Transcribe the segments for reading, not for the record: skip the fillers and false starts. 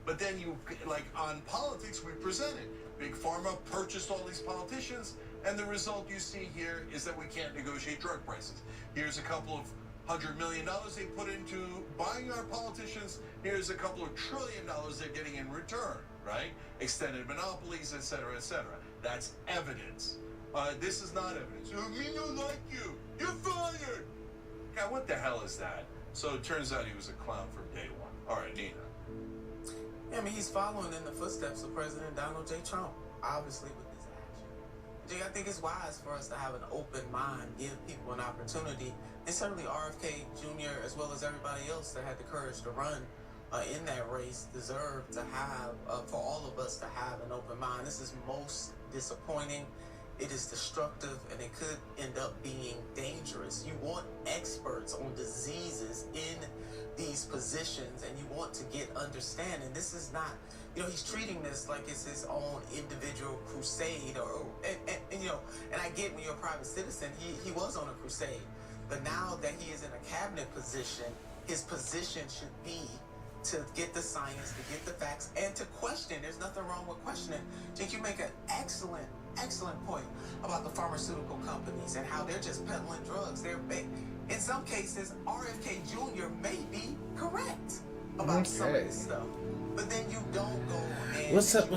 But then you, like on politics, we present it. Big Pharma purchased all these politicians, and the result you see here is that we can't negotiate drug prices. Here's a couple of $100 million they put into buying our politicians. Here's a couple of $1 trillion they're getting in return, right? Extended monopolies, et cetera, et cetera. That's evidence. This is not evidence. Me don't like you. You're fired. God, what the hell is that? So it turns out he was a clown from day one. All right, Nina. Yeah, I mean, he's following in the footsteps of President Donald J. Trump, obviously, with this action. Jay, I think it's wise for us to have an open mind, give people an opportunity, and certainly RFK Jr., as well as everybody else that had the courage to run in that race, deserve to have, for all of us to have an open mind. This is most disappointing. It is destructive, and it could end up being dangerous. You want experts on diseases in these positions, and you want to get understanding. This is not, he's treating this like it's his own individual crusade, and I get when you're a private citizen, he was on a crusade, but now that he is in a cabinet position, his position should be to get the science, to get the facts, and to question. There's nothing wrong with questioning. Jake, you make an excellent point about the pharmaceutical companies and how they're just peddling drugs. In some cases, RFK Jr. may be correct about some of this stuff, but then you don't go and What's up,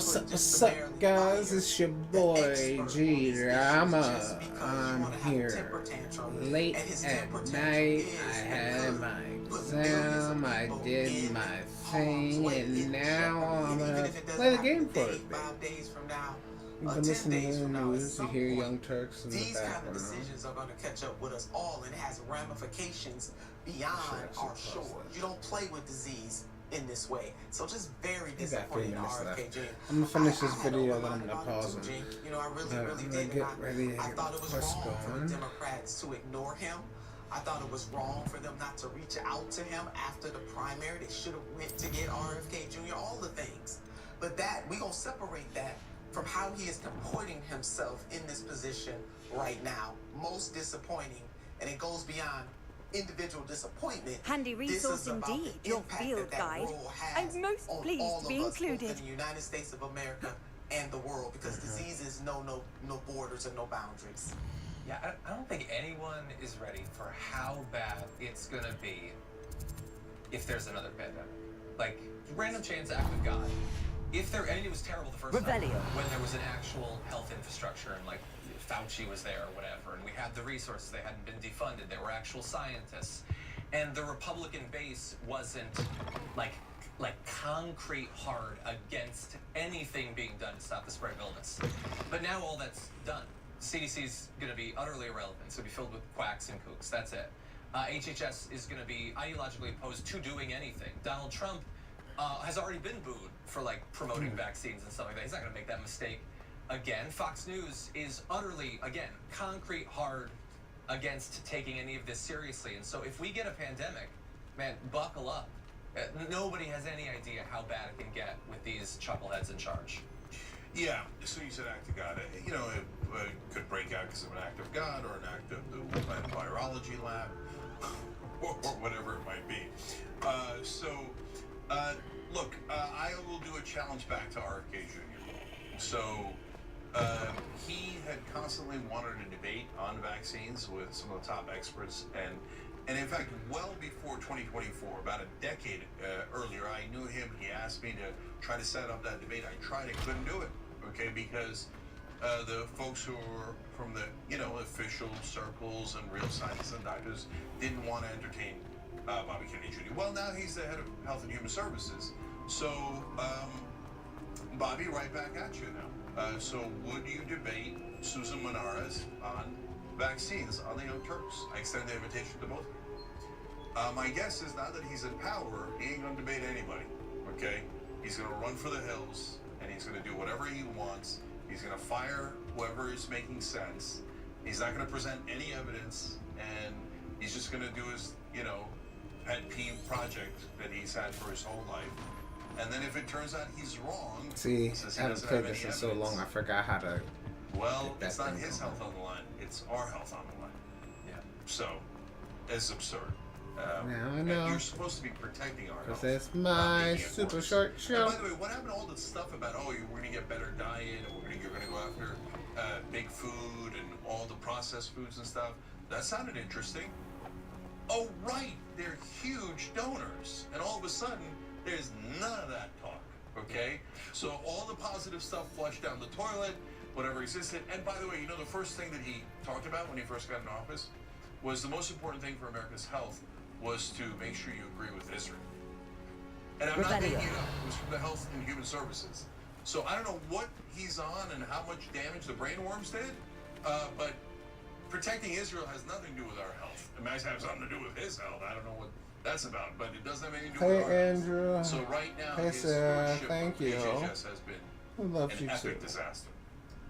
guys? It's your boy Shhh I'm here late at night. I had my exam, I did my thing, and now I'm gonna play the game for it. You've been listening to the news, you hear Young Turks in the these kind of background. decisions are going to catch up with us all, and it has ramifications beyond our shores. You don't play with disease in this way. So just very disappointing to RFK Jr. I'm gonna finish this video, then I'm gonna pause it. I really did. Get ready. I thought it was What's wrong for going? the Democrats to ignore him. I thought it was wrong for them not to reach out to him after the primary. They should have went to get RFK Jr., all the things. But that, we're going to separate that from how he is comporting himself in this position right now. Most disappointing, and it goes beyond individual disappointment. Handy resource indeed, your field guide. I'm most pleased to be included. In the United States of America and the world, because diseases know no borders and no boundaries. Yeah, I don't think anyone is ready for how bad it's gonna be if there's another pandemic. Like, random chance act of God. If there, and it was terrible the first time when there was an actual health infrastructure and like Fauci was there or whatever, and we had the resources, they hadn't been defunded, there were actual scientists, and the Republican base wasn't like concrete hard against anything being done to stop the spread of illness. But now all that's done. CDC's going to be utterly irrelevant. It's going to be filled with quacks and kooks. That's it. HHS is going to be ideologically opposed to doing anything. Donald Trump has already been booed for like promoting vaccines and stuff like that. He's not going to make that mistake again. Fox News is utterly, again, concrete hard against taking any of this seriously. And so if we get a pandemic, man, buckle up. Nobody has any idea how bad it can get with these chuckleheads in charge. Yeah, so you said act of God. It could break out because of an act of God or an act of the Wuhan virology lab or whatever it might be. Look, I will do a challenge back to RFK Jr. So he had constantly wanted a debate on vaccines with some of the top experts, and in fact, well before 2024, about a decade earlier, I knew him. He asked me to try to set up that debate. I tried, I couldn't do it, okay, because the folks who were from the, official circles and real scientists and doctors didn't want to entertain Bobby Kennedy Jr. Well, now he's the head of Health and Human Services. So, Bobby, right back at you now. So would you debate Susan Menares on vaccines on the Young Turks? I extend the invitation to both of you. My guess is now that he's in power, he ain't going to debate anybody, okay? He's going to run for the hills, and he's going to do whatever he wants. He's going to fire whoever is making sense. He's not going to present any evidence, and he's just going to do his, pet peeve project that he's had for his whole life. And then if it turns out he's wrong, see, I haven't played this in so long, I forgot how to. Well, it's not his health on the line; it's our health on the line. Yeah. So, it's absurd. Now I and know. you're supposed to be protecting our health. Because that's not my making it super worse. short And show. by the way, what happened to all the stuff about, oh, we're going to get better diet, and you're going to go after big food and all the processed foods and stuff? That sounded interesting. Oh, right, they're huge donors. And all of a sudden, there's none of that talk, okay? So all the positive stuff flushed down the toilet, whatever existed. And by the way, you know, the first thing that he talked about when he first got in office was the most important thing for America's health was to make sure you agree with Israel. And I'm not making it up. It was from the Health and Human Services. So I don't know what he's on and how much damage the brainworms did, but protecting Israel has nothing to do with our health. It might have something to do with his health. I don't know what that's about, but it doesn't have anything to do with our Andrew. health. So right now, Hey, his Sarah. stewardship Thank of you. HHS has been We love an you epic too. disaster.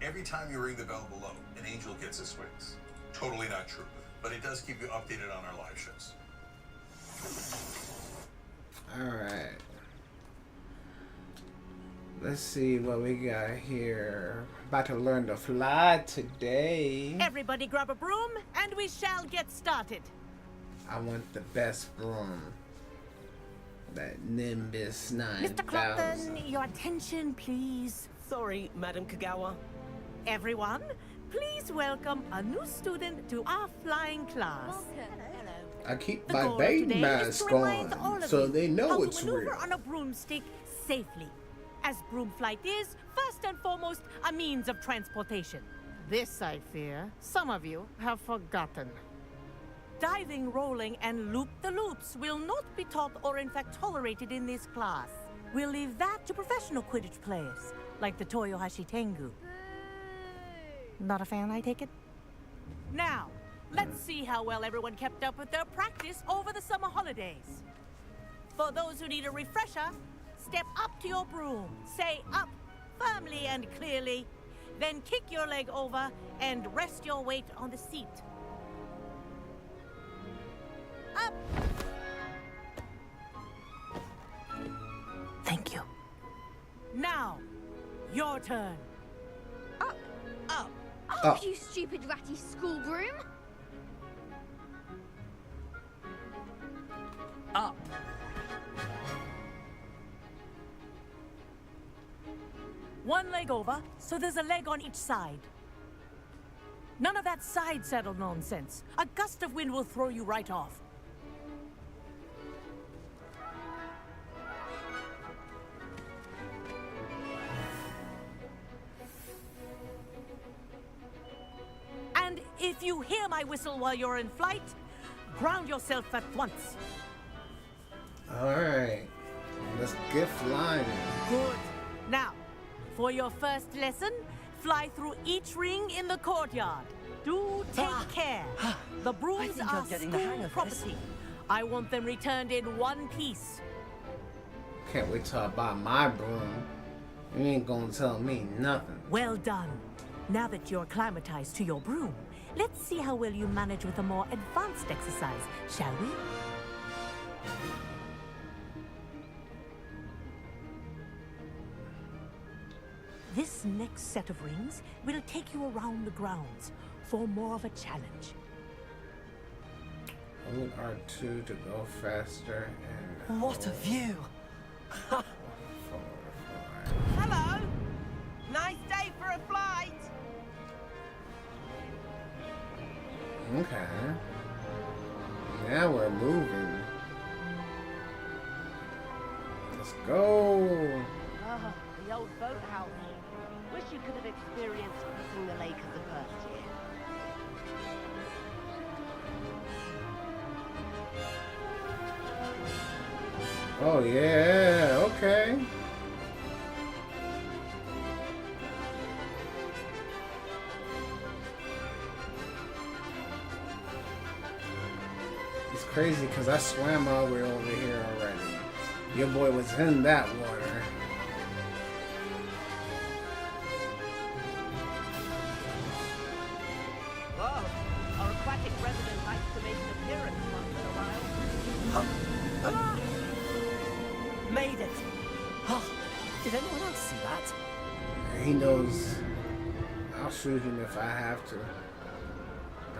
Every time you ring the bell below, an angel gets his wings. Totally not true, but it does keep you updated on our live shows. Alright. Let's see what we got here. About to learn to fly today. Everybody grab a broom and we shall get started. I want the best broom. That Nimbus 9000. Mr. Clopton, your attention, please. Sorry, Madam Kagawa. Everyone, please welcome a new student to our flying class. I keep The my goal of baby today is to mask remind all on of so you they know how it's to maneuver real. on a broomstick safely. As broom flight is, first and foremost, a means of transportation. This, I fear, some of you have forgotten. Diving, rolling, and loop-the-loops will not be taught or in fact tolerated in this class. We'll leave that to professional Quidditch players, like the Toyohashi Tengu. Not a fan, I take it? Now, let's see how well everyone kept up with their practice over the summer holidays. For those who need a refresher, step up to your broom, say up firmly and clearly, then kick your leg over and rest your weight on the seat. Up! Thank you. Now, your turn. Up. Up. Up, you stupid ratty school broom. Up. One leg over, so there's a leg on each side. None of that side saddle nonsense. A gust of wind will throw you right off. And if you hear my whistle while you're in flight, ground yourself at once. Alright. Let's get flying. Good. Now, for your first lesson, fly through each ring in the courtyard. Do take care. The brooms think are I'm getting the hang school of this. property. I want them returned in one piece. Can't wait till I buy my broom. You ain't gonna tell me nothing. Well done. Now that you're acclimatized to your broom, let's see how well you manage with a more advanced exercise, shall we? This next set of rings will take you around the grounds for more of a challenge. Hold R2 to go faster and What a view. forward. Hello. Nice day for a flight. Okay. Now we're moving. Let's go. Ah, the old boathouse. Wish you could have experienced crossing the lake as a first year. Oh yeah, okay. It's crazy because I swam all the way over here already. Your boy was in that water. Whoa, our aquatic resident likes to make an appearance once in a while. Made it. Oh, did anyone else see that? He knows I'll shoot him if I have to.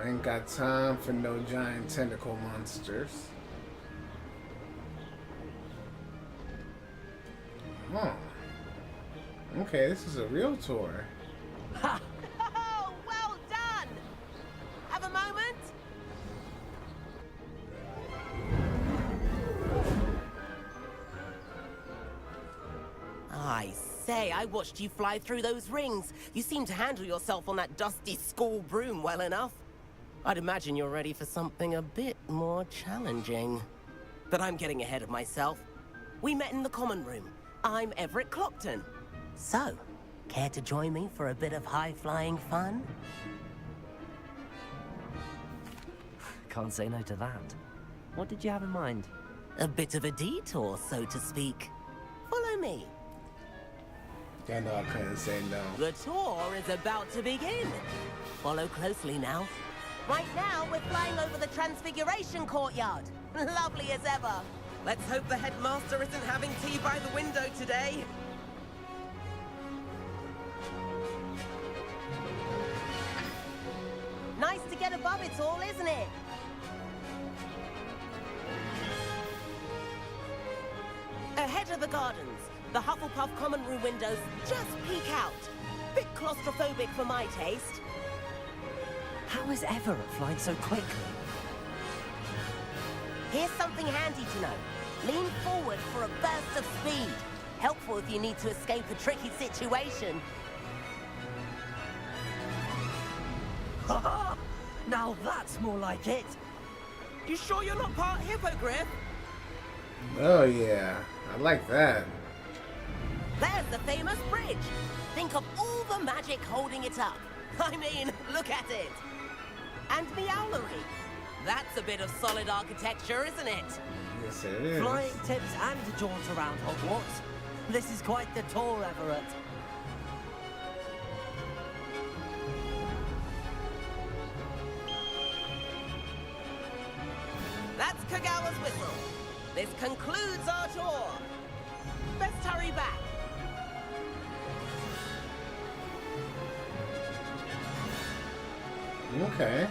I ain't got time for no giant tentacle monsters. Oh. Okay, this is a real tour. Ha! Oh, well done! Have a moment? I say, I watched you fly through those rings. You seem to handle yourself on that dusty school broom well enough. I'd imagine you're ready for something a bit more challenging. But I'm getting ahead of myself. We met in the common room. I'm Everett Clopton. So, care to join me for a bit of high-flying fun? Can't say no to that. What did you have in mind? A bit of a detour, so to speak. Follow me. I know I couldn't say no. The tour is about to begin. Follow closely now. Right now, we're flying over the Transfiguration Courtyard. Lovely as ever. Let's hope the headmaster isn't having tea by the window today. Nice to get above it all, isn't it? Ahead of the gardens, the Hufflepuff common room windows just peek out. Bit claustrophobic for my taste. How is Everett flying so quickly? Here's something handy to know. Lean forward for a burst of speed. Helpful if you need to escape a tricky situation. Now that's more like it. You sure you're not part hippogriff? Oh yeah, I like that. There's the famous bridge. Think of all the magic holding it up. I mean, look at it. And Meowlery. That's a bit of solid architecture, isn't it? Yes, it is. Flying tips and a jaunt around Hogwarts. This is quite the tour, Everett. That's Kagawa's whistle. This concludes our tour. Best hurry back. Okay.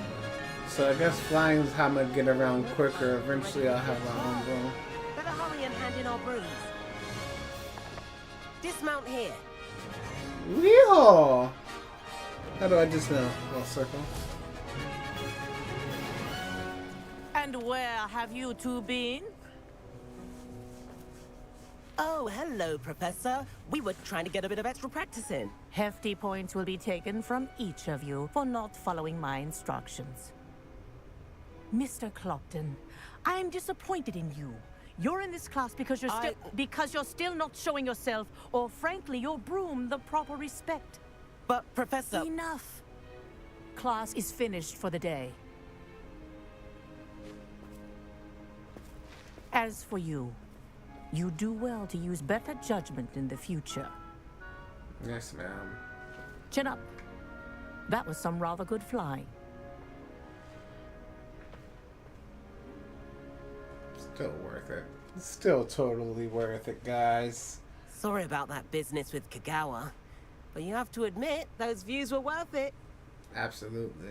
So I guess flying is how I'm gonna get around quicker. Eventually I'll have my own broom. Better hurry and hand in our brooms. Dismount here. Weehaw! How do I dismount? Oh, circle. And where have you two been? Oh, hello, Professor. We were trying to get a bit of extra practice in. Hefty points will be taken from each of you for not following my instructions. Mr. Clopton, I'm disappointed in you. You're in this class because you're still not showing yourself, or frankly, your broom the proper respect. But, Professor... Enough. Class is finished for the day. As for you, you do well to use better judgment in the future. Yes, ma'am. Chin up. That was some rather good flying. Still worth it. Still totally worth it, guys. Sorry about that business with Kagawa. But you have to admit, those views were worth it. Absolutely.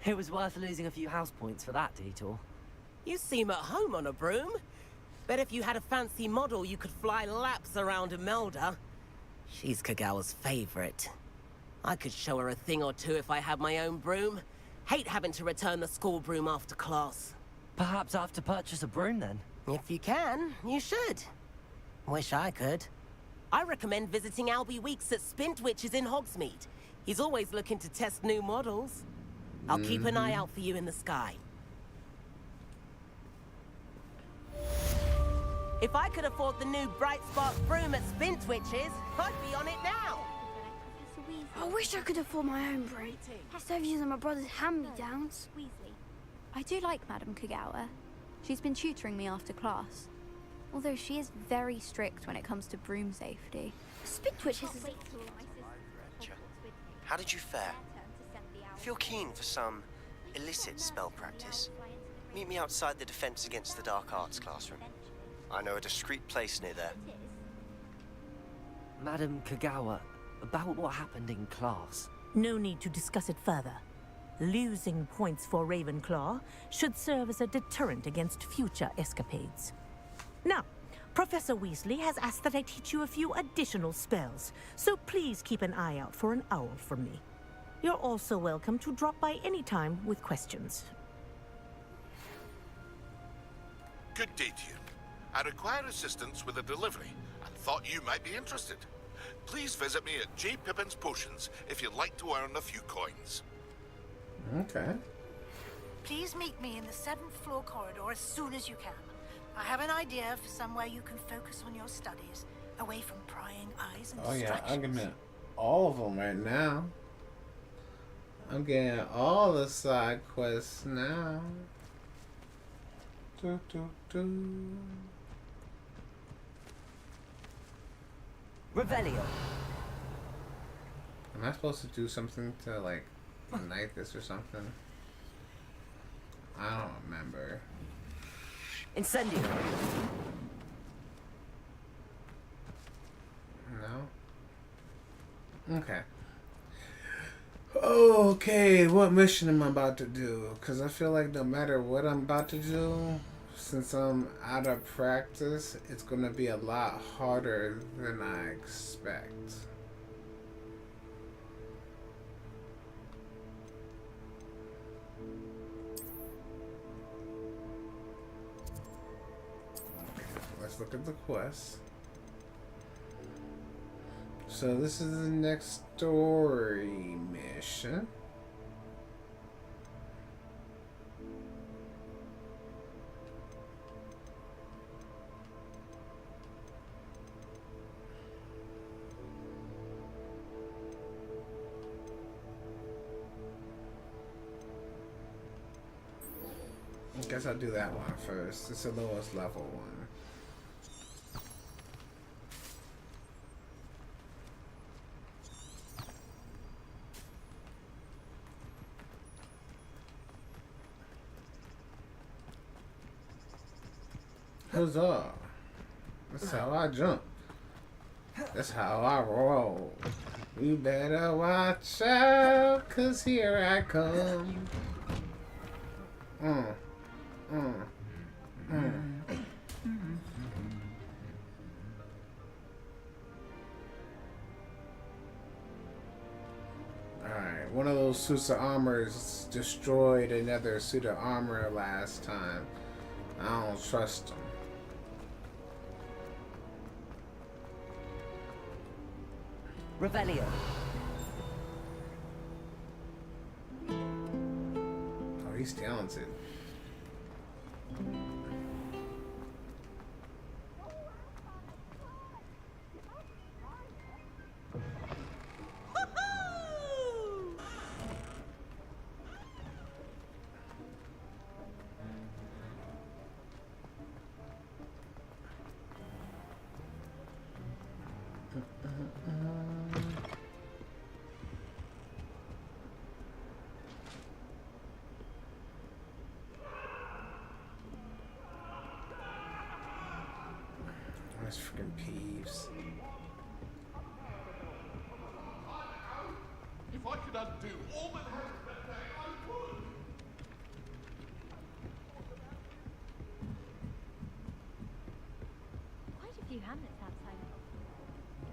It was worth losing a few house points for that detour. You seem at home on a broom. Bet if you had a fancy model, you could fly laps around Imelda. She's Kagawa's favorite. I could show her a thing or two if I had my own broom. Hate having to return the school broom after class. Perhaps I have to purchase a broom then? If you can, you should. Wish I could. I recommend visiting Albie Weeks at Spintwitches in Hogsmeade. He's always looking to test new models. I'll keep an eye out for you in the sky. If I could afford the new Bright Spark broom at Spintwitches, I'd be on it now. I wish I could afford my own broom. Instead of using my brother's hand-me-downs. I do like Madame Kagawa. She's been tutoring me after class. Although she is very strict when it comes to broom safety. Spintwitches is... How did you fare? If you're keen for some illicit spell practice, meet me outside the Defense Against the Dark Arts classroom. I know a discreet place near there. Madame Kagawa, about what happened in class. No need to discuss it further. Losing points for Ravenclaw should serve as a deterrent against future escapades. Now, Professor Weasley has asked that I teach you a few additional spells, so please keep an eye out for an owl from me. You're also welcome to drop by any time with questions. Good day to you. I require assistance with a delivery and thought you might be interested. Please visit me at J. Pippin's Potions if you'd like to earn a few coins. Okay. Please meet me in the 7th floor corridor as soon as you can. I have an idea for somewhere you can focus on your studies, away from prying eyes and Oh yeah, distractions. I'm getting all of them right now. I'm getting all the side quests now. Do, do, do. Revelio. Am I supposed to do something to like ignite this or something? I don't remember. Incendio. No? Okay. Okay, what mission am I about to do? Because I feel like no matter what I'm about to do, since I'm out of practice, it's going to be a lot harder than I expect. Let's look at the quest. So this is the next story mission. I guess I'll do that one first. It's the lowest level one. Huzzah! That's how I jump. That's how I roll. You better watch out, 'cause here I come. Alright, one of those suits of armor destroyed another suit of armor last time. I don't trust them. Revelio. Oh, he's talented. Those freaking peeves. If I could undo all that happened that day, I would. Quite a few hamlets outside.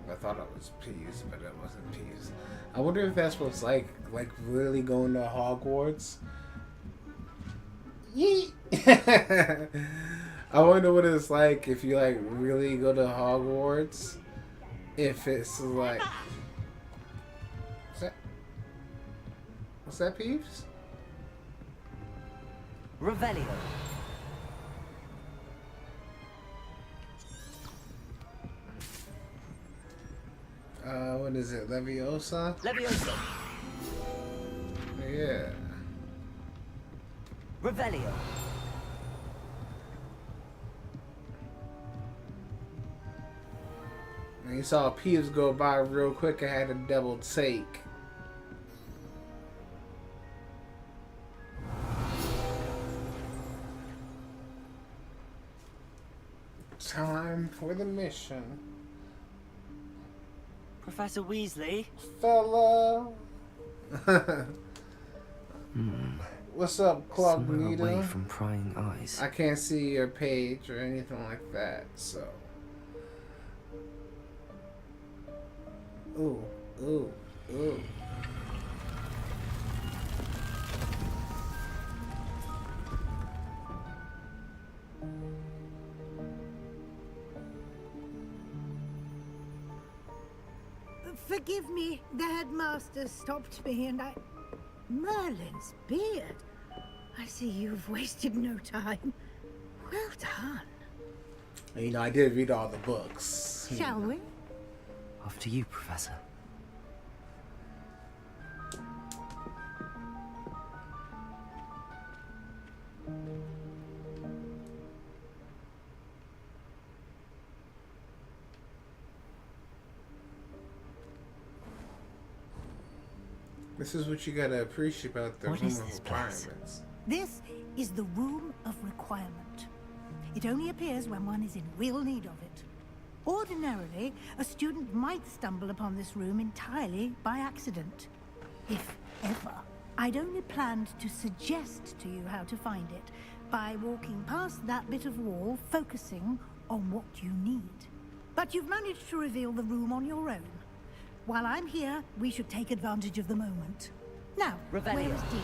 I thought it was peas, but it wasn't peas. I wonder if that's what it's like really going to Hogwarts. Yeet! I wonder what it's like if you like really go to Hogwarts. If it's like, what's that, Peeves? Revelio. What is it, Leviosa? Leviosa. Yeah. Revelio. When you saw Peeves go by real quick, I had to double take. Time for the mission. Professor Weasley. Fella. What's up, Somewhere away Cognito? from prying eyes. I can't see your page or anything like that, so. Forgive me, the headmaster stopped me and I... Merlin's beard. I see you've wasted no time. Well done. You know, I did read all the books. Shall we? Off to you, Professor. This is what you gotta appreciate about the What room is of this place? requirements. This is the Room of Requirement. It only appears when one is in real need of it. Ordinarily, a student might stumble upon this room entirely by accident. If ever. I'd only planned to suggest to you how to find it by walking past that bit of wall, focusing on what you need. But you've managed to reveal the room on your own. While I'm here, we should take advantage of the moment. Now, Revelio. where is Deke?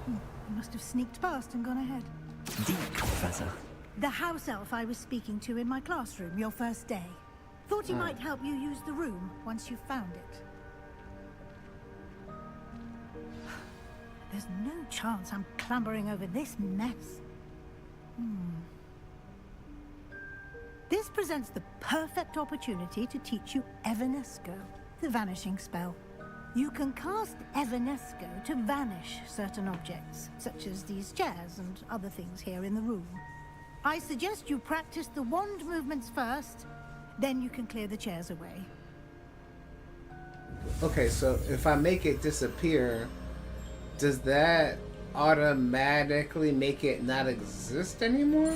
He must have sneaked past and gone ahead. Deke, Professor. The house elf I was speaking to in my classroom your first day. Thought he might help you use the room once you found it. There's no chance I'm clambering over this mess. This presents the perfect opportunity to teach you Evanesco, the vanishing spell. You can cast Evanesco to vanish certain objects, such as these chairs and other things here in the room. I suggest you practice the wand movements first, then you can clear the chairs away. Okay, so if I make it disappear, does that automatically make it not exist anymore?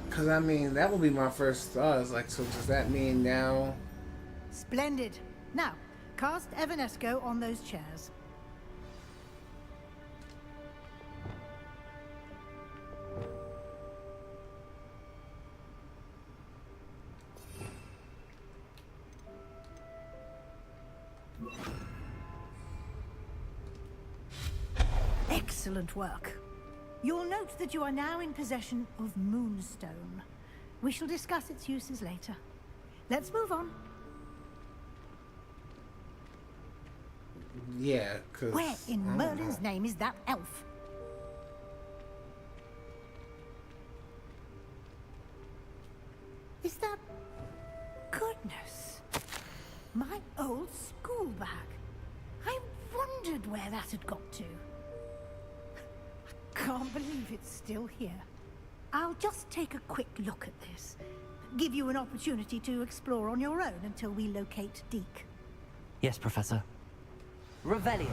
Because, I mean, that would be my first thought. It's like, so does that mean now... Splendid. Now, cast Evanesco on those chairs. Excellent work. You'll note that you are now in possession of Moonstone. We shall discuss its uses later. Let's move on. Yeah, because... Where in Merlin's name is that elf? Is that... Goodness. My old school bag. I wondered where that had got to. Can't believe it's still here. I'll just take a quick look at this. Give you an opportunity to explore on your own until we locate Deke. Yes, Professor. Revelio.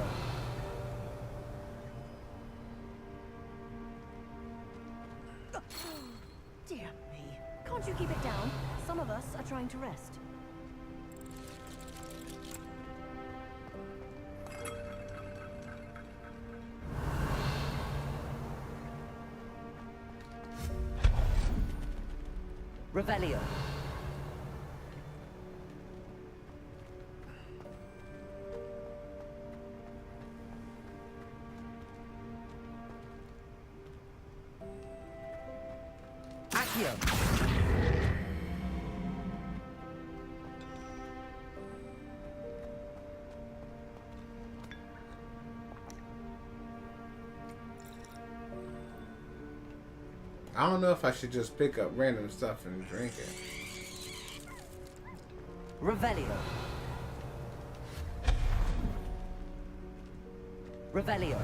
Dear me. Can't you keep it down? Some of us are trying to rest. Revelio. Accio. I don't know if I should just pick up random stuff and drink it. Revelio. Revelio.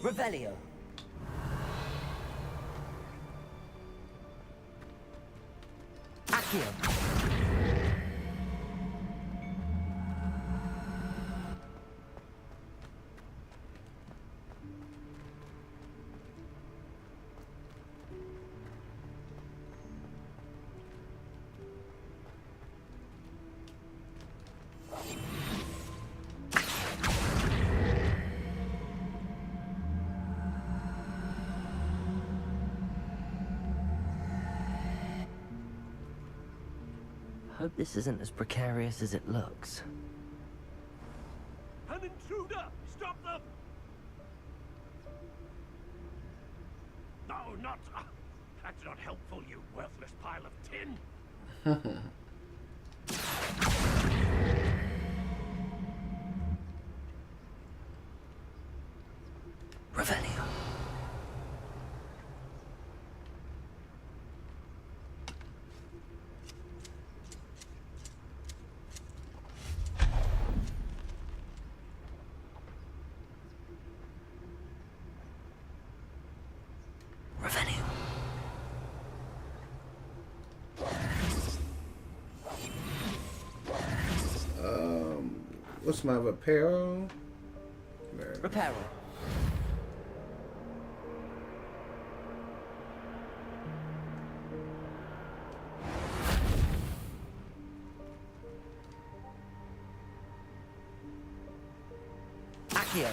Revelio. Accio. Hope this isn't as precarious as it looks. An intruder! Stop them! No, not... that's not helpful, you worthless pile of tin! Revelio. Revelio. What's my reparo? Reparo. Accio.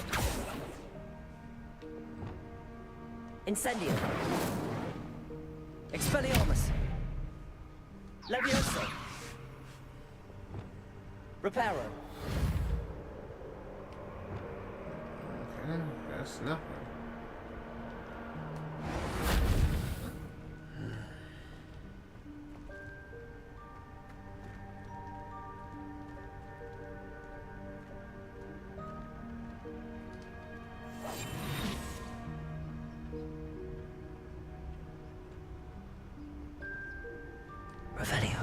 Incendio. Expelliarmus. Levioso. Reparo. Okay, that's nothing. Revelio.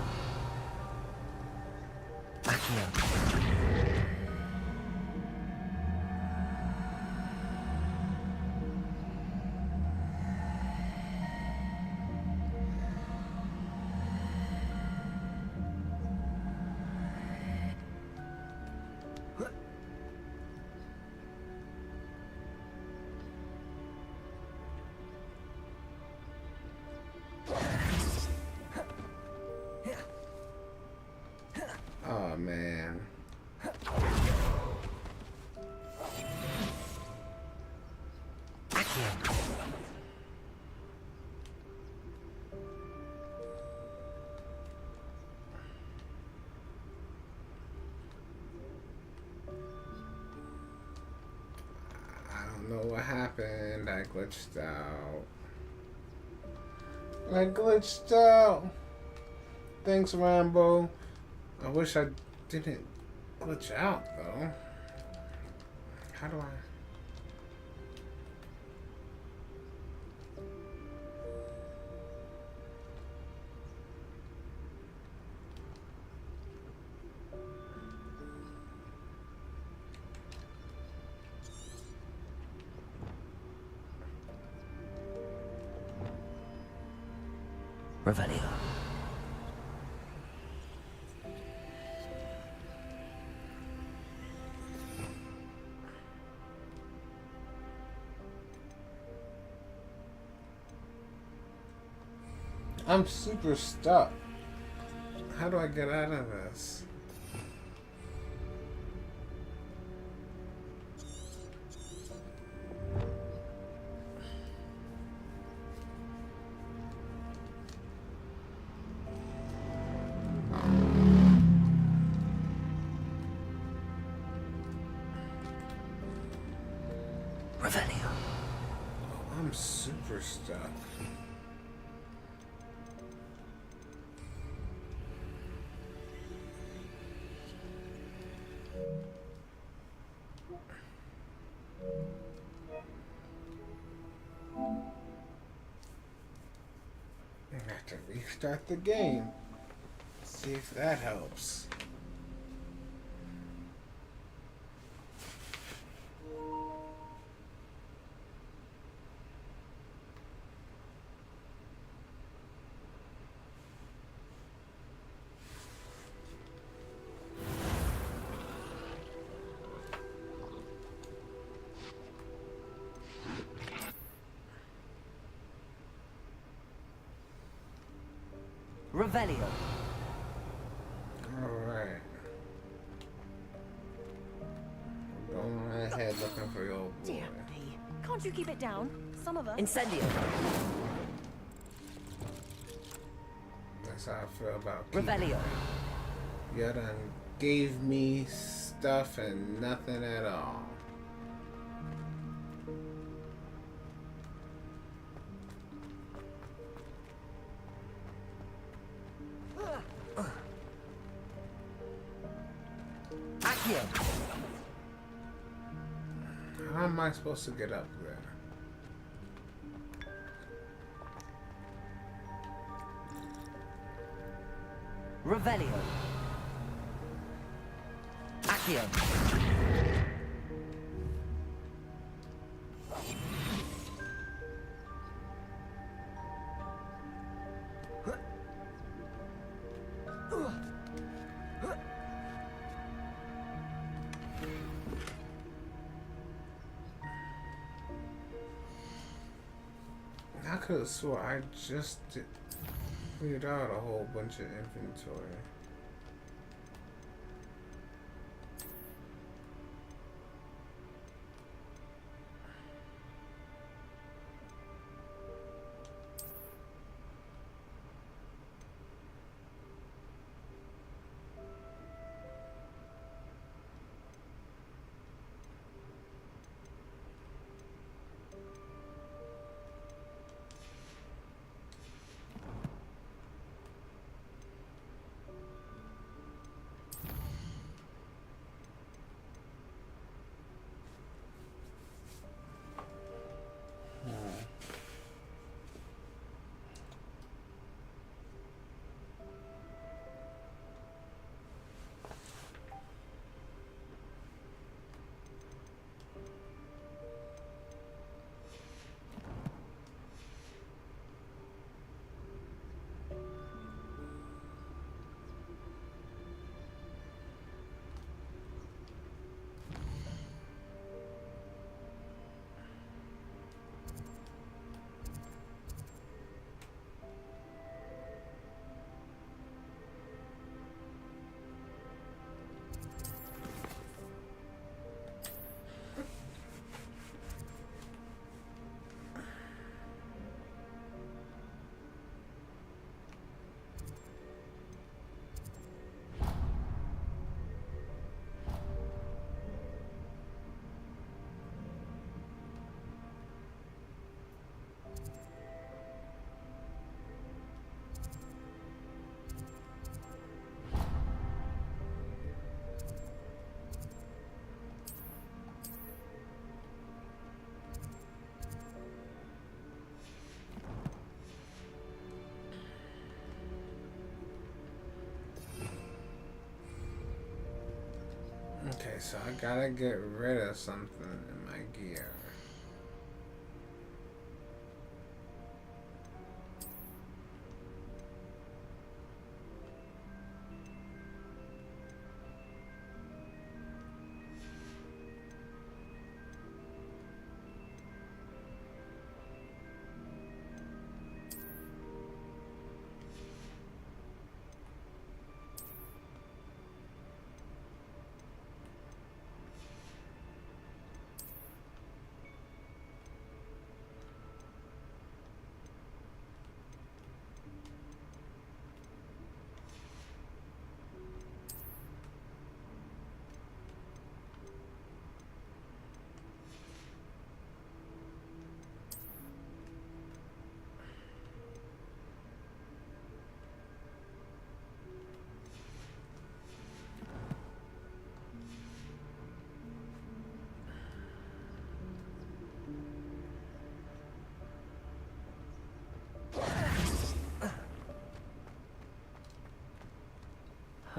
Accio. Oh man. I don't know what happened. I glitched out. I glitched out. Thanks, Rambo. I wish I didn't glitch out, though. How do I... Revelio. I'm super stuck. How do I get out of this? Revelio. Oh, I'm super stuck. I have to restart the game. See if that helps. Revelio. Alright. Going right ahead looking for your boy. Dear me. Can't you keep it down? Some of us. Incendio. That's how I feel about Revelio. You done gave me stuff and nothing at all. How am I supposed to get up there? Revelio. Accio. I could have swore I just cleared out a whole bunch of inventory. Okay, so I gotta get rid of something in my gear.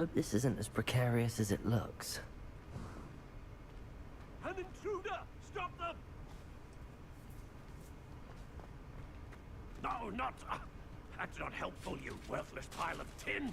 Hope this isn't as precarious as it looks. An intruder! Stop them! No, not... that's not helpful, you worthless pile of tin!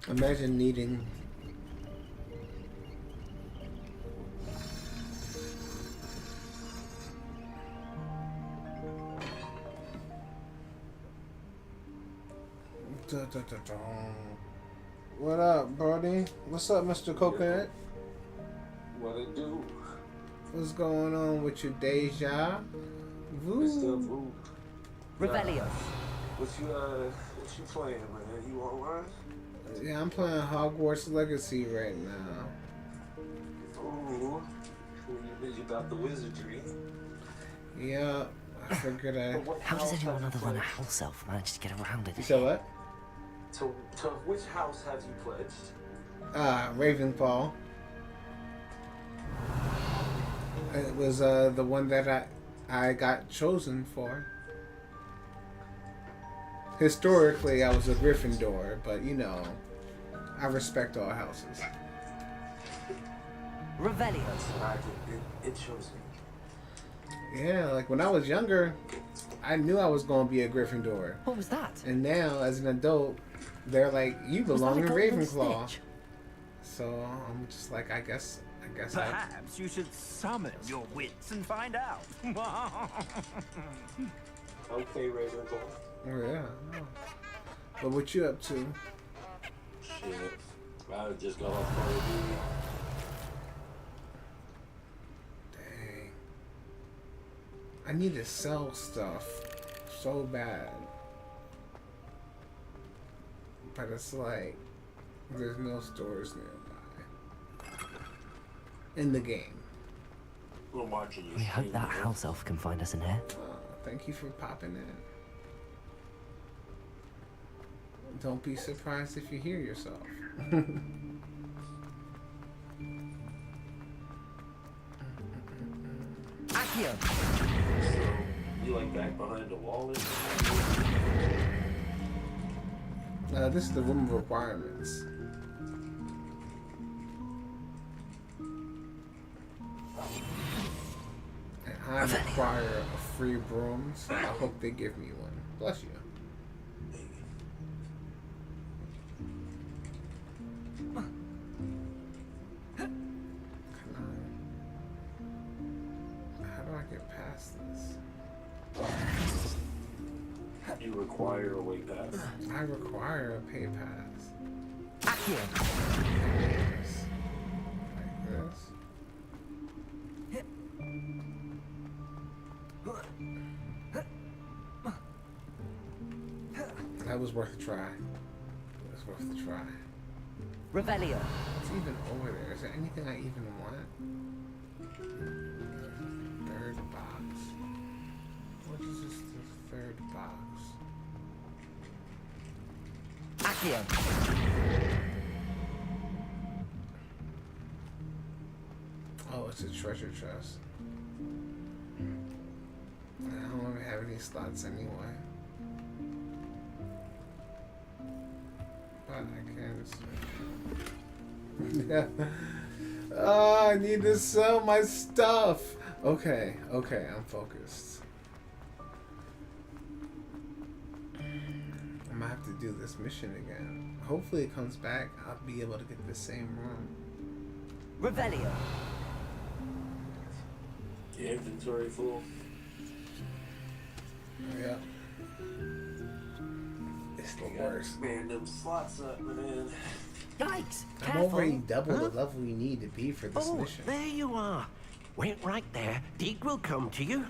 Imagine needing What up, Brody? What's up, Mr. Coconut? What it do? What's going on with your deja vu? Mr. Vu. Revelio. What you playing, man? You online? Yeah, I'm playing Hogwarts Legacy right now. Ooh. You busy about the wizardry? Yeah, I figured How does anyone other than a house elf manage to get around it? You said what? To which house have you pledged? Ravenclaw. It was the one that I got chosen for. Historically, I was a Gryffindor, but you know, I respect all houses. Revelio. It chose me. Yeah, like when I was younger, I knew I was going to be a Gryffindor. What was that? And now, as an adult, they're like, you belong in Ravenclaw. Stitch? So I'm just like, I guess. Perhaps you should summon your wits and find out. Okay, Ravenclaw. Oh yeah. But what you up to? Shit. I just got off Call of Duty. Dang. I need to sell stuff so bad. But it's like, there's no stores nearby. In the game. We hope that house elf can find us in here. Thank you for popping in. Don't be surprised if you hear yourself. Accio! You like back behind the wall? This is the room of requirements. And I require a free broom, so I hope they give me one. Bless you. How do I get past this? You require a way pass. I require a pay pass. Accio! Like this. That was worth a try. That was worth a try. Revelio. What's even over there? Is there anything I even want? Third box. What is this third box? Accio. Oh, it's a treasure chest. I don't really have any slots anyway. But I can. Oh, I need to sell my stuff. Okay, I'm focused. I'm gonna have to do this mission again. Hopefully it comes back. I'll be able to get the same room. Revelio. Your inventory full. Yeah. It's the worst. Man, them slots up, man. Yikes! I'm already double the level you need to be for this mission. There you are. Wait right there. Deke will come to you.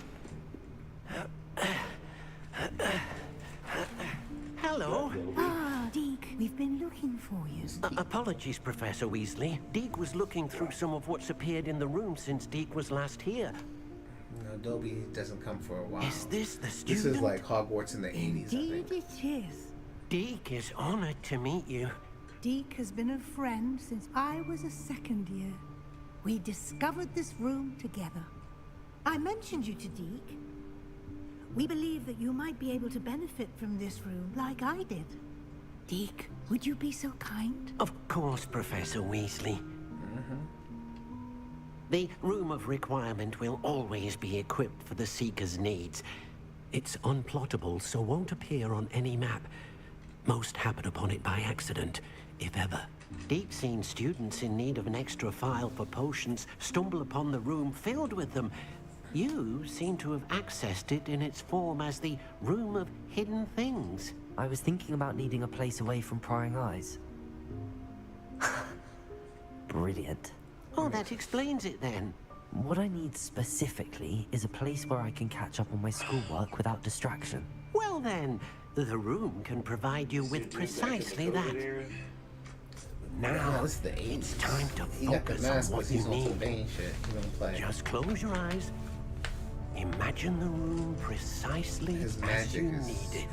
Hello. Ah, Deke, we've been looking for you. Apologies, Professor Weasley. Deke was looking through some of what's appeared in the room since Deke was last here. No, Dobby doesn't come for a while. Is this the student? This is like Hogwarts in the 80s, I Indeed think. it is. Deke is honored to meet you. Deke has been a friend since I was a second year. We discovered this room together. I mentioned you to Deke. We believe that you might be able to benefit from this room like I did. Deke, would you be so kind? Of course, Professor Weasley. The Room of Requirement will always be equipped for the Seeker's needs. It's unplottable, so won't appear on any map. Most happen upon it by accident, if ever. Deep-seen students in need of an extra file for potions stumble upon the room filled with them, You seem to have accessed it in its form as the Room of Hidden Things. I was thinking about needing a place away from prying eyes. Brilliant. Oh, that explains it then. What I need specifically is a place where I can catch up on my schoolwork without distraction. Well then, the room can provide you with precisely that. Now, it's time to focus on what you need. Just close your eyes. Imagine the room precisely as you need it.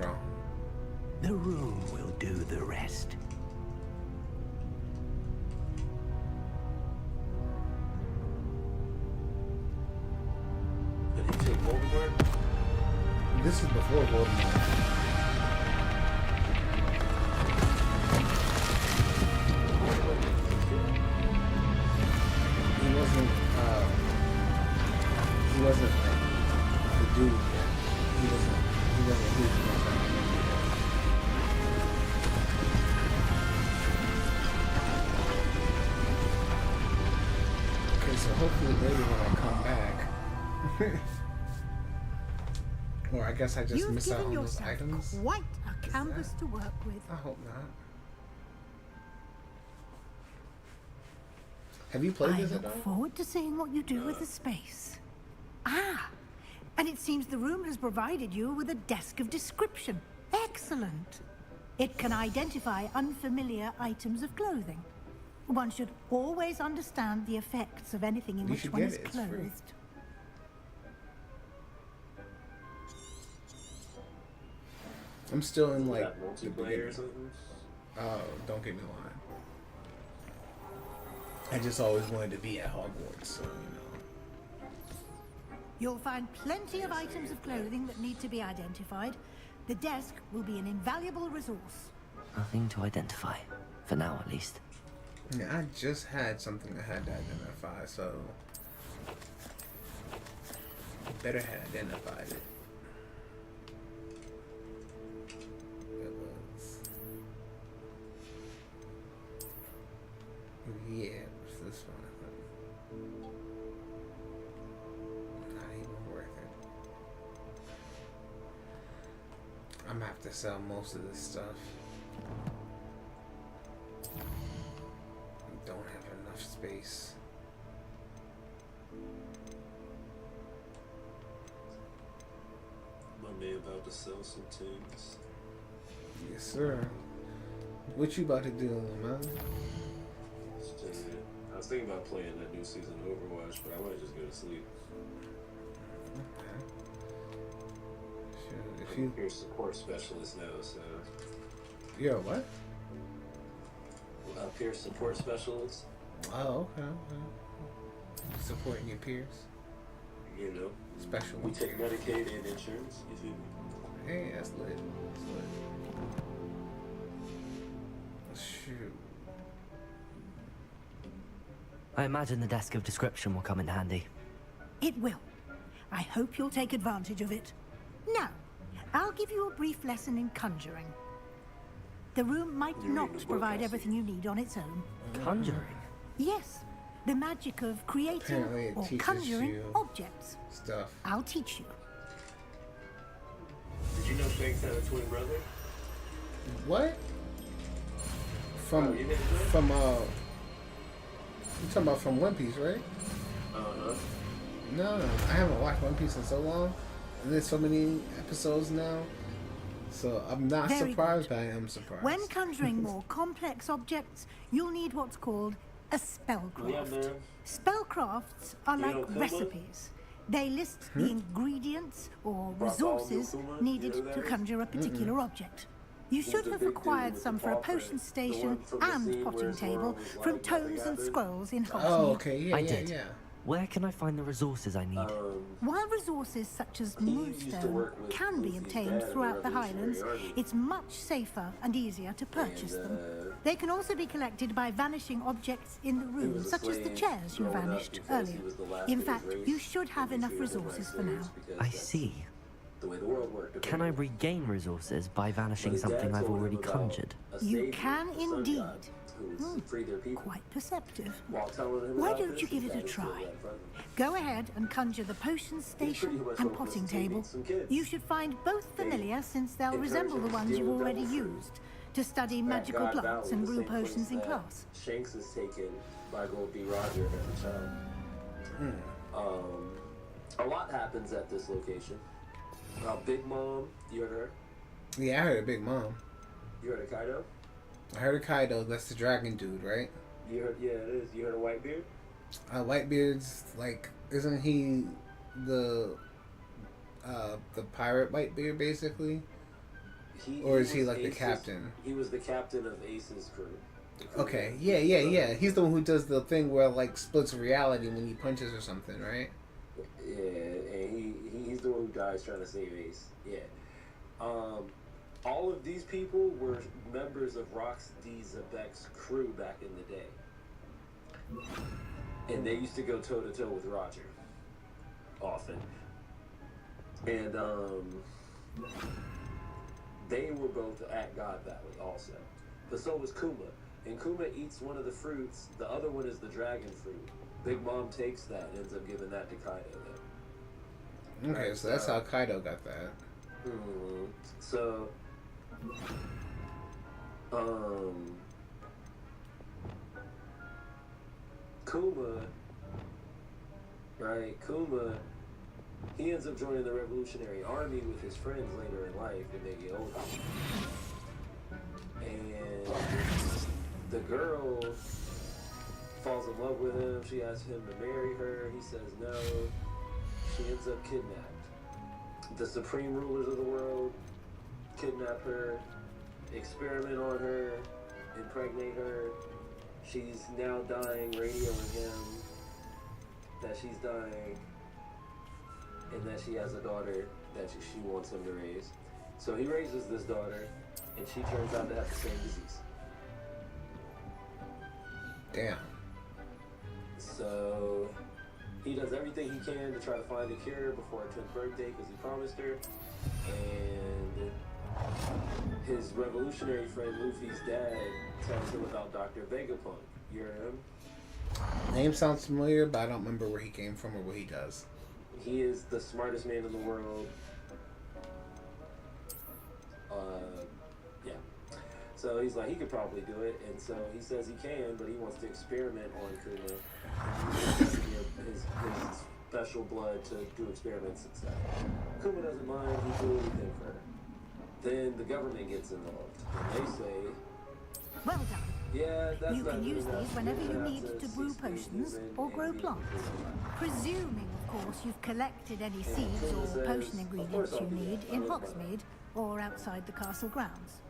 The room will do the rest. Did he take Voldemort? This is before Voldemort. He wasn't like the dude yet. He wasn't huge enough that he knew that. Okay, so hopefully later when I come back, or I guess I just miss out on those items. Quite a canvas to work with. I hope not. Have you played this at all? I look forward to seeing what you do with the space. Ah, and it seems the room has provided you with a desk of description. Excellent. It can identify unfamiliar items of clothing. One should always understand the effects of anything in which one is clothed. I'm still in like multiplayer or something. Oh, don't get me lying. I just always wanted to be at Hogwarts, so you know. You'll find plenty of items of clothing that need to be identified. The desk will be an invaluable resource. Nothing to identify. For now, at least. Yeah, I just had something I had to identify, so I better have identified it. It was, yeah, what's this one? Not even worth it. I'm gonna have to sell most of this stuff. Don't have enough space. My man about to sell some things. Yes, sir. What you about to do, man? I was thinking about playing that new season of Overwatch, but I might just go to sleep. Okay. Sure. If I'm your support specialist now, so. You're a what? Well, peer support specialist. Oh, okay. Supporting your peers. You know. Special. We take Medicaid and insurance. You feel me? Hey, that's lit. That's lit. Shoot. I imagine the desk of description will come in handy. It will. I hope you'll take advantage of it. Now, I'll give you a brief lesson in conjuring. The room might not provide everything you need on its own. Conjuring? Yes. The magic of creating or conjuring objects. Stuff. I'll teach you. Did you know Shanks had a twin brother? What? From you talking about from One Piece, right? No, I haven't watched One Piece in so long. And there's so many episodes now. So I'm not surprised, but I am surprised. When conjuring more complex objects, you'll need what's called a spellcraft. Spellcrafts are like recipes. They list the ingredients or resources needed to conjure a particular object. You should have acquired some for a potion station and potting table from tomes and scrolls in Hogsmeade. Oh, okay, yeah, I did. Where can I find the resources I need? While resources such as moonstone can be obtained throughout the Highlands, it's much safer and easier to purchase them. They can also be collected by vanishing objects in the room, such as the chairs you vanished earlier. In fact, you should have enough resources for now. I see. Can I regain resources by vanishing something I've already conjured? You can indeed. who free their people. Quite perceptive. While telling him Why about don't this, you give his it a dad is still try? right in front of him. Go ahead and conjure the potion station much and hopeless potting until he table. meets some kids. You should find both familiar since they'll encourage resemble him the to ones steal you've the already devil fruit. used to study At magical God plants Valley, and the brew same place potions in that class. Shanks is taken by Goldie Roger as a child. A lot happens at this location. Big Mom, you heard her? Yeah, I heard of Big Mom. You heard of Kaido? I heard of Kaido. That's the dragon dude, right? You heard? Yeah, it is. You heard of Whitebeard? Whitebeard's like, isn't he the pirate Whitebeard basically? Or is he like the captain? He was the captain of Ace's crew. Okay, yeah. He's the one who does the thing where like splits reality when he punches or something, right? Yeah, and he's the one who dies trying to save Ace. Yeah. All of these people were members of Rox D. Zebek's crew back in the day. And they used to go toe-to-toe with Roger. Often. And, they were both at God Valley also. But so was Kuma. And Kuma eats one of the fruits. The other one is the dragon fruit. Big Mom takes that and ends up giving that to Kaido, though. Okay, so that's how Kaido got that. So, Kuma, he ends up joining the Revolutionary Army with his friends later in life when they get older. And the girl falls in love with him. She asks him to marry her. He says no. She ends up kidnapped. The supreme rulers of the world kidnap her, experiment on her, impregnate her. She's now dying, radioing him that she's dying and that she has a daughter that she wants him to raise. So he raises this daughter and she turns out to have the same disease. Damn. So he does everything he can to try to find a cure before her 10th birthday because he promised her. And his revolutionary friend Luffy's dad tells him about Dr. Vegapunk. You heard him? Name sounds familiar, but I don't remember where he came from or what he does. He is the smartest man in the world. Yeah. So he's like, he could probably do it. And so he says he can, but he wants to experiment on Kuma. His special blood to do experiments and stuff. Kuma doesn't mind. He'll do anything for her. Then the government gets involved. And they say, Well done. yeah, that's You not can use enough. these whenever You're you gonna need have to brew cease being potions human or and grow be plants. Presuming, of course, you've collected any And seeds Kuma or says, potion "Of ingredients course I'll you do need that. in I live by that." Hogsmeade or outside the castle grounds.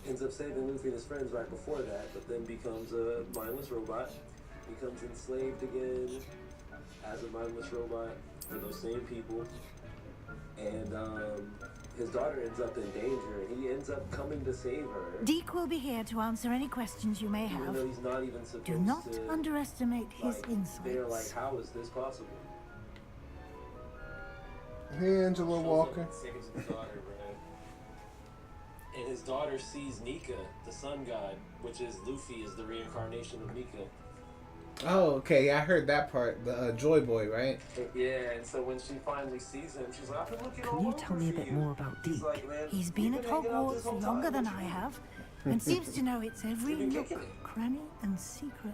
Ends up saving Luffy and his friends right before that, but then becomes a mindless robot. Becomes enslaved again as a mindless robot for those same people. And his daughter ends up in danger, and he ends up coming to save her. Deke will be here to answer any questions you may Even have. though he's not even supposed Do not to. underestimate his They're insights. like, how is this possible? Hey, Angela Walker. Saves his daughter, bro. And his daughter sees Nika, the sun god, which is Luffy is the reincarnation of Nika. Oh, okay. Yeah, I heard that part. The Joy Boy, right? Yeah, and so when she finally sees him, she's like, I've been looking all Can you over tell me a for bit you. more about Deke? He's like, man, He's been at you've hanging out this Hogwarts whole longer time, than what I you mean? have, and seems to know its every You've been nook, kicking it. cranny, and secret.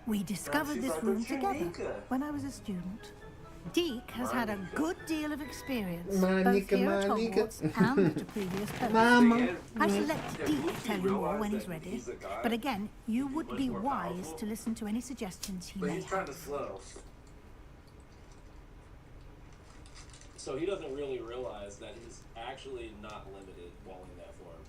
We discovered she's this like, room "But you're together Nika." when I was a student. Deke has had a good deal of experience, My both Nika, here my at Nika. Hogwarts and at a previous post. Mama. I shall let If Deke Luffy tell you more when realized he's that ready. he's a god, But again, you would much be more wise powerful. to listen to any suggestions he But may he's have. kind of slow. So he doesn't really realize that he's actually not limited while in that form.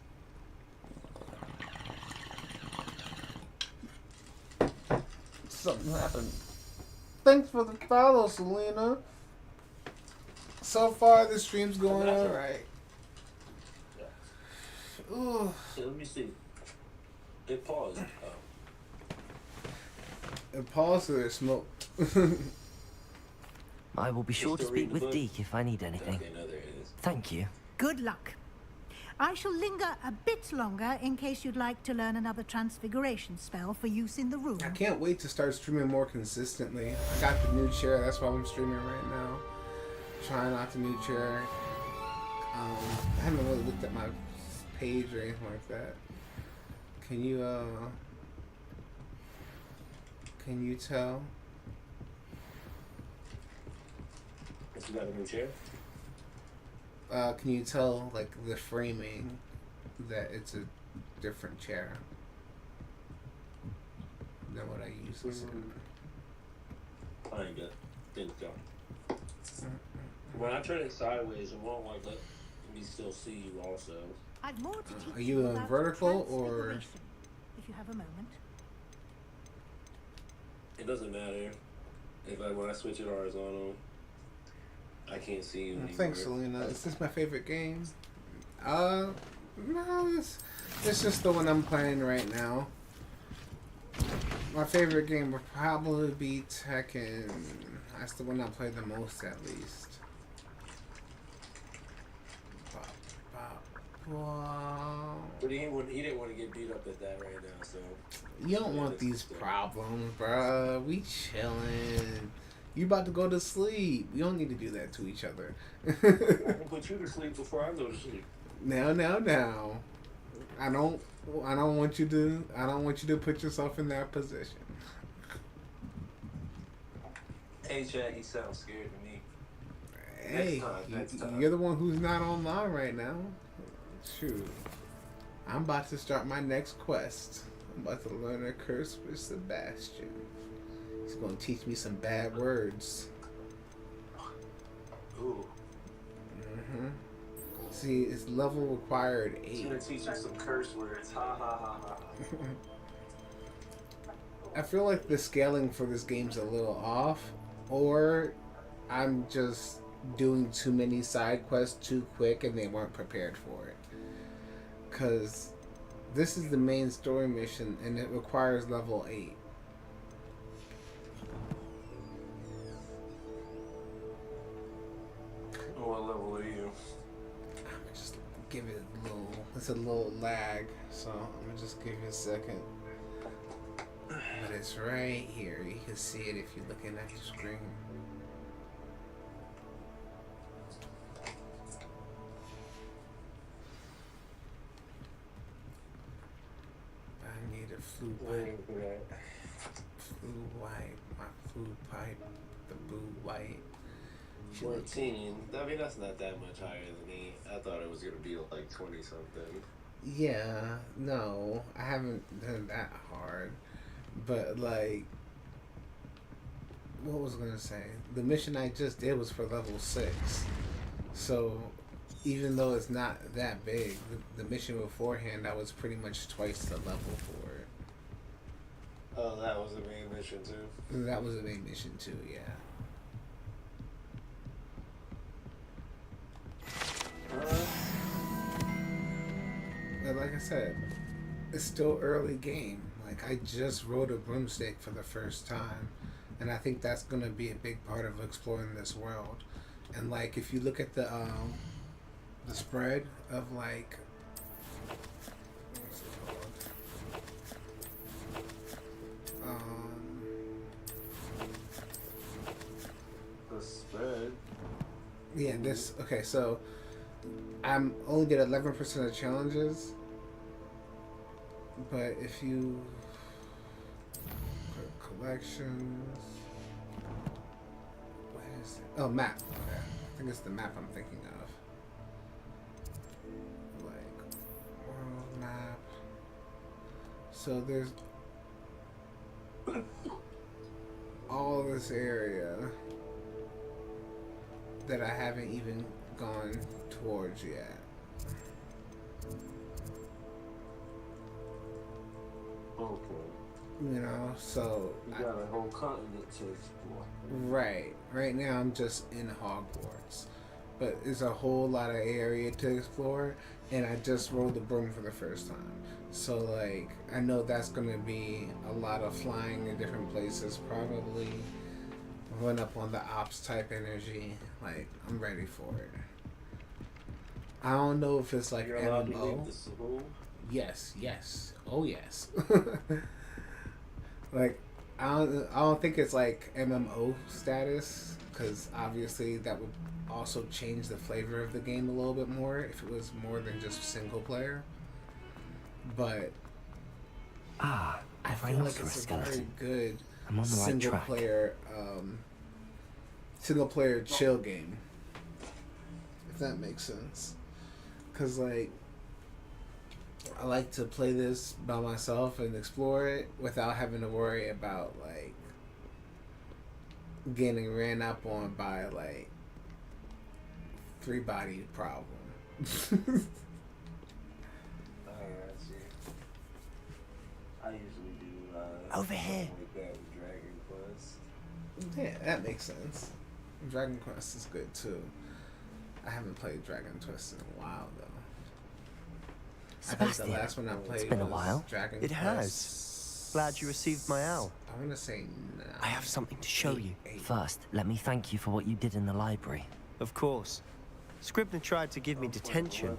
Something happened. Thanks for the follow, Selena. So far, the stream's going alright. Ooh. So let me see. It paused. It paused or it smoked. I will be sure to still speak reading the with book? Deke if I need anything. Okay, no, there it is. Thank you. Good luck. I shall linger a bit longer in case you'd like to learn another transfiguration spell for use in the room. I can't wait to start streaming more consistently. I got the new chair, that's why I'm streaming right now. Trying out the new chair. I haven't really looked at my page or anything like that. Can you tell? If you got a new chair? Can you tell, like, the framing that it's a different chair than what I usually see? I ain't think so. When I turn it sideways, it won't like let me still see you also. I've more to teach Are you in about vertical or? transfiguration, if you have a moment. It doesn't matter. When I switch it horizontal, I can't see you anymore. Thanks, Selena. Is this my favorite game? No, it's just the one I'm playing right now. My favorite game would probably be Tekken. That's the one I play the most, at least. But he didn't want to get beat up at that right now, so. You don't want these problems, bruh. We chilling. You about to go to sleep. We don't need to do that to each other. I can put you to sleep before I go to sleep. Now. I don't want you to put yourself in that position. Hey, Chad, he sounds scared to me. Hey, next time. you're the one who's not online right now. Shoot. I'm about to start my next quest. I'm about to learn a curse with Sebastian. He's gonna teach me some bad words. Ooh. See, it's level required 8. He's gonna teach you some curse words. Ha ha ha ha. I feel like the scaling for this game's a little off, or I'm just doing too many side quests too quick and they weren't prepared for it. Because this is the main story mission and it requires level 8. What level are you? Just give it it's a little lag, so I'm gonna just give you a second. But it's right here. You can see it if you're looking at the screen. I need a flute pipe. Flute wipe. My flute pipe. The blue white. 14. I mean, that's not that much higher than me. I thought it was gonna be like 20 something. Yeah, no, I haven't done that hard. But, like, what was I gonna say? The mission I just did was for level 6. So, even though it's not that big, the mission beforehand, I was pretty much twice the level for it. Oh, that was the main mission too? That was the main mission too, yeah. But like I said, it's still early game. Like, I just rode a broomstick for the first time, and I think that's gonna be a big part of exploring this world. And like, if you look at the spread of like, what's it called? The spread. Yeah, this. Okay, so I'm only get 11% of challenges, but if you collections, what is it? Oh, map. Okay, I think it's the map I'm thinking of. Like world map. So there's all this area that I haven't even gone towards yet. Okay. You know, so you got a whole continent to explore. Right. Right now I'm just in Hogwarts. But there's a whole lot of area to explore, and I just rode the broom for the first time. So like, I know that's gonna be a lot of flying in different places, probably run up on the ops type energy. Like, I'm ready for it. I don't know if it's like You're allowed to MMO. leave the saloon? Yes, yes. Oh yes. Like I don't think it's like MMO status, because obviously that would also change the flavor of the game a little bit more if it was more than just single player. But Ah, I a feel like it's a skeleton. very good I'm on the right single track. player chill game, if that makes sense. Cause like I like to play this by myself and explore it without having to worry about like getting ran up on by like 3-body problem. I usually do Over here. like that with Dragon Quest. Yeah, that makes sense. Dragon Quest is good too. I haven't played Dragon Quest in a while though. I think the last one I played It's been a was while. Dragon It Quest. has. Glad you received my owl. I want to say no. I have something to show you. First, let me thank you for what you did in the library. Of course. Scribner tried to give me detention,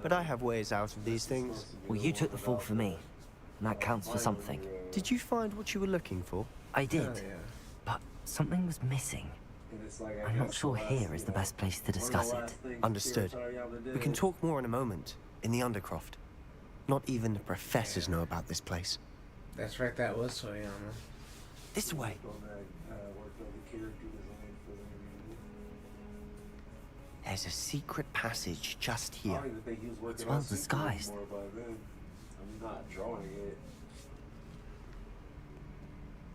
but I have ways out of these things. Well, you took the fall for me, and that counts for something. Did you find what you were looking for? I did, but something was missing. I'm not sure here is the best place to discuss it. Understood. We can talk more in a moment, in the Undercroft. Not even the professors know about this place. That's right, that was Toyama. This way. There's a secret passage just here. It's well disguised. I'm not drawing it.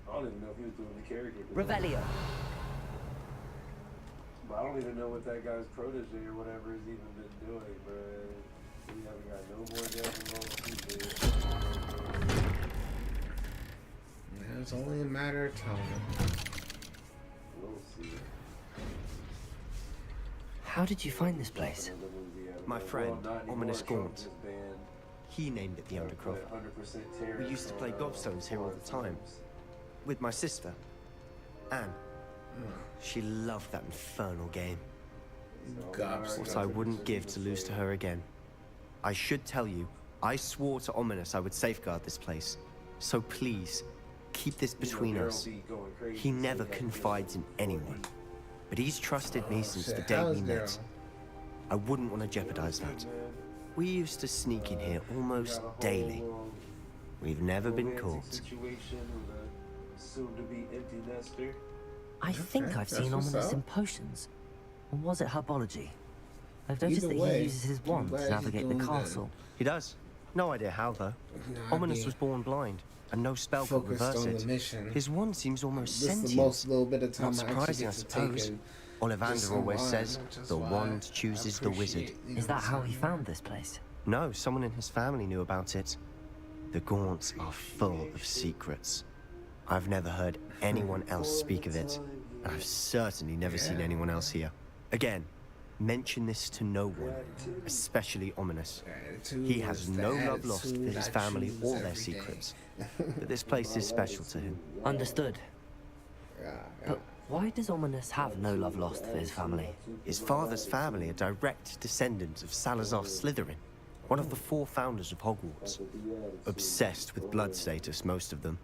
I don't even know if he was doing the character. Revelio. But I don't even know what that guy's protege or whatever has even been doing, bro. We haven't got no more death involved. It's only a matter of time. We'll see. How did you find this place? My friend, Ominous Gaunt. He named it the Undercroft. We used to play gobstones here all the time. With my sister, Anne. She loved that infernal game. What I wouldn't give to lose to her again. I should tell you, I swore to Ominous I would safeguard this place. So please, keep this between us. He never confides in anyone. But he's trusted me since the day we met. I wouldn't want to jeopardize that. We used to sneak in here almost daily. We've never been caught. I think I've seen Ominous in potions. Or was it herbology? I've noticed that he uses his wand to navigate the castle. He does. No idea how, though. Ominous was born blind, and no spell could reverse it. His wand seems almost This is sentient. the most little bit of time Not I actually surprising, I get to take suppose. in. Ollivander Just always why, says, just the why. wand chooses the wizard. Is that how he found this place? No, someone in his family knew about it. The Gaunts are full of secrets. I've never heard anyone else speak of it, and I've certainly never seen anyone else here. Again, mention this to no one, especially Ominous. He has no love lost for his family or their secrets, but this place is special to him. Understood. But why does Ominous have no love lost for his family? His father's family are direct descendants of Salazar Slytherin, one of the 4 founders of Hogwarts. Obsessed with blood status, most of them.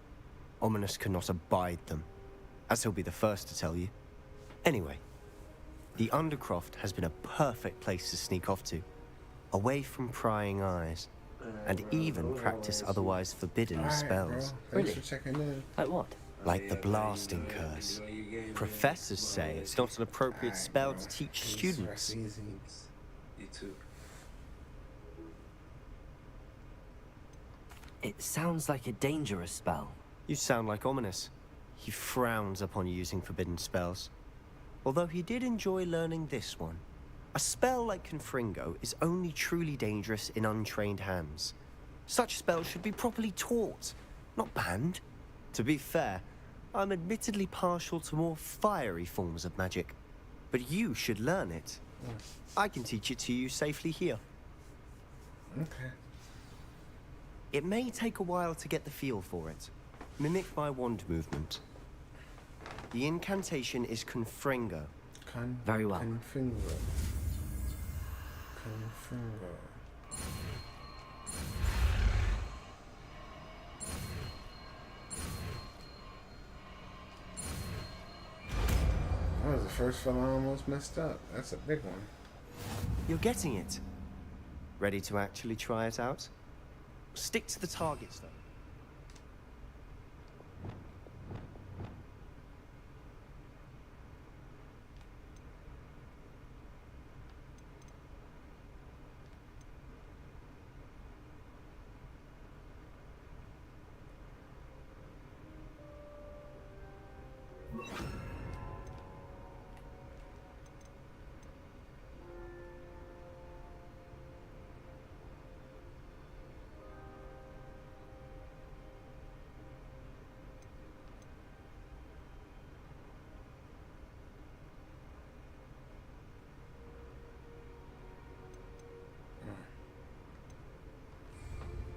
Ominous cannot abide them, as he'll be the first to tell you. Anyway, the Undercroft has been a perfect place to sneak off to, away from prying eyes, and even practice otherwise forbidden spells. Thanks for checking in. Like what? Like the blasting curse. Professors say it's not an appropriate spell to teach students. You too. It sounds like a dangerous spell. You sound like Ominous. He frowns upon using forbidden spells. Although he did enjoy learning this one. A spell like Confringo is only truly dangerous in untrained hands. Such spells should be properly taught, not banned. To be fair, I'm admittedly partial to more fiery forms of magic. But you should learn it. I can teach it to you safely here. Okay. It may take a while to get the feel for it. Mimic my wand movement. The incantation is Confringo. Very well. Confringo. That was the first one I almost messed up. That's a big one. You're getting it. Ready to actually try it out? Stick to the targets, though.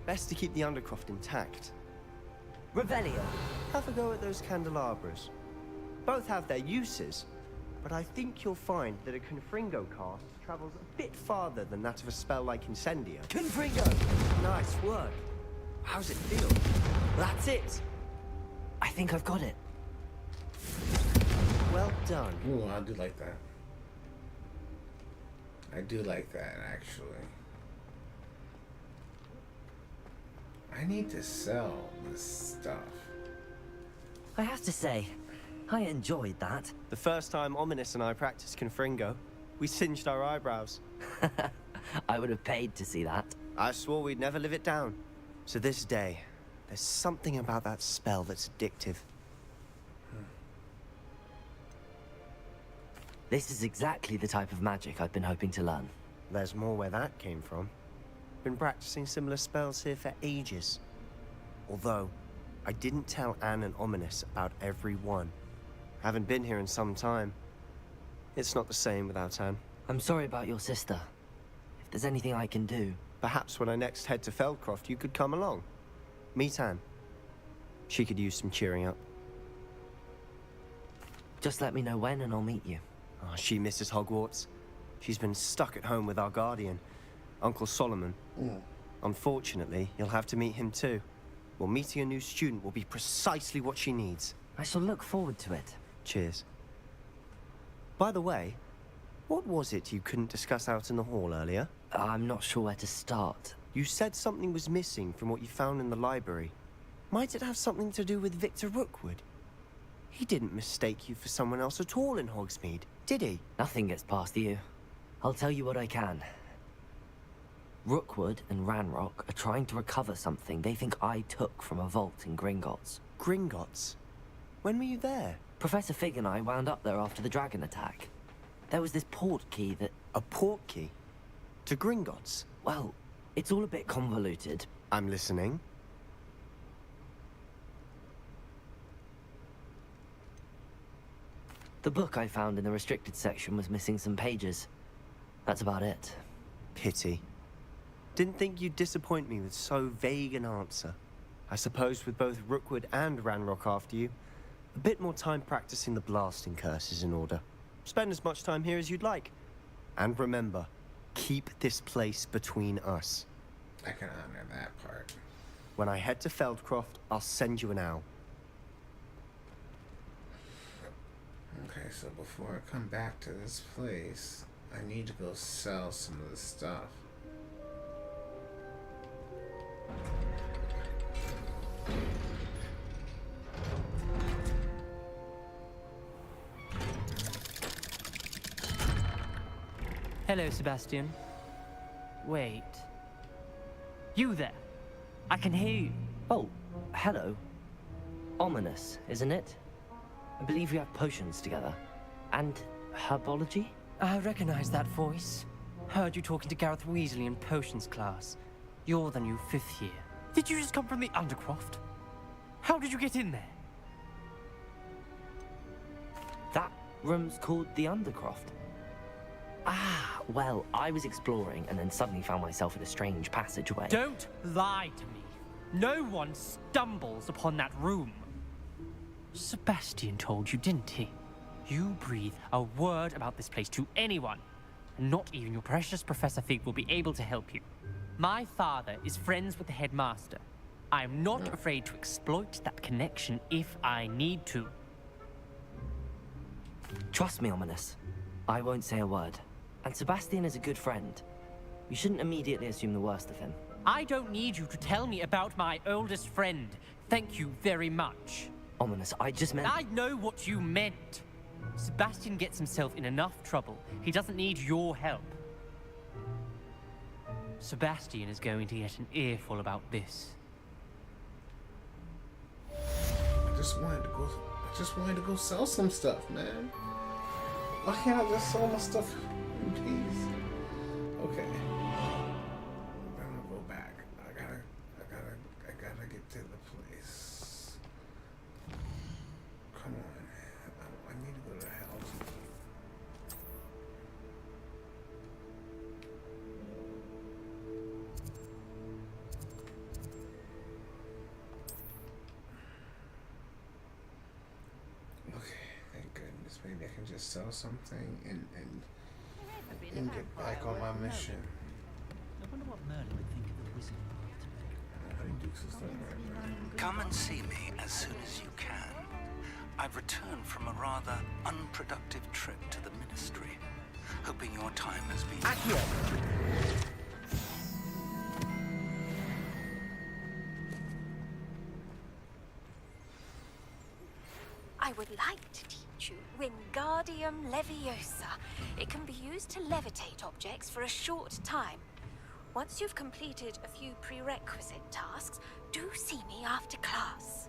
Best to keep the Undercroft intact. Revelio. Have a go at those candelabras. Both have their uses, but I think you'll find that a Confringo cast travels a bit farther than that of a spell like Incendia. Confringo! Nice work. How's it feel? That's it. I think I've got it. Well done. Ooh, I do like that. I do like that, actually. I need to sell this stuff. I have to say, I enjoyed that. The first time Ominous and I practiced Confringo, we singed our eyebrows. I would have paid to see that. I swore we'd never live it down. To this day, there's something about that spell that's addictive. This is exactly the type of magic I've been hoping to learn. There's more where that came from. Been practicing similar spells here for ages. Although, I didn't tell Anne and Ominous about every one. Haven't been here in some time. It's not the same without Anne. I'm sorry about your sister. If there's anything I can do... Perhaps when I next head to Feldcroft, you could come along. Meet Anne. She could use some cheering up. Just let me know when and I'll meet you. Oh, she misses Hogwarts. She's been stuck at home with our guardian, Uncle Solomon. Unfortunately, you'll have to meet him too. Well, meeting a new student will be precisely what she needs. I shall look forward to it. Cheers. By the way, what was it you couldn't discuss out in the hall earlier? I'm not sure where to start. You said something was missing from what you found in the library. Might it have something to do with Victor Rookwood? He didn't mistake you for someone else at all in Hogsmeade, did he? Nothing gets past you. I'll tell you what I can. Rookwood and Ranrock are trying to recover something they think I took from a vault in Gringotts. Gringotts? When were you there? Professor Fig and I wound up there after the dragon attack. There was this port key that... A port key? To Gringotts? Well, it's all a bit convoluted. I'm listening. The book I found in the restricted section was missing some pages. That's about it. Pity. Didn't think you'd disappoint me with so vague an answer. I suppose with both Rookwood and Ranrock after you, a bit more time practicing the blasting curse is in order. Spend as much time here as you'd like. And remember, keep this place between us. I can honor that part. When I head to Feldcroft, I'll send you an owl. Okay, so before I come back to this place, I need to go sell some of the stuff. Hello, Sebastian. Wait. You there? I can hear you. Oh, hello. Ominous, isn't it? I believe we have potions together. And herbology? I recognize that voice. Heard you talking to Gareth Weasley in potions class. You're the new 5th year. Did you just come from the Undercroft? How did you get in there? That room's called the Undercroft. Ah, well, I was exploring and then suddenly found myself in a strange passageway. Don't lie to me. No one stumbles upon that room. Sebastian told you, didn't he? You breathe a word about this place to anyone, and not even your precious Professor Fig will be able to help you. My father is friends with the headmaster. I am not afraid to exploit that connection if I need to. Trust me, Ominous. I won't say a word. And Sebastian is a good friend. You shouldn't immediately assume the worst of him. I don't need you to tell me about my oldest friend. Thank you very much. Ominous, I just meant... I know what you meant. Sebastian gets himself in enough trouble. He doesn't need your help. Sebastian is going to get an earful about this. I just wanted to go sell some stuff, man. Why can't I just sell my stuff in peace? Okay. I'm gonna go back. I gotta get to the place. Come on. I need to go to the house. Okay, thank goodness. Maybe I can just sell something and get back on my mission. I wonder what Merlin would think of the wizard today. Come and see me as soon as you can. I've returned from a rather unproductive trip to the Ministry, hoping your time has been... I would like to teach you Wingardium Leviosa. It can be used to levitate objects for a short time. Once you've completed a few prerequisite tasks, do see me after class.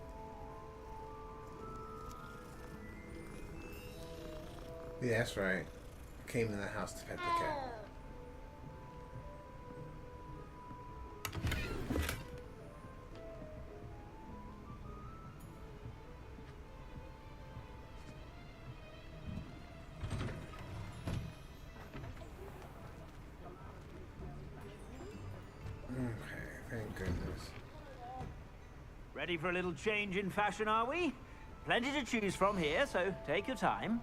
Yeah, that's right. Came in the house to pet the cat. Ready for a little change in fashion, are we? Plenty to choose from here, so take your time.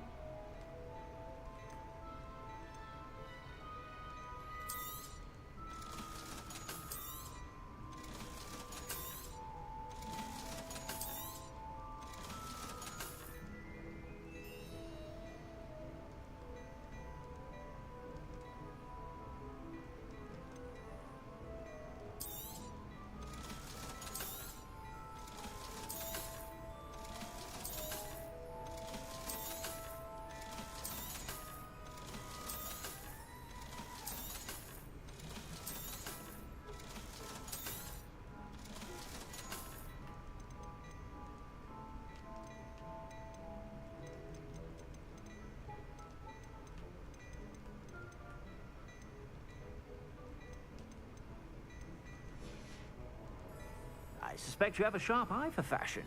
I suspect you have a sharp eye for fashion.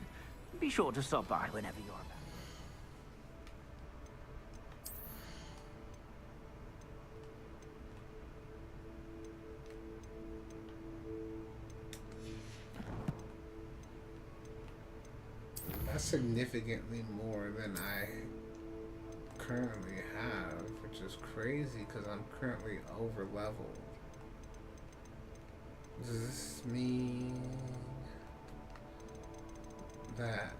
Be sure to stop by whenever you're about. That's significantly more than I currently have, which is crazy because I'm currently over leveled. Does this mean that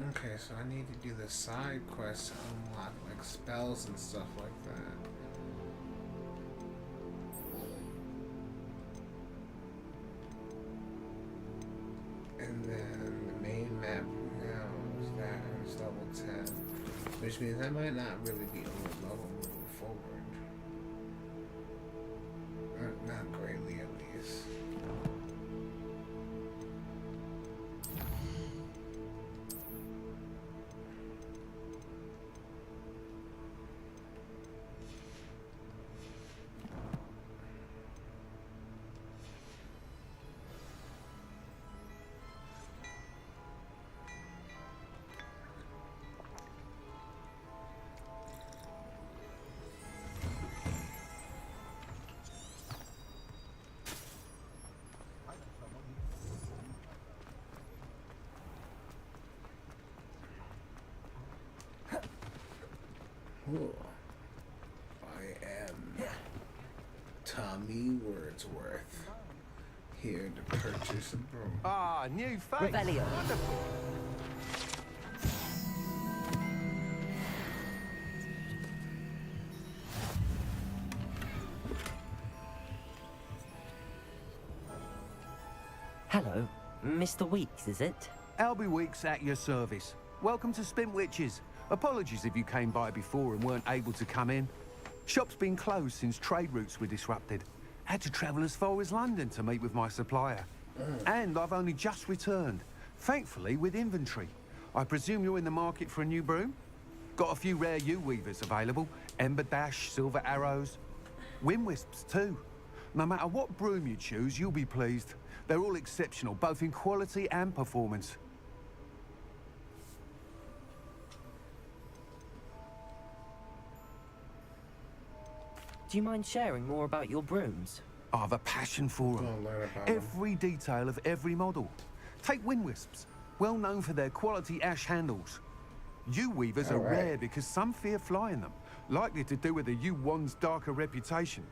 okay, so I need to do the side quests to unlock like spells and stuff like that. And then the main map now is that it's level 10, which means I might not really be over level moving forward. Not greatly, at least. Ooh. I am Tommy Wordsworth, here to purchase a broom. Ah, new face. Revelio. Wonderful. Hello, Mr. Weeks, is it? Albie Weeks at your service. Welcome to Spintwitches. Apologies if you came by before and weren't able to come in. Shop's been closed since trade routes were disrupted. Had to travel as far as London to meet with my supplier. And I've only just returned, thankfully with inventory. I presume you're in the market for a new broom? Got a few rare U-weavers available. Ember Dash, Silver Arrows. Wind Wisps too. No matter what broom you choose, you'll be pleased. They're all exceptional, both in quality and performance. Do you mind sharing more about your brooms? I have a passion for them. Every detail of every model. Take Wind Wisps, well known for their quality ash handles. U-weavers are rare because some fear flying them, likely to do with the U-Wand's darker reputation.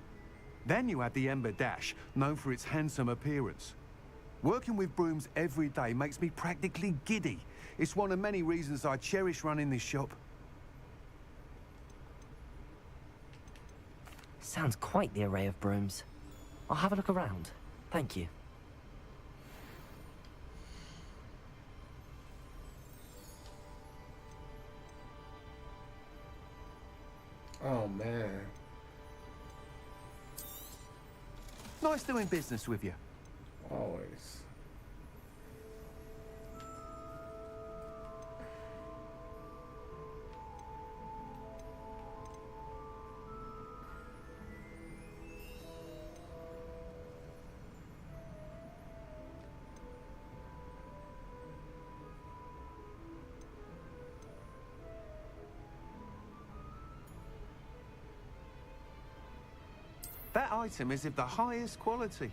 Then you have the Ember Dash, known for its handsome appearance. Working with brooms every day makes me practically giddy. It's one of many reasons I cherish running this shop. Sounds quite the array of brooms. I'll have a look around. Thank you. Oh, man. Nice doing business with you. Always. That item is of the highest quality.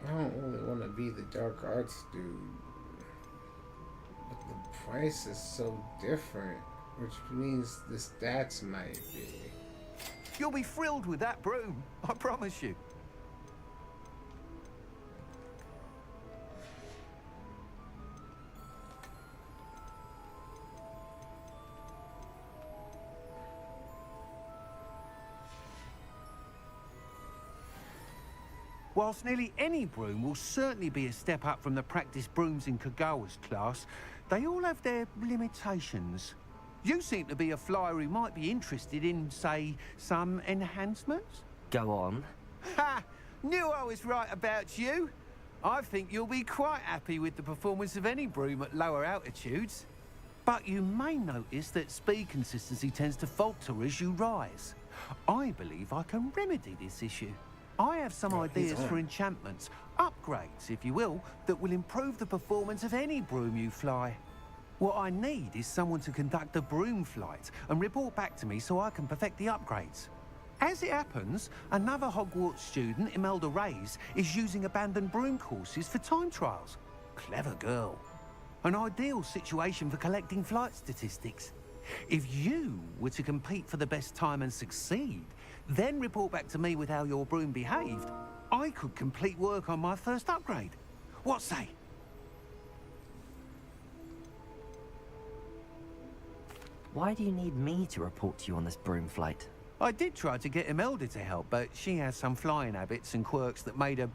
I don't really want to be the dark arts dude, but the price is so different, which means the stats might be. You'll be thrilled with that broom, I promise you. Whilst nearly any broom will certainly be a step up from the practice brooms in Kagawa's class, they all have their limitations. You seem to be a flyer who might be interested in, say, some enhancements? Go on. Ha! Knew I was right about you. I think you'll be quite happy with the performance of any broom at lower altitudes. But you may notice that speed consistency tends to falter as you rise. I believe I can remedy this issue. I have some ideas for enchantments, upgrades, if you will, that will improve the performance of any broom you fly. What I need is someone to conduct a broom flight and report back to me so I can perfect the upgrades. As it happens, another Hogwarts student, Imelda Reyes, is using abandoned broom courses for time trials. Clever girl. An ideal situation for collecting flight statistics. If you were to compete for the best time and succeed, then report back to me with how your broom behaved, I could complete work on my first upgrade. What say? Why do you need me to report to you on this broom flight? I did try to get Imelda to help, but she has some flying habits and quirks that made her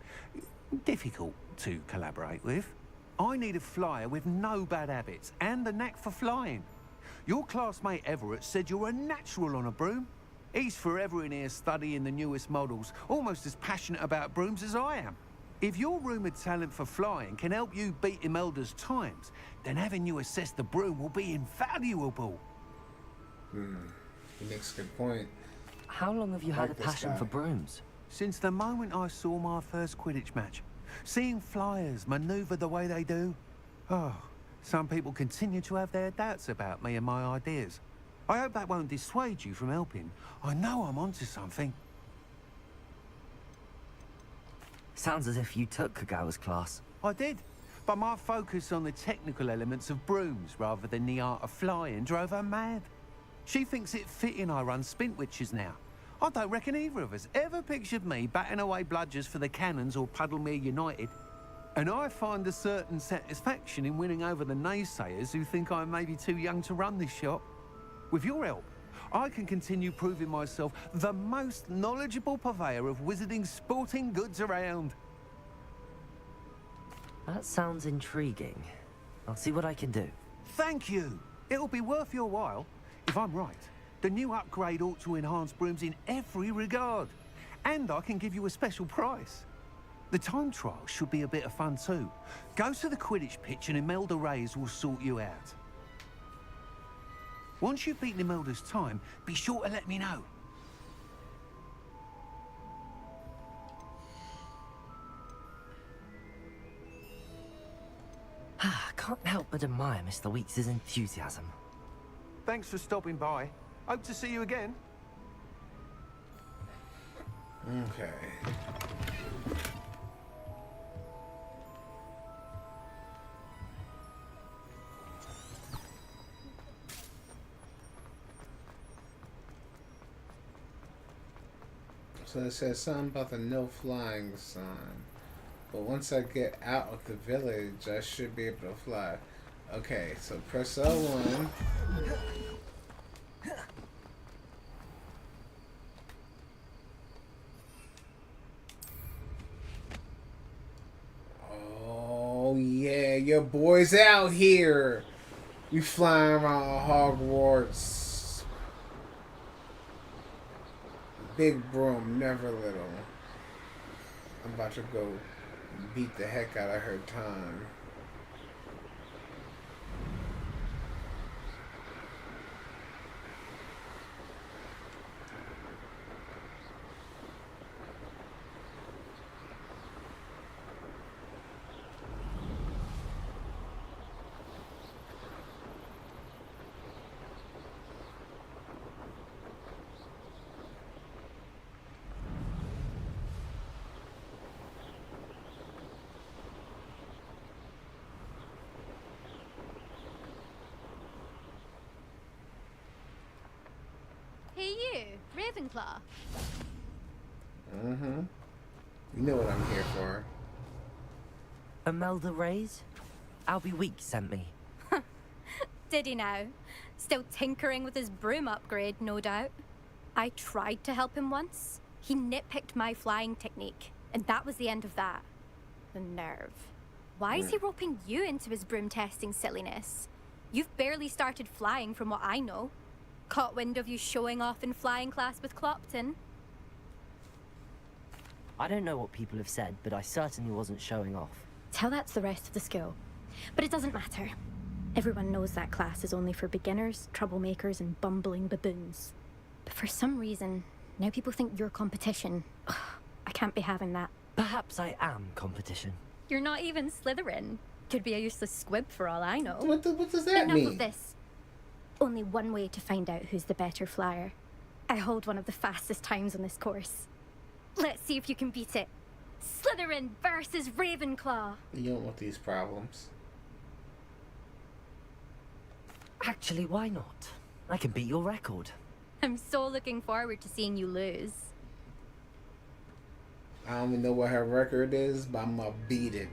difficult to collaborate with. I need a flyer with no bad habits and the knack for flying. Your classmate Everett said you're a natural on a broom. He's forever in here studying the newest models, almost as passionate about brooms as I am. If your rumoured talent for flying can help you beat Imelda's times, then having you assess the broom will be invaluable. He makes a good point. How long have you had a passion for brooms? Since the moment I saw my first Quidditch match. Seeing flyers manoeuvre the way they do. Oh, some people continue to have their doubts about me and my ideas. I hope that won't dissuade you from helping. I know I'm onto something. Sounds as if you took Kagawa's class. I did, but my focus on the technical elements of brooms rather than the art of flying drove her mad. She thinks it fitting I run Spintwitches now. I don't reckon either of us ever pictured me batting away bludgers for the Cannons or Puddlemere United. And I find a certain satisfaction in winning over the naysayers who think I may be too young to run this shop. With your help, I can continue proving myself the most knowledgeable purveyor of wizarding sporting goods around. That sounds intriguing. I'll see what I can do. Thank you. It'll be worth your while. If I'm right, the new upgrade ought to enhance brooms in every regard. And I can give you a special price. The time trial should be a bit of fun too. Go to the Quidditch pitch and Imelda Reyes will sort you out. Once you've beaten Imelda's time, be sure to let me know. I can't help but admire Mr. Weeks' enthusiasm. Thanks for stopping by. Hope to see you again. Okay. So it says something about the no flying sign. But once I get out of the village, I should be able to fly. Okay, so press L1. Oh yeah, your boy's out here. We flying around Hogwarts. Big broom, never little. I'm about to go beat the heck out of her time. Hey you, Ravenclaw. Mm-hmm. You know what I'm here for. Imelda Reyes? Albie Weeks sent me. Did he now? Still tinkering with his broom upgrade, no doubt. I tried to help him once. He nitpicked my flying technique, and that was the end of that. The nerve. Why is he roping you into his broom testing silliness? You've barely started flying from what I know. Caught wind of you showing off in flying class with Clopton? I don't know what people have said, but I certainly wasn't showing off. Tell that to the rest of the school. But it doesn't matter. Everyone knows that class is only for beginners, troublemakers, and bumbling baboons. But for some reason, now people think you're competition. Ugh, I can't be having that. Perhaps I am competition. You're not even Slytherin. Could be a useless squib for all I know. What does that mean? Enough of this. Only one way to find out who's the better flyer. I hold one of the fastest times on this course. Let's see if you can beat it. Slytherin versus Ravenclaw. You don't want these problems. Actually, why not? I can beat your record. I'm so looking forward to seeing you lose. I don't even know what her record is, but I'm gonna beat it.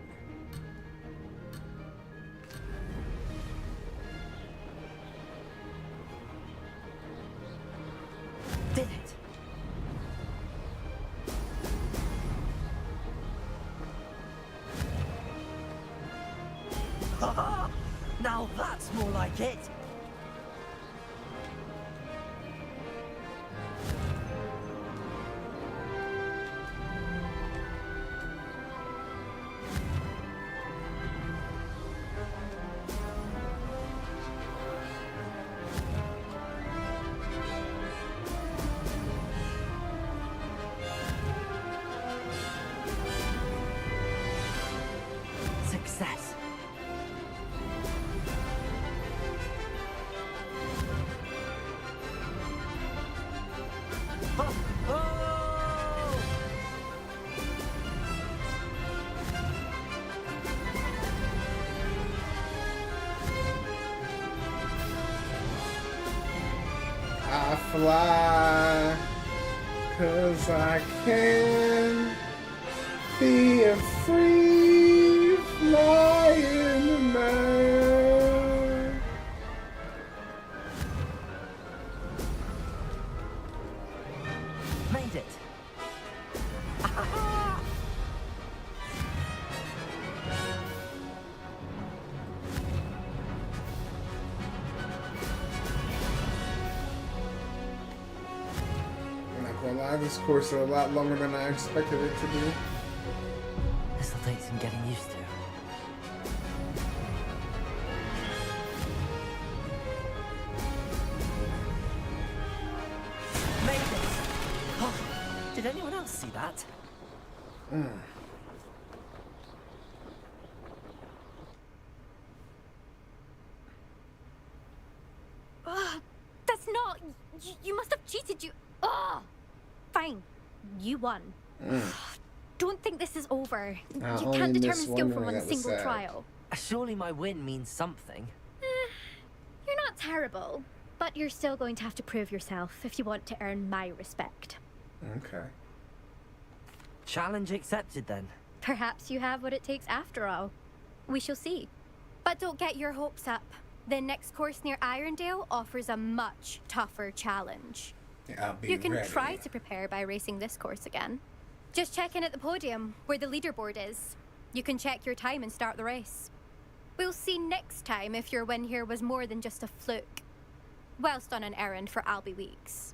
Did it! Now that's more like it! Success. fly, 'cause I can be a free flying man. Made it. I'm not gonna lie, this course is a lot longer than I expected it to be. This'll take some getting used to. Made it! Oh, did anyone else see that? That's not... You must have cheated, you... Ugh! Fine. You won. Don't think this is over. You can't determine skill from one single trial. Surely my win means something. You're not terrible, but you're still going to have to prove yourself if you want to earn my respect. Okay. Challenge accepted then. Perhaps you have what it takes after all. We shall see. But don't get your hopes up. The next course near Irondale offers a much tougher challenge. I'll be You can ready. try to prepare by racing this course again. Just check in at the podium, where the leaderboard is. You can check your time and start the race. We'll see next time if your win here was more than just a fluke. Whilst on an errand for Albie Weeks.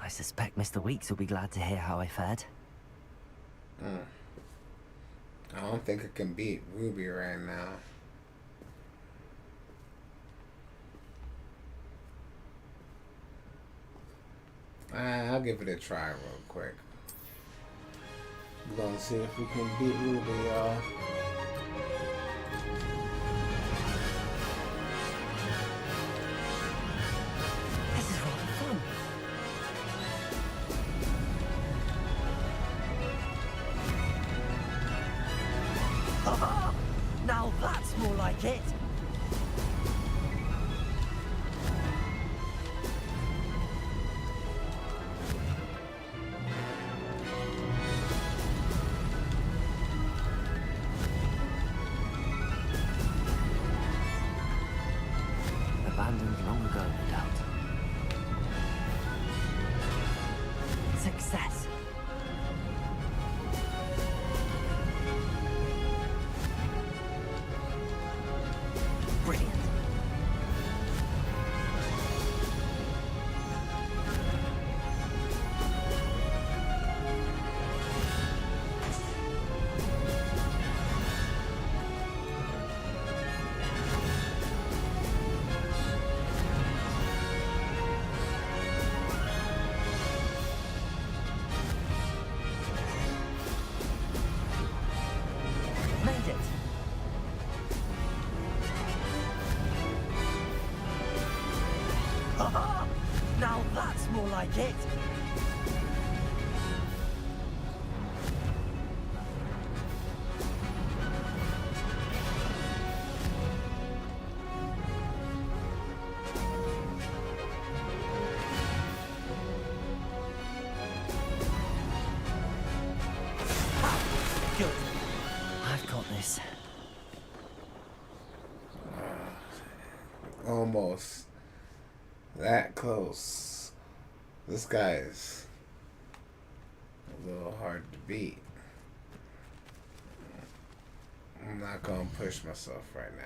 I suspect Mr. Weeks will be glad to hear how I fared. I don't think I can beat Ruby right now. I'll give it a try real quick. We're gonna see if we can beat Ruby, y'all. This is rather fun. Now that's more like it. Abandoned long ago, no doubt. Success. Brilliant. Made it. Now that's more like it. Good. I've got this. Almost. That close. This guy is a little hard to beat. I'm not gonna push myself right now.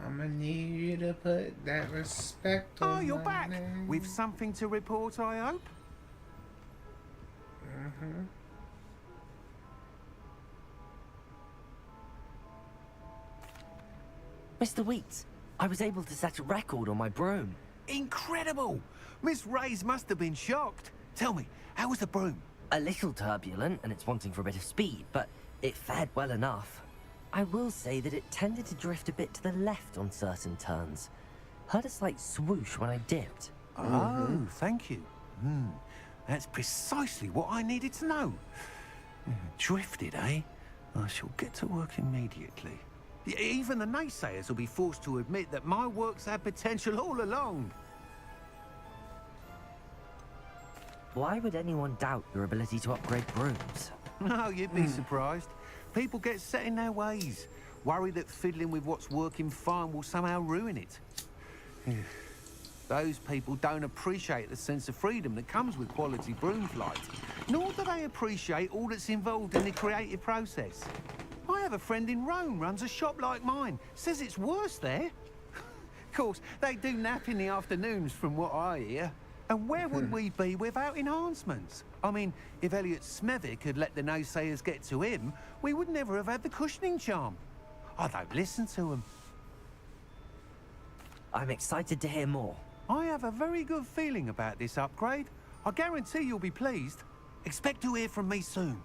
I'ma need you to put that respect on Oh, you're my back. name. With something to report, I hope? Mr. Weeks, I was able to set a record on my broom. Incredible! Miss Reyes must have been shocked. Tell me, how was the broom? A little turbulent, and it's wanting for a bit of speed, but it fared well enough. I will say that it tended to drift a bit to the left on certain turns. Heard a slight swoosh when I dipped. Oh, thank you. That's precisely what I needed to know. Drifted, eh? I shall get to work immediately. Even the naysayers will be forced to admit that my work's had potential all along. Why would anyone doubt your ability to upgrade brooms? No, you'd be surprised. People get set in their ways, worry that fiddling with what's working fine will somehow ruin it. Those people don't appreciate the sense of freedom that comes with quality broom flight, nor do they appreciate all that's involved in the creative process. I have a friend in Rome runs a shop like mine, says it's worse there. Of course, they do nap in the afternoons from what I hear. And where would we be without enhancements? I mean, if Elliot Smethwick had let the naysayers get to him, we would never have had the cushioning charm. I don't listen to them. I'm excited to hear more. I have a very good feeling about this upgrade. I guarantee you'll be pleased. Expect to hear from me soon.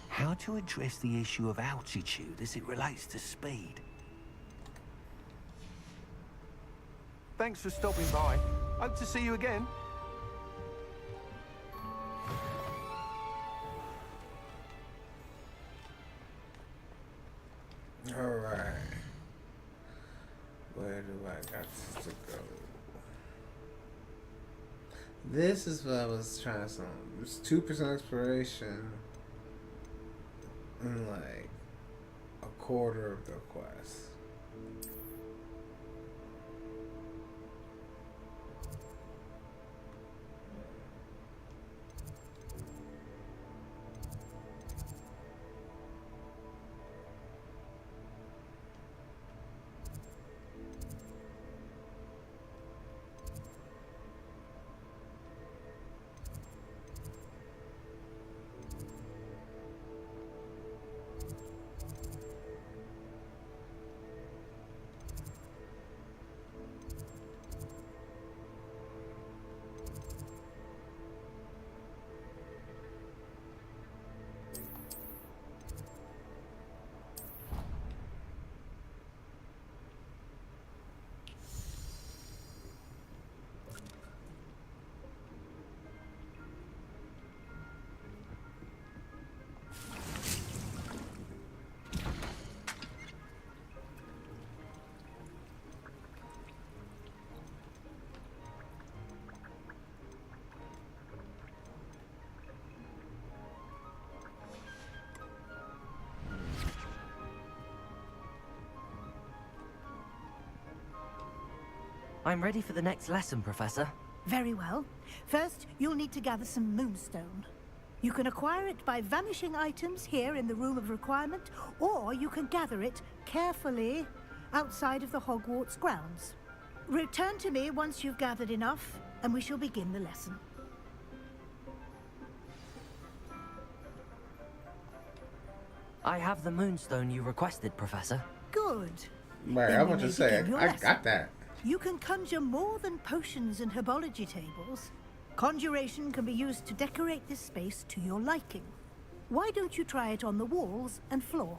How to address the issue of altitude as it relates to speed? Thanks for stopping by. Hope to see you again. Alright. Where do I got to go? This is what I was trying to say. It's 2% exploration and like a quarter of the quest. I'm ready for the next lesson, Professor. Very well. First, you'll need to gather some moonstone. You can acquire it by vanishing items here in the Room of Requirement, or you can gather it carefully outside of the Hogwarts grounds. Return to me once you've gathered enough, and we shall begin the lesson. I have the moonstone you requested, Professor. Good. Right, I want to say, I got that. You can conjure more than potions and herbology tables. Conjuration can be used to decorate this space to your liking. Why don't you try it on the walls and floor?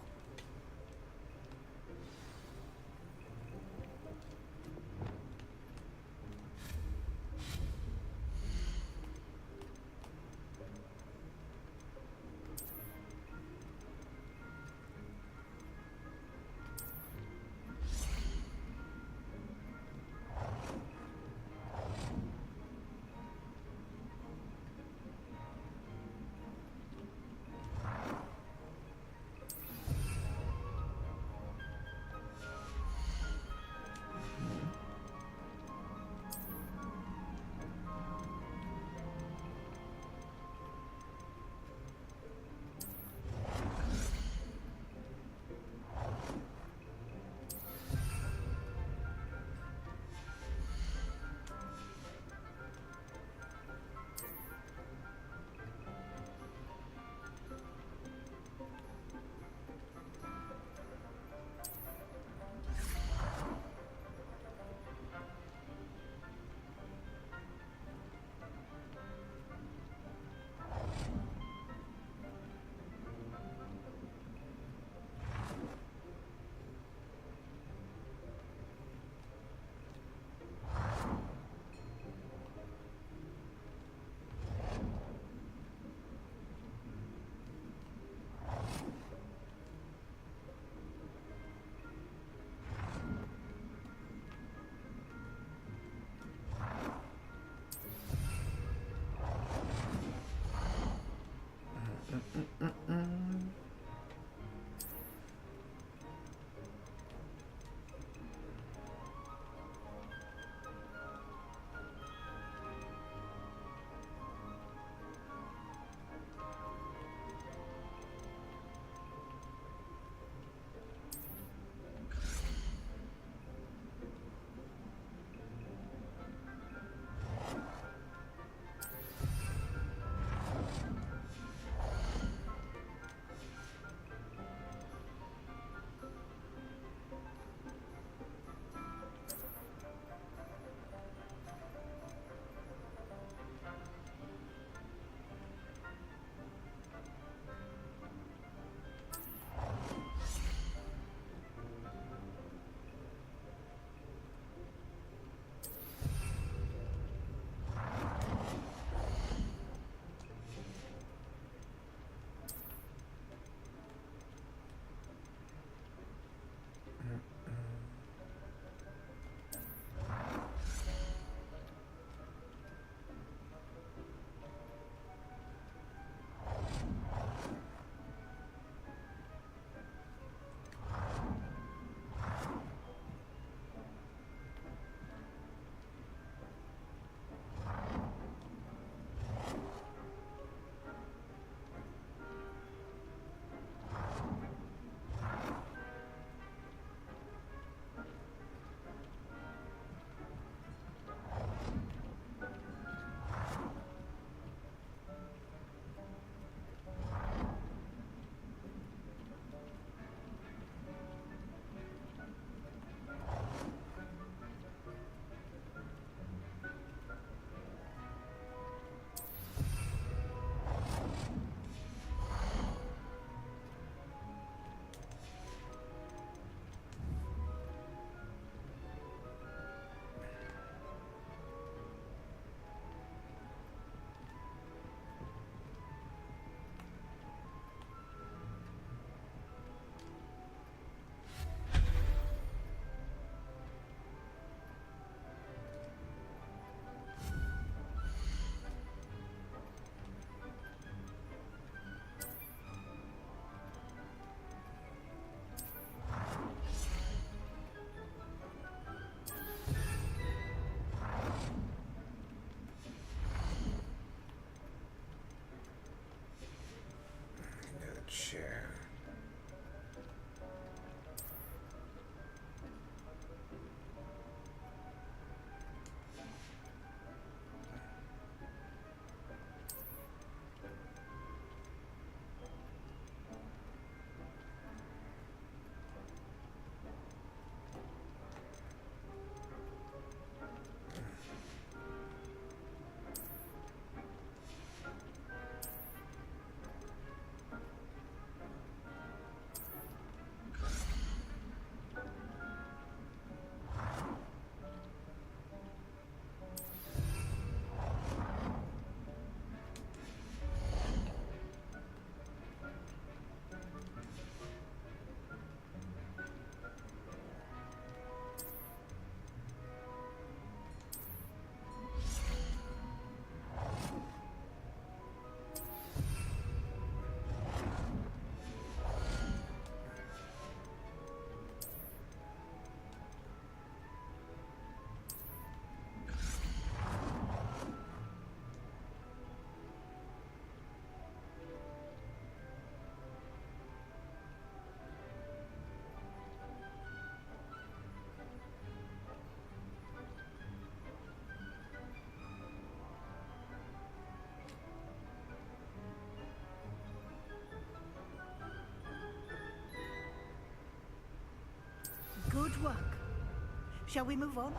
Shall we move on?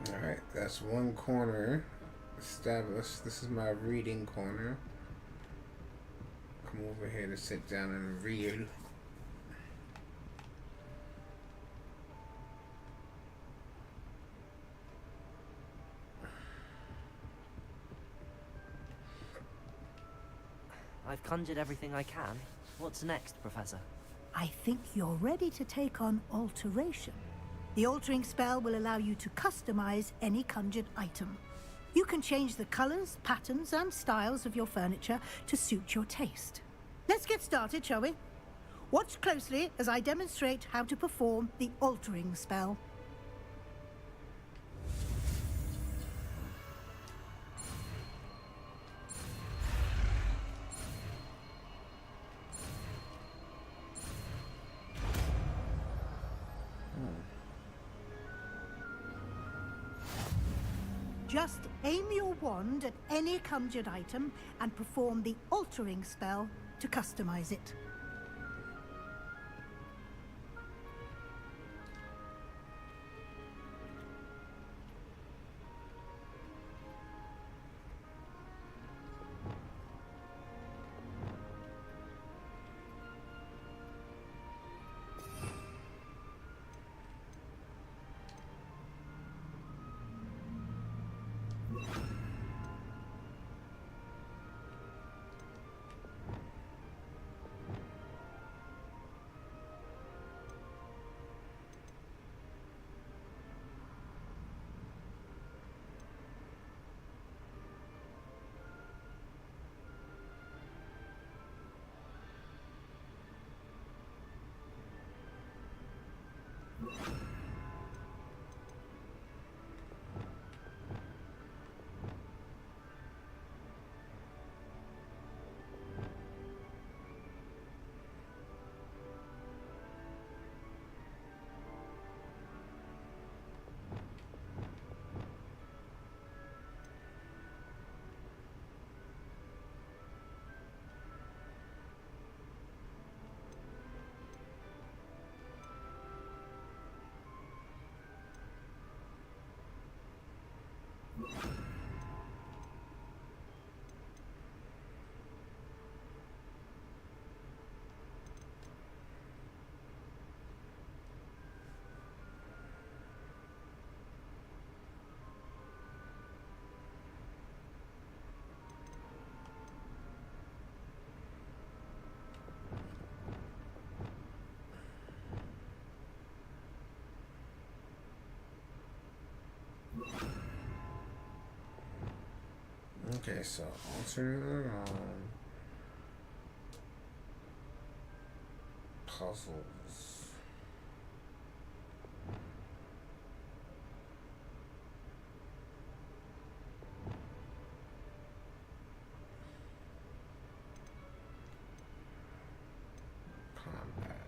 Alright, that's one corner established. This is my reading corner. Come over here to sit down and read. I've conjured everything I can. What's next, Professor? I think you're ready to take on alteration. The altering spell will allow you to customize any conjured item. You can change the colors, patterns, and styles of your furniture to suit your taste. Let's get started, shall we? Watch closely as I demonstrate how to perform the altering spell. Just aim your wand at any conjured item and perform the altering spell to customize it. Okay, so alternate puzzles. Combat.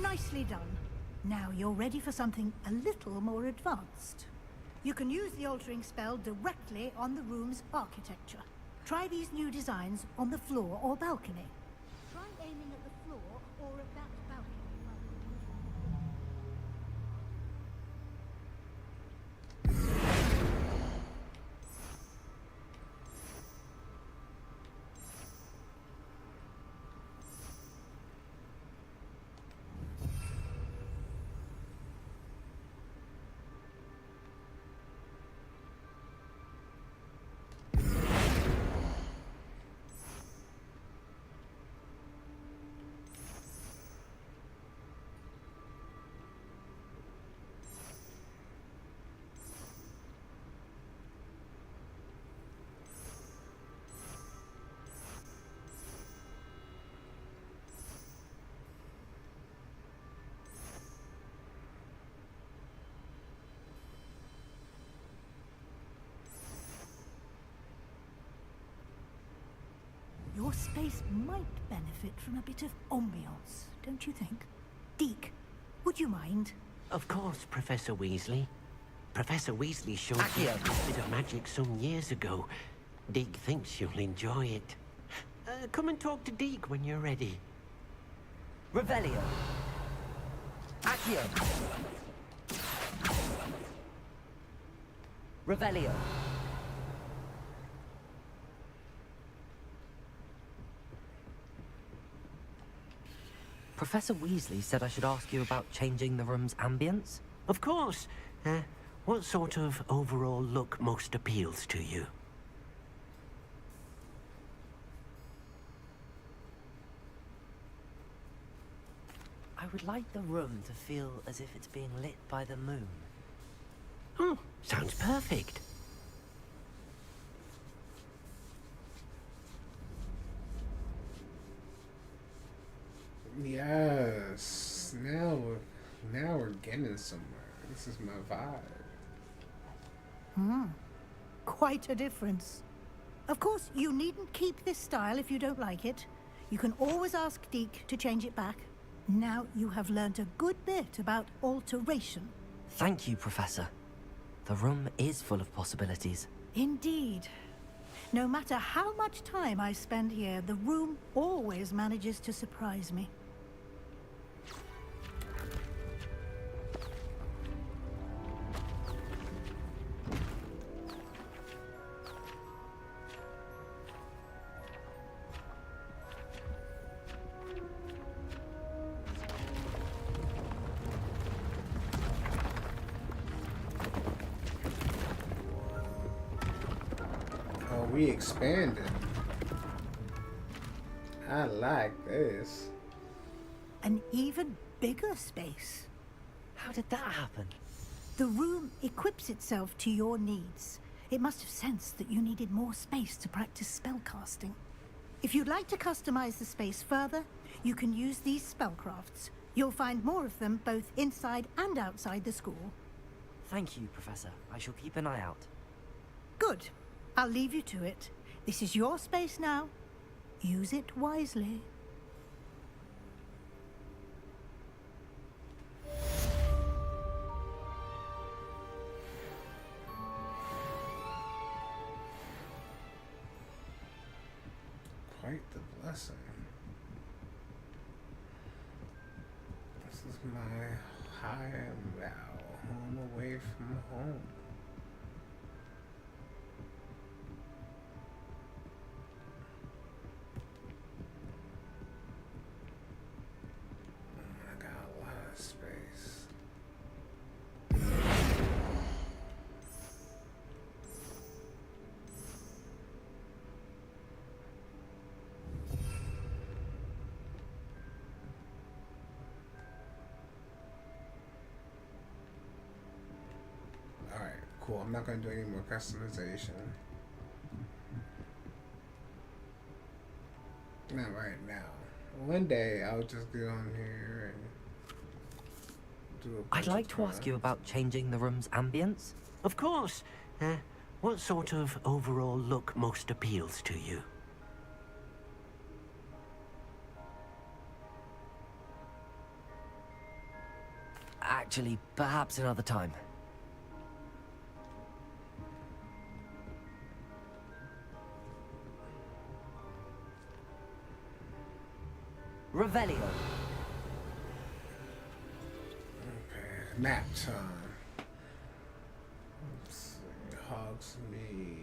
Nicely done. Now you're ready for something a little more advanced. You can use the altering spell directly on the room's architecture. Try these new designs on the floor or balcony. Try aiming at the floor or at that balcony. Your space might benefit from a bit of ambiance, don't you think? Deke, would you mind? Of course, Professor Weasley. Professor Weasley showed me a bit of magic some years ago. Deke thinks you'll enjoy it. Come and talk to Deke when you're ready. Revelio. Accio. Revelio. Professor Weasley said I should ask you about changing the room's ambience. Of course. What sort of overall look most appeals to you? I would like the room to feel as if it's being lit by the moon. Oh, sounds perfect. Yes. Now we're getting somewhere. This is my vibe. Quite a difference. Of course, you needn't keep this style if you don't like it. You can always ask Deke to change it back. Now you have learned a good bit about alteration. Thank you, Professor. The room is full of possibilities. Indeed. No matter how much time I spend here, the room always manages to surprise me. We expanded. I like this. An even bigger space. How did that happen? The room equips itself to your needs. It must have sensed that you needed more space to practice spellcasting. If you'd like to customize the space further, you can use these spellcrafts. You'll find more of them both inside and outside the school. Thank you, Professor. I shall keep an eye out. Good. I'll leave you to it. This is your space now. Use it wisely. Quite the blessing. This is my high and bow, home away from home. I got a lot of space. Alright, cool. I'm not gonna do any more customization. Not right now. One day I'll just get on here and do a I'd like to ask you about changing the room's ambience. Of course. What sort of overall look most appeals to you? Actually, perhaps another time. Revelio. Okay, nap time. Let's see, Hogsmeade.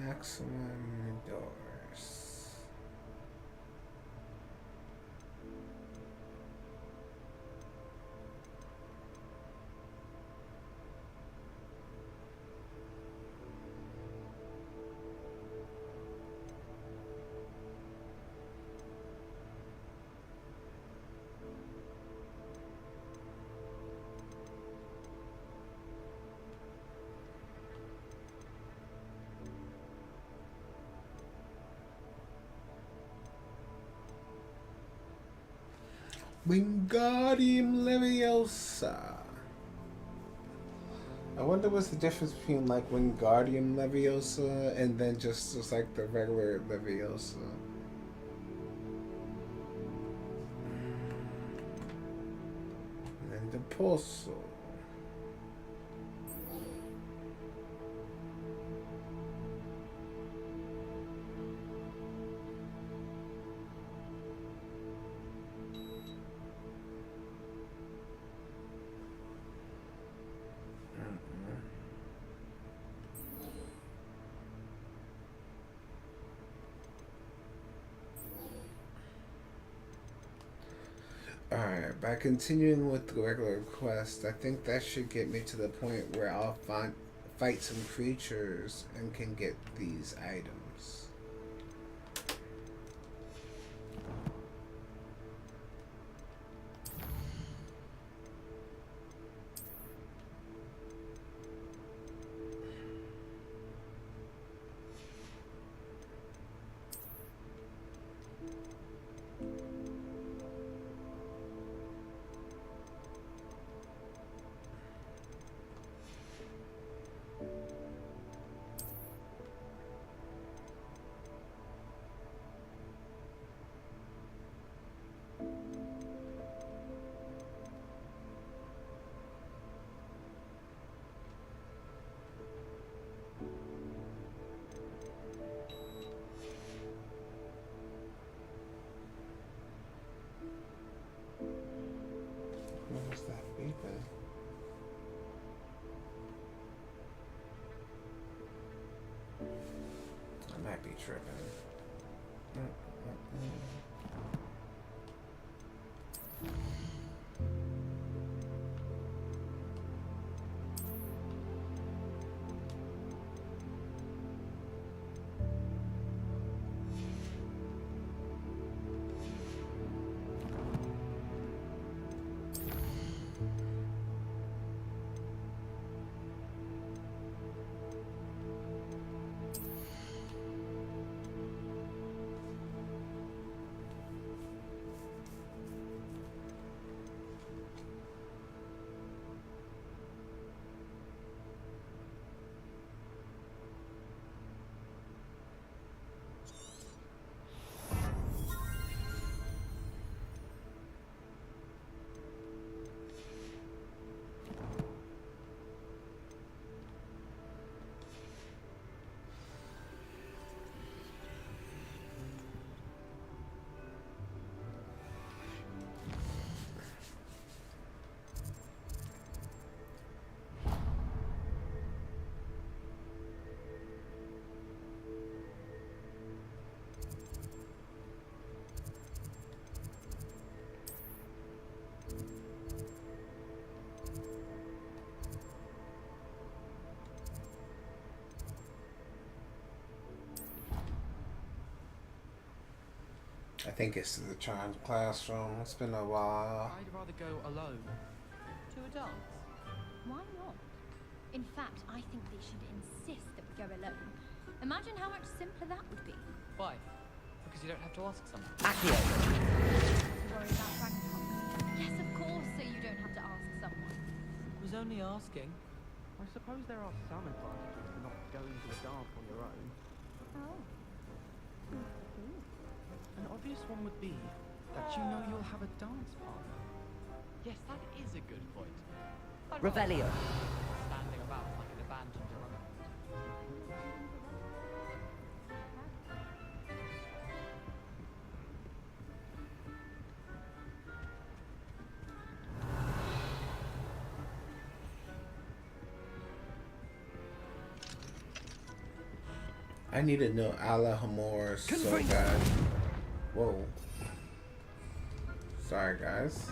Maximum doors. Wingardium Leviosa. I wonder what's the difference between like Wingardium Leviosa and then just like the regular Leviosa. And the Pulso. Alright, by continuing with the regular quest, I think that should get me to the point where I'll fight some creatures and can get these items. What was that beeping? I might be tripping. I think it's the child's classroom. It's been a while. I'd rather go alone. To a dance? Why not? In fact, I think they should insist that we go alone. Imagine how much simpler that would be. Why? Because you don't have to ask someone. Accio. Worry about dragon. Yes, of course, so you don't have to ask someone. Was only asking. I suppose there are some advantages to not going to a dance on your own. Oh. An obvious one would be that you know you'll have a dance partner. Yes, that is a good point. Revelio. Standing about like an abandoned irrelevant. I need to know Alahomor so bad. Whoa. Sorry, guys.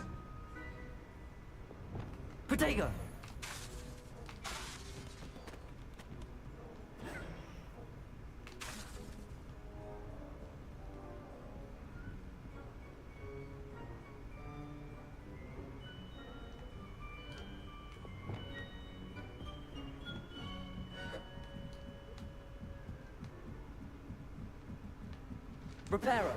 Protego. Reparo.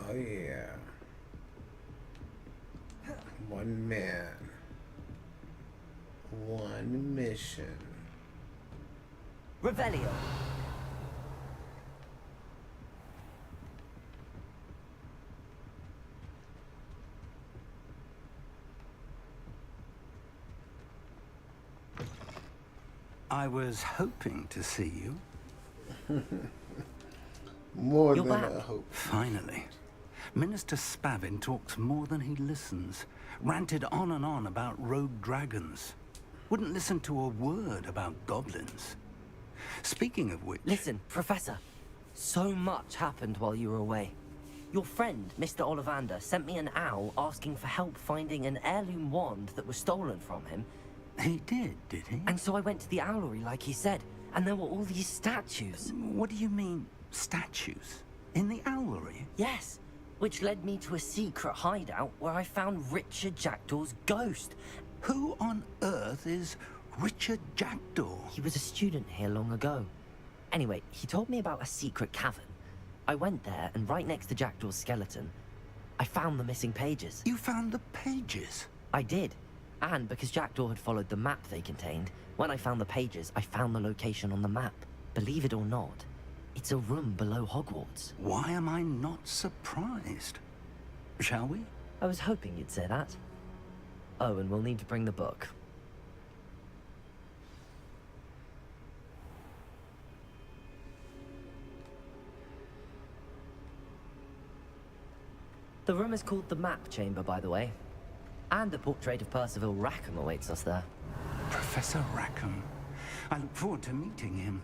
Oh yeah. One man. One mission. Revelio. I was hoping to see you. More You're than back. a hope. Finally. Minister Spavin talks more than he listens. Ranted on and on about rogue dragons. Wouldn't listen to a word about goblins. Speaking of which... Listen, Professor. So much happened while you were away. Your friend, Mr. Ollivander, sent me an owl asking for help finding an heirloom wand that was stolen from him. He did he? And so I went to the owlery like he said, and there were all these statues. What do you mean, statues? In the owlery? Yes, which led me to a secret hideout where I found Richard Jackdaw's ghost. Who on earth is Richard Jackdaw? He was a student here long ago. Anyway, he told me about a secret cavern. I went there, and right next to Jackdaw's skeleton, I found the missing pages. You found the pages? I did. And because Jackdaw had followed the map they contained, when I found the pages, I found the location on the map. Believe it or not, it's a room below Hogwarts. Why am I not surprised? Shall we? I was hoping you'd say that. Oh, and we'll need to bring the book. The room is called the Map Chamber, by the way. And a portrait of Percival Rackham awaits us there. Professor Rackham. I look forward to meeting him.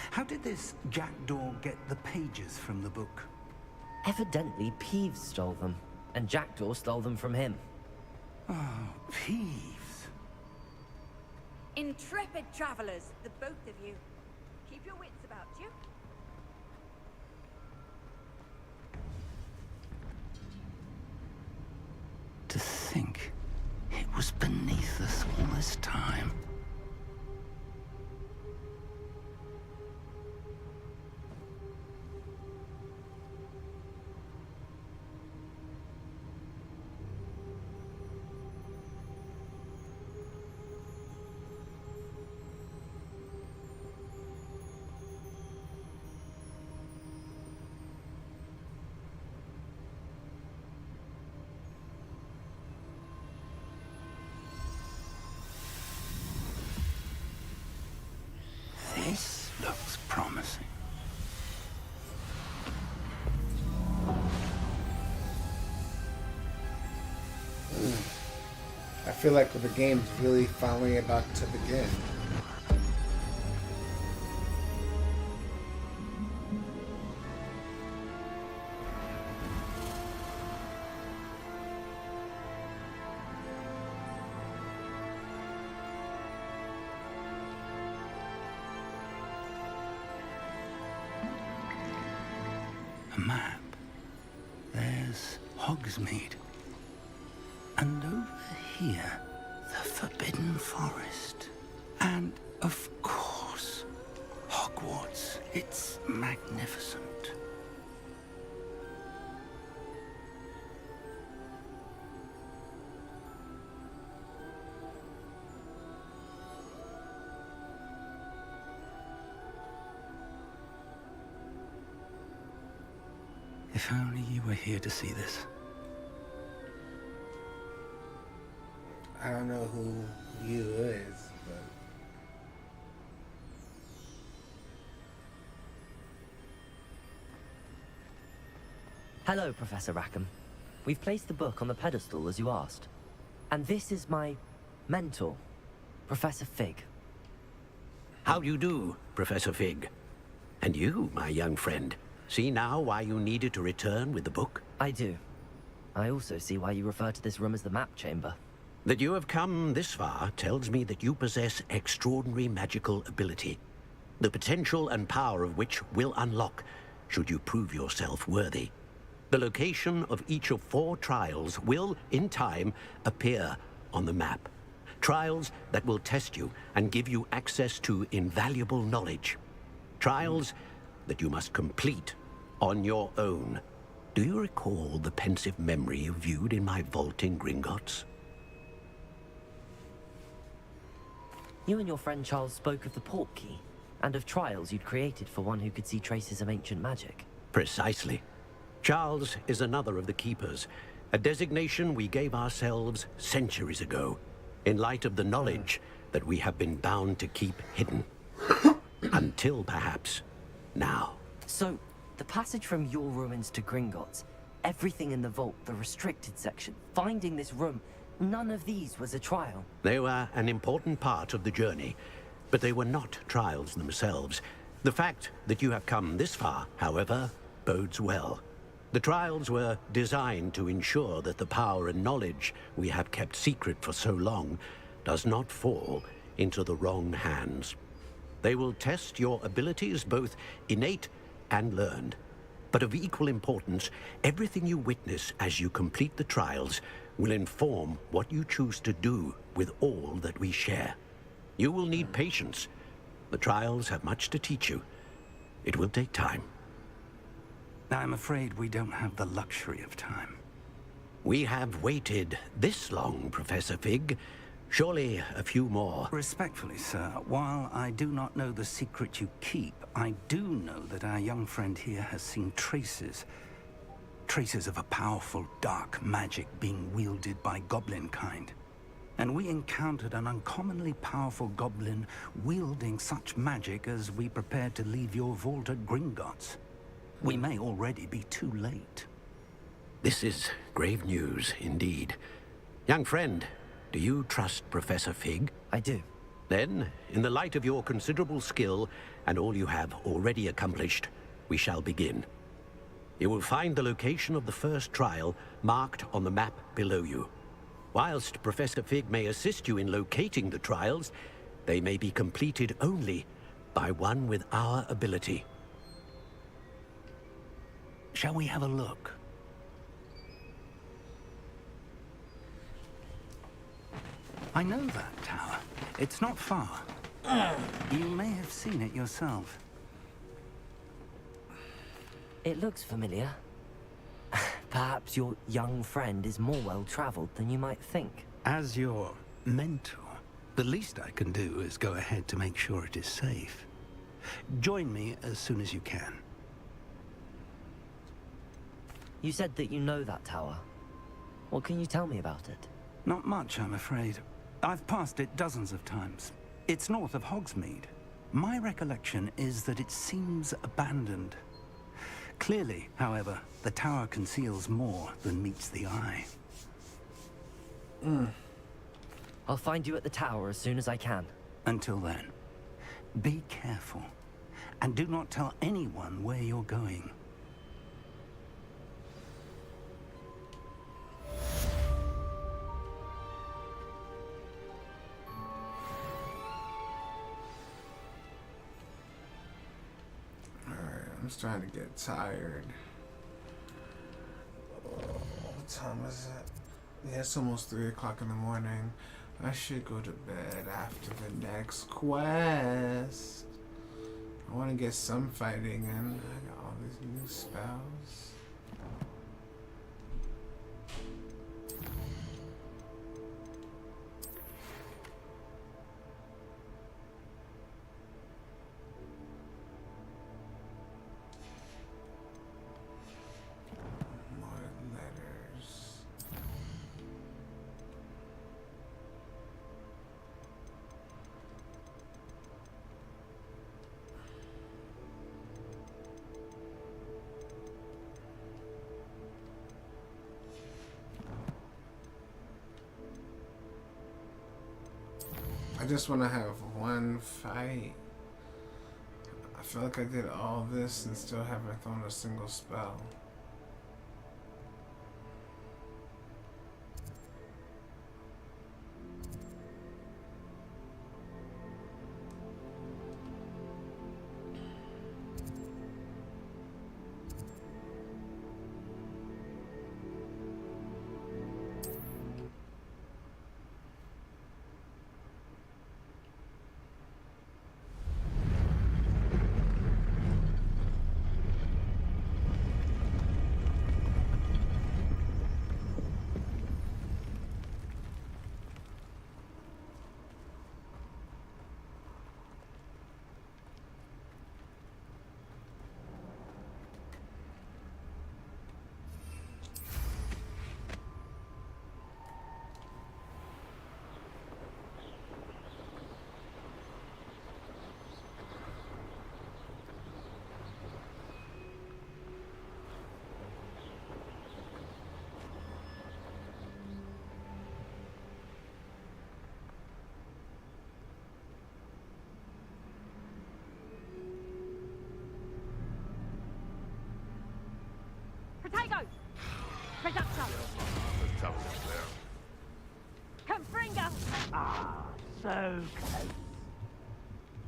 How did this Jackdaw get the pages from the book? Evidently, Peeves stole them, and Jackdaw stole them from him. Oh, Peeves. Intrepid travelers, the both of you. Keep your wits about you. To think it was beneath us all this time. feel like the game's really finally about to begin. A map. There's Hogsmeade. And over here, the Forbidden Forest. And, of course, Hogwarts. It's magnificent. If only you were here to see this. I don't know who you is, but... Hello, Professor Rackham. We've placed the book on the pedestal as you asked. And this is my mentor, Professor Fig. How do you do, Professor Fig? And you, my young friend, see now why you needed to return with the book? I do. I also see why you refer to this room as the map chamber. That you have come this far tells me that you possess extraordinary magical ability, the potential and power of which will unlock should you prove yourself worthy. The location of each of 4 trials will, in time, appear on the map. Trials that will test you and give you access to invaluable knowledge. Trials that you must complete on your own. Do you recall the pensive memory you viewed in my vault in Gringotts? You and your friend Charles spoke of the port key, and of trials you'd created for one who could see traces of ancient magic. Precisely. Charles is another of the Keepers, a designation we gave ourselves centuries ago, in light of the knowledge that we have been bound to keep hidden. Until, perhaps, now. So, the passage from your ruins to Gringotts, everything in the vault, the restricted section, finding this room, none of these was a trial. They were an important part of the journey, but they were not trials themselves. The fact that you have come this far, however, bodes well. The trials were designed to ensure that the power and knowledge we have kept secret for so long does not fall into the wrong hands. They will test your abilities, both innate and learned. But of equal importance, everything you witness as you complete the trials will inform what you choose to do with all that we share. You will need patience. The trials have much to teach you. It will take time. I'm afraid we don't have the luxury of time. We have waited this long, Professor Fig. Surely a few more. Respectfully, sir, while I do not know the secret you keep, I do know that our young friend here has seen traces of a powerful dark magic being wielded by goblin kind. And we encountered an uncommonly powerful goblin wielding such magic as we prepared to leave your vault at Gringotts. We may already be too late. This is grave news, indeed. Young friend, do you trust Professor Fig? I do. Then, in the light of your considerable skill and all you have already accomplished, we shall begin. You will find the location of the first trial marked on the map below you. Whilst Professor Fig may assist you in locating the trials, they may be completed only by one with our ability. Shall we have a look? I know that tower. It's not far. You may have seen it yourself. It looks familiar. Perhaps your young friend is more well-traveled than you might think. As your mentor, the least I can do is go ahead to make sure it is safe. Join me as soon as you can. You said that you know that tower. What can you tell me about it? Not much, I'm afraid. I've passed it dozens of times. It's north of Hogsmeade. My recollection is that it seems abandoned. Clearly, however, the tower conceals more than meets the eye. I'll find you at the tower as soon as I can. Until then, be careful. And do not tell anyone where you're going. Alright, I'm starting to get tired. What time is it? Yeah, it's almost 3 o'clock in the morning. I should go to bed after the next quest. I want to get some fighting in. I got all these new spells. I just want to have one fight. I feel like I did all this and still haven't thrown a single spell. Potato! Production! Confringo! Ah, so close.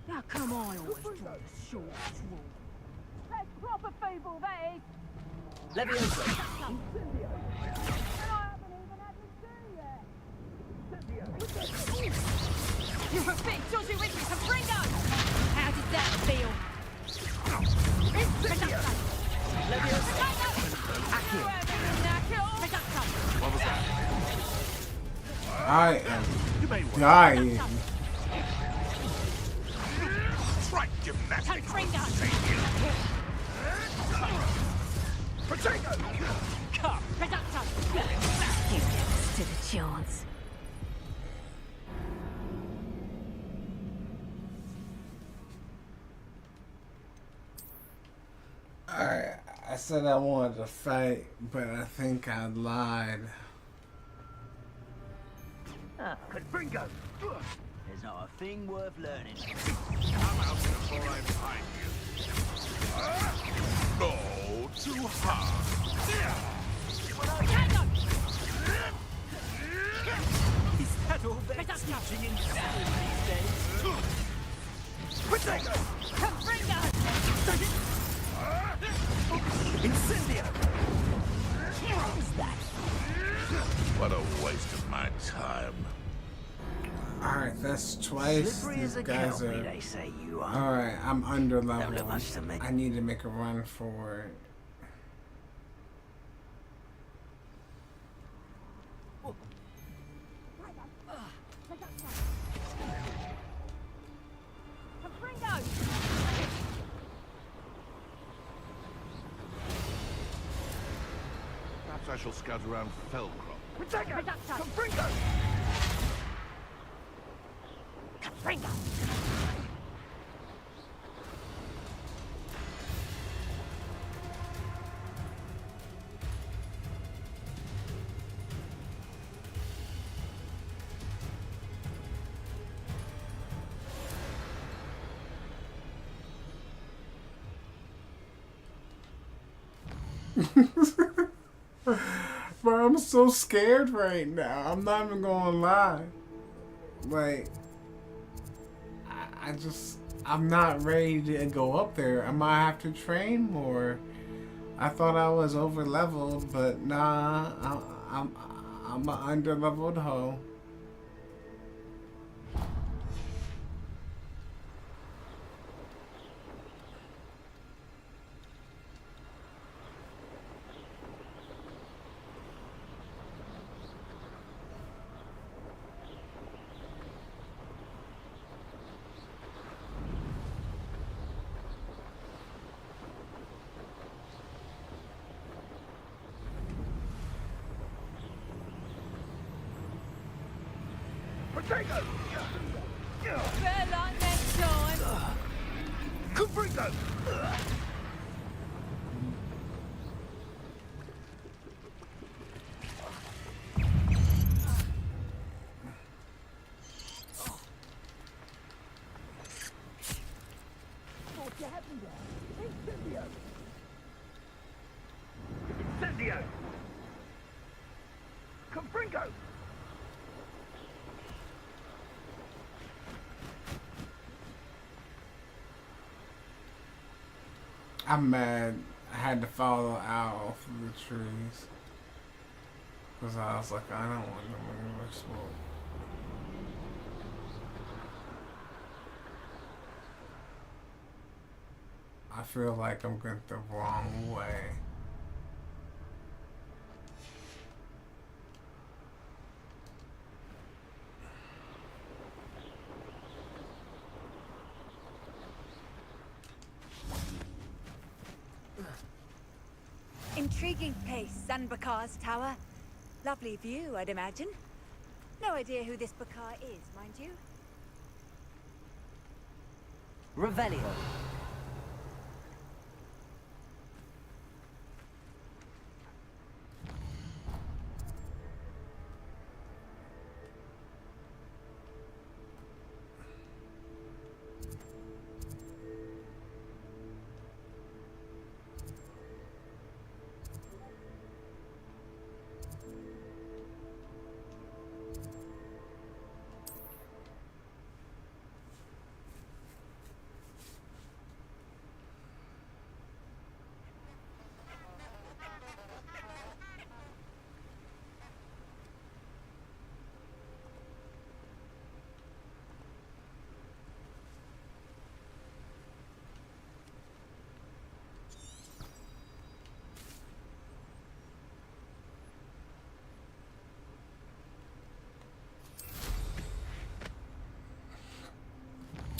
How come I always draw the short straw? That's proper feeble, that is! Leviosa! And I haven't even had to do yet! You're a bit dodgy with me, Confringo! How did that feel? Production! Leviosa! What was that? I am dying. Try gymnastics. Potato! Cut! Production! Who stood a chance? Alright, I said I wanted to fight, but I think I lied. Confringo! There's not a thing worth learning. Come out before I find you. No, too hard. Is that all they're teaching in school these days? Potato! Confringo! Incendio! How's that? What a waste of my time. Alright, that's twice. Slippery These as a guys kelpie, are. they say you are. Alright, I'm under Don't look level. much to me. I need to make a run for it. Perhaps I shall scout around Fellcrop. Potato! Confringo! Confringo! Bro, I'm so scared right now. I'm not even gonna lie. Like, I'm not ready to go up there. I might have to train more. I thought I was over leveled, but nah, I'm an under leveled hoe. Potato! Better luck next time. Caprico! Incendio! Caprico! I'm mad. I had to follow out off of the trees. Because I was like, I don't want to move or smoke. I feel like I'm going the wrong way. Intriguing place, Sanbakar's tower. Lovely view, I'd imagine. No idea who this Bakar is, mind you. Revelio.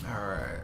Alright.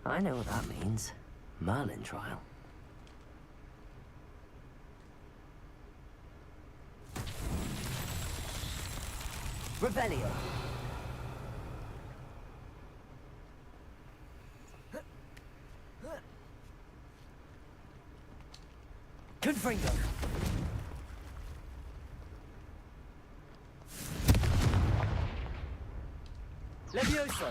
I know what that means. Merlin trial. Revelio. Confringo. Levioso.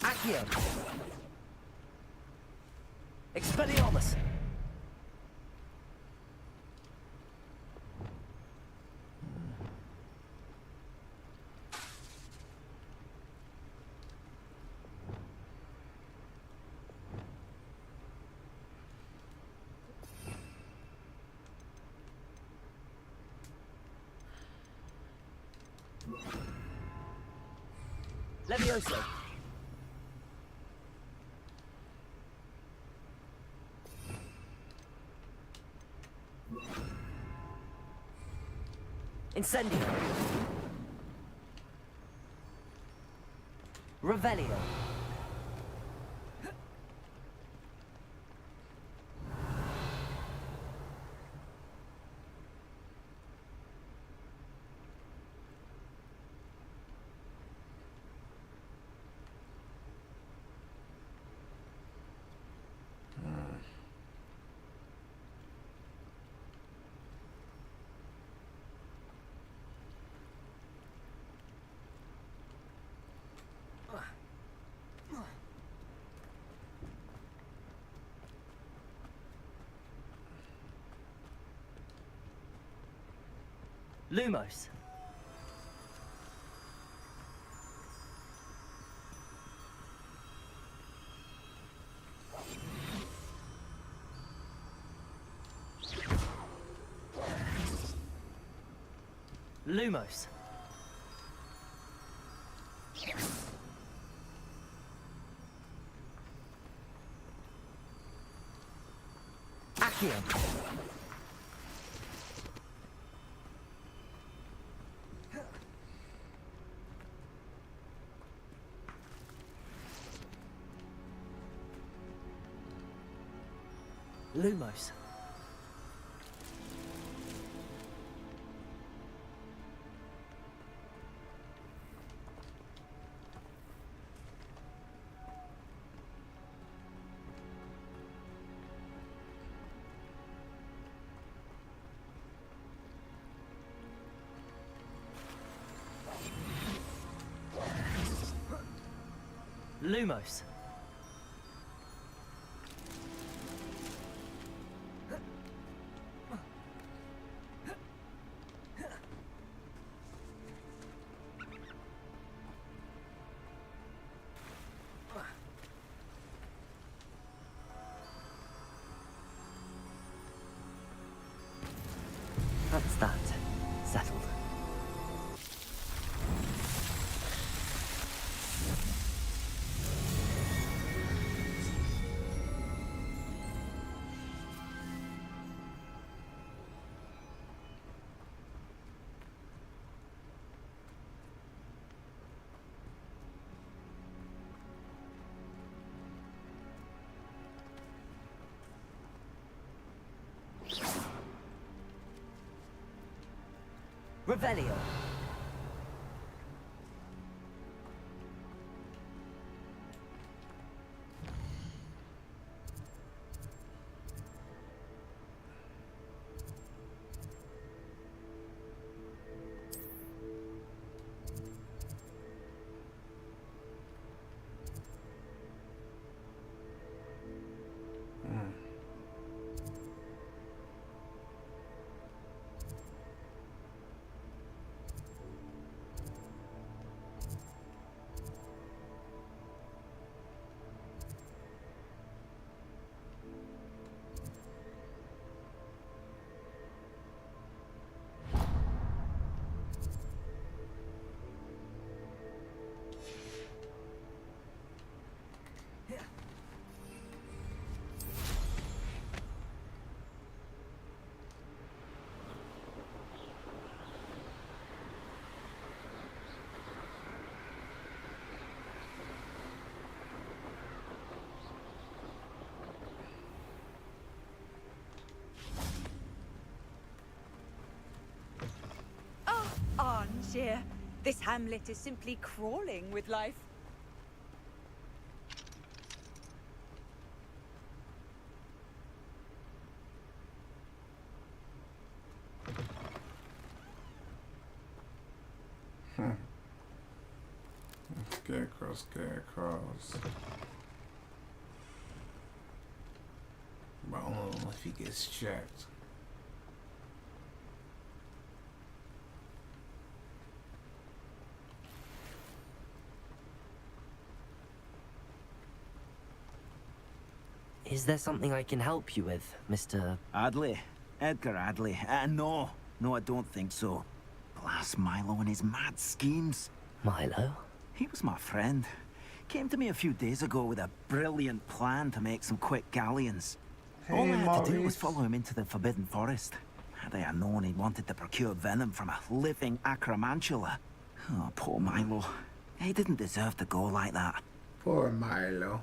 Accio. Expelliarmus. Levioso. Incendio. Revelio. Lumos. Lumos. Accio. Lumos. Lumos. That's that. Settled. Revelio. Angier, this hamlet is simply crawling with life. Scarecrows. But I don't know if he gets checked. Is there something I can help you with, Mr. Adley? Edgar Adley? No. No, I don't think so. Blast Milo and his mad schemes. Milo? He was my friend. Came to me a few days ago with a brilliant plan to make some quick galleons. All I had to do was follow him into the Forbidden Forest. Had I known he wanted to procure venom from a living acromantula. Oh, poor Milo. He didn't deserve to go like that. Poor Milo.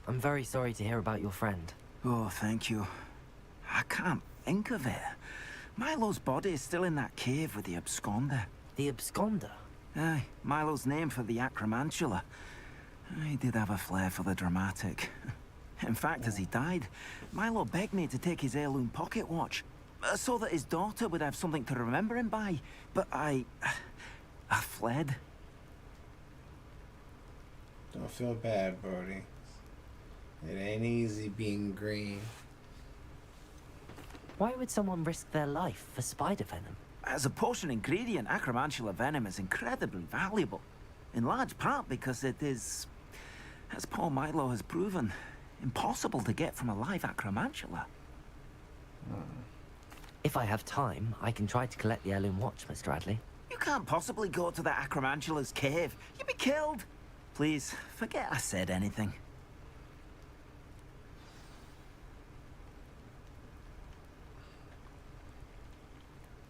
I'm very sorry to hear about your friend. Oh, thank you. I can't think of it. Milo's body is still in that cave with the absconder. The absconder? Aye, Milo's name for the acromantula. He did have a flair for the dramatic. In fact, as he died, Milo begged me to take his heirloom pocket watch, so that his daughter would have something to remember him by. But I fled. Don't feel bad, Brody. It ain't easy being green. Why would someone risk their life for spider venom? As a potion ingredient, acromantula venom is incredibly valuable. In large part because it is, as poor Milo has proven, impossible to get from a live acromantula. If I have time, I can try to collect the heirloom watch, Mr. Adley. You can't possibly go to the acromantula's cave. You'd be killed. Please, forget I said anything.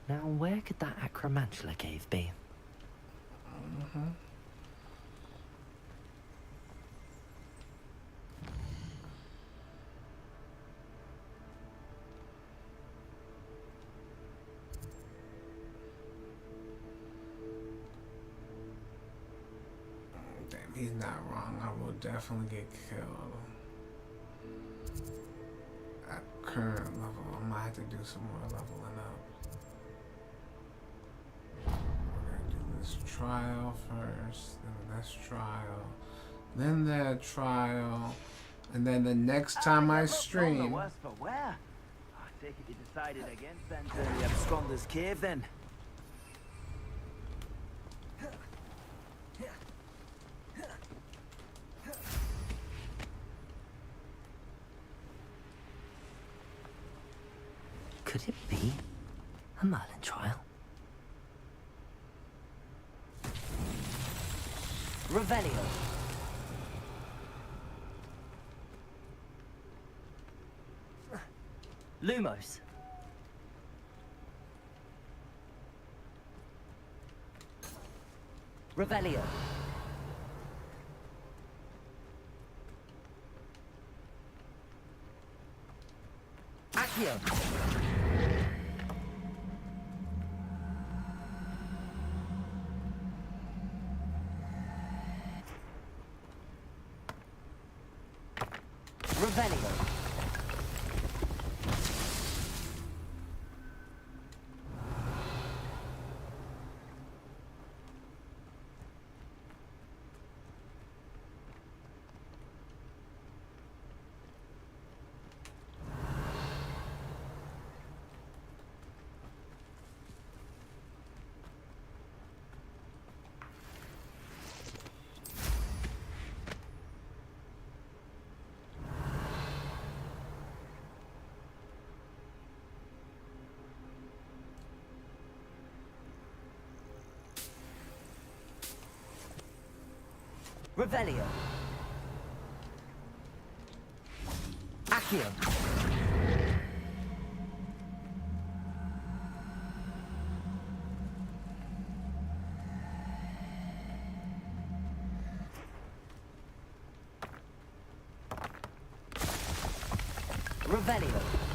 Now, where could that acromantula cave be? Damn, he's not wrong. I will definitely get killed. At current level, I might have to do some more leveling up. We're gonna do this trial first, then the next trial, then that trial, and then the next time I stream. Worse for wear. I take it you decided against entering the absconder's cave then. Could it be a Merlin trial? Revelio. Lumos. Revelio. Accio. Revelio. Revelio. Accio. Revelio.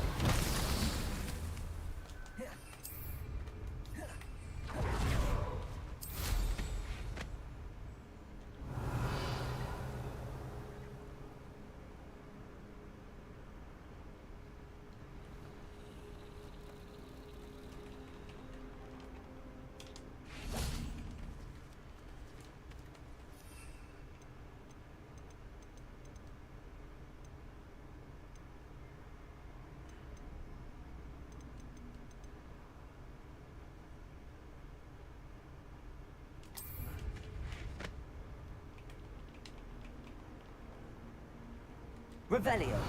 Revelio.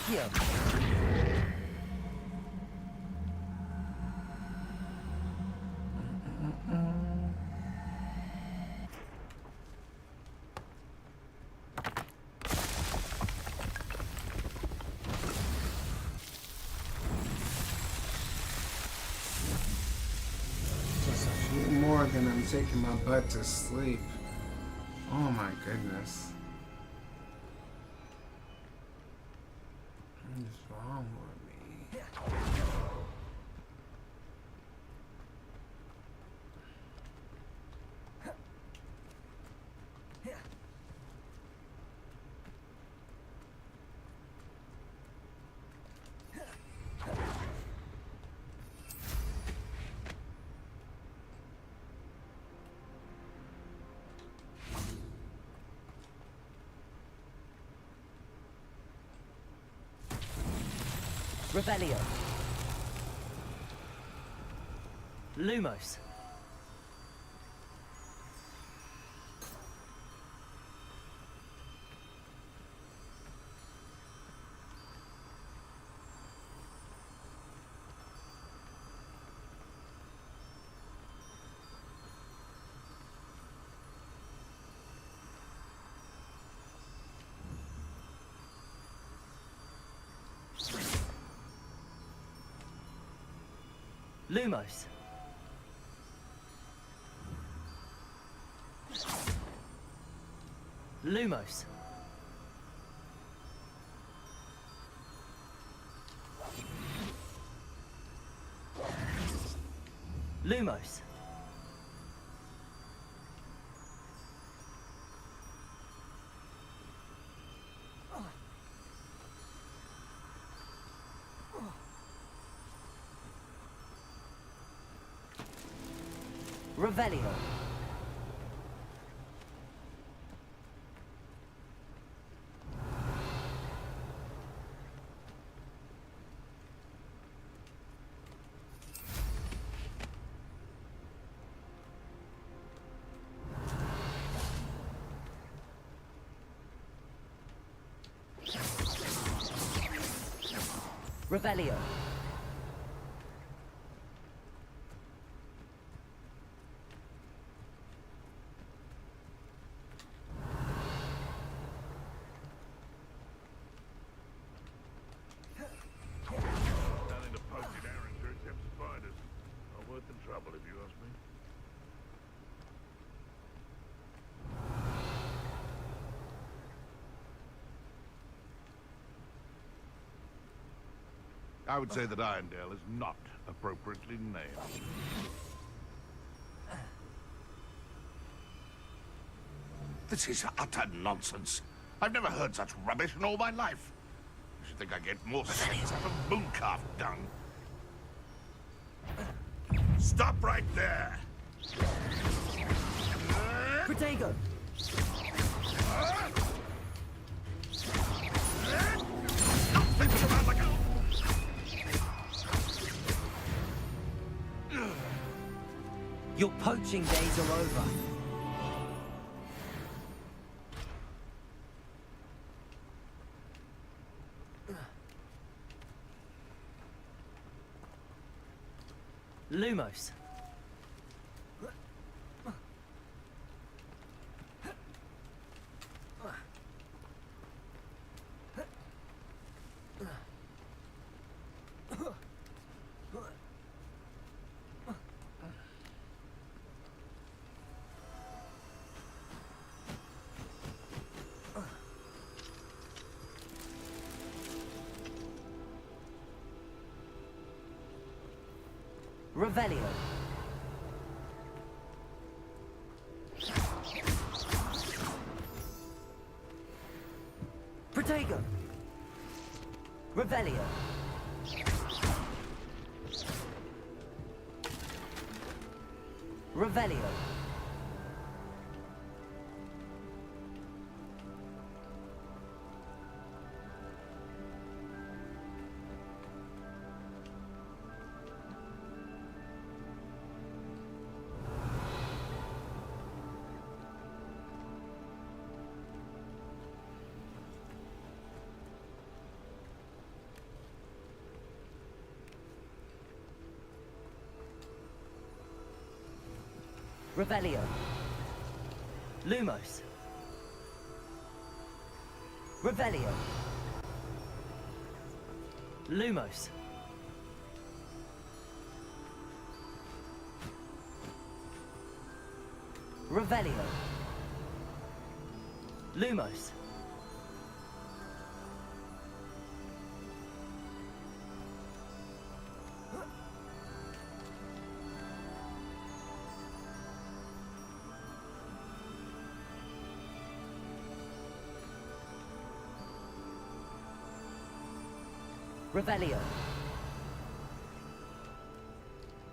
Requiem. Just a few more, then I'm taking my butt to sleep. Oh my goodness. What is wrong with me? Revelio. Lumos. Lumos. Lumos. Lumos. Revelio. Revelio. Nothing to poke it errands or attempt to find us. Not worth the trouble, if you ask me. I would say that Irondale is not appropriately named. This is utter nonsense. I've never heard such rubbish in all my life. I should think I get more sense out of mooncalf dung. Stop right there! Protego! Your poaching days are over. Lumos. Revelio. Protego. Revelio. Revelio. Revelio. Lumos. Revelio. Lumos. Revelio. Lumos. Revelio.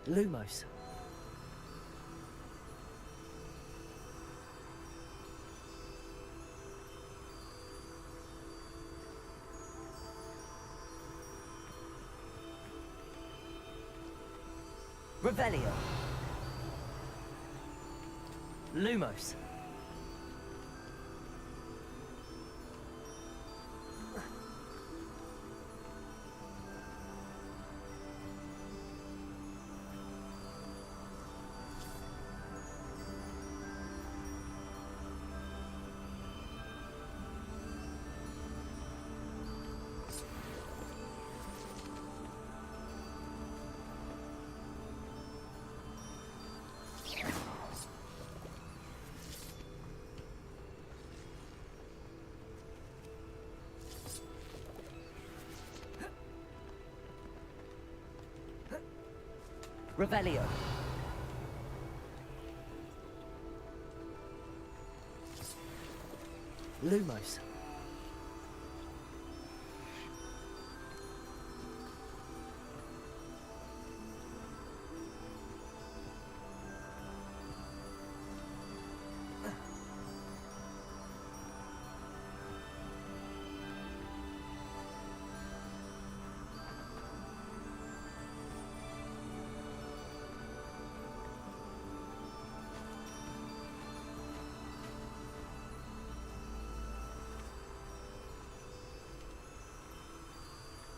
Lumos. Revelio. Lumos. Revelio. Lumos.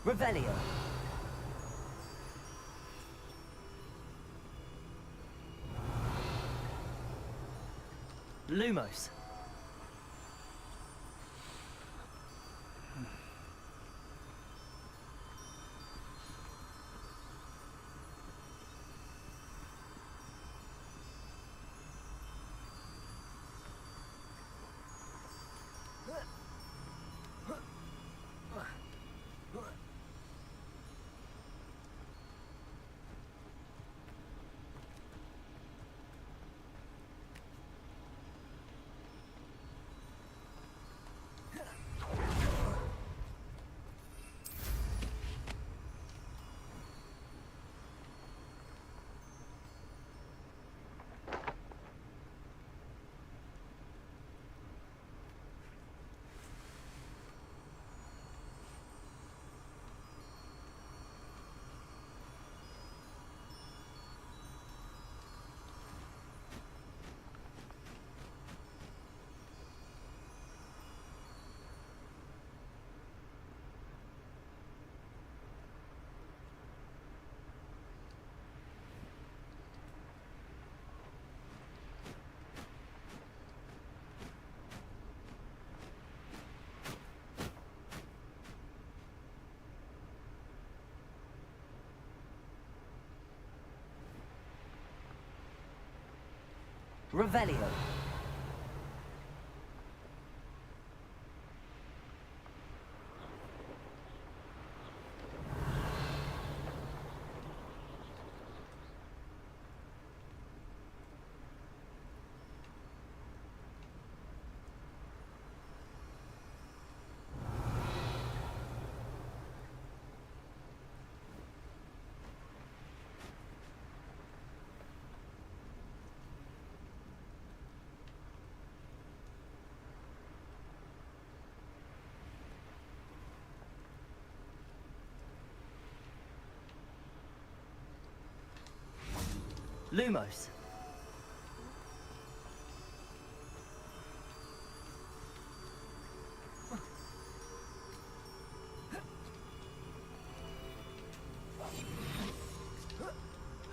Revelio. Lumos. Revelio. Lumos.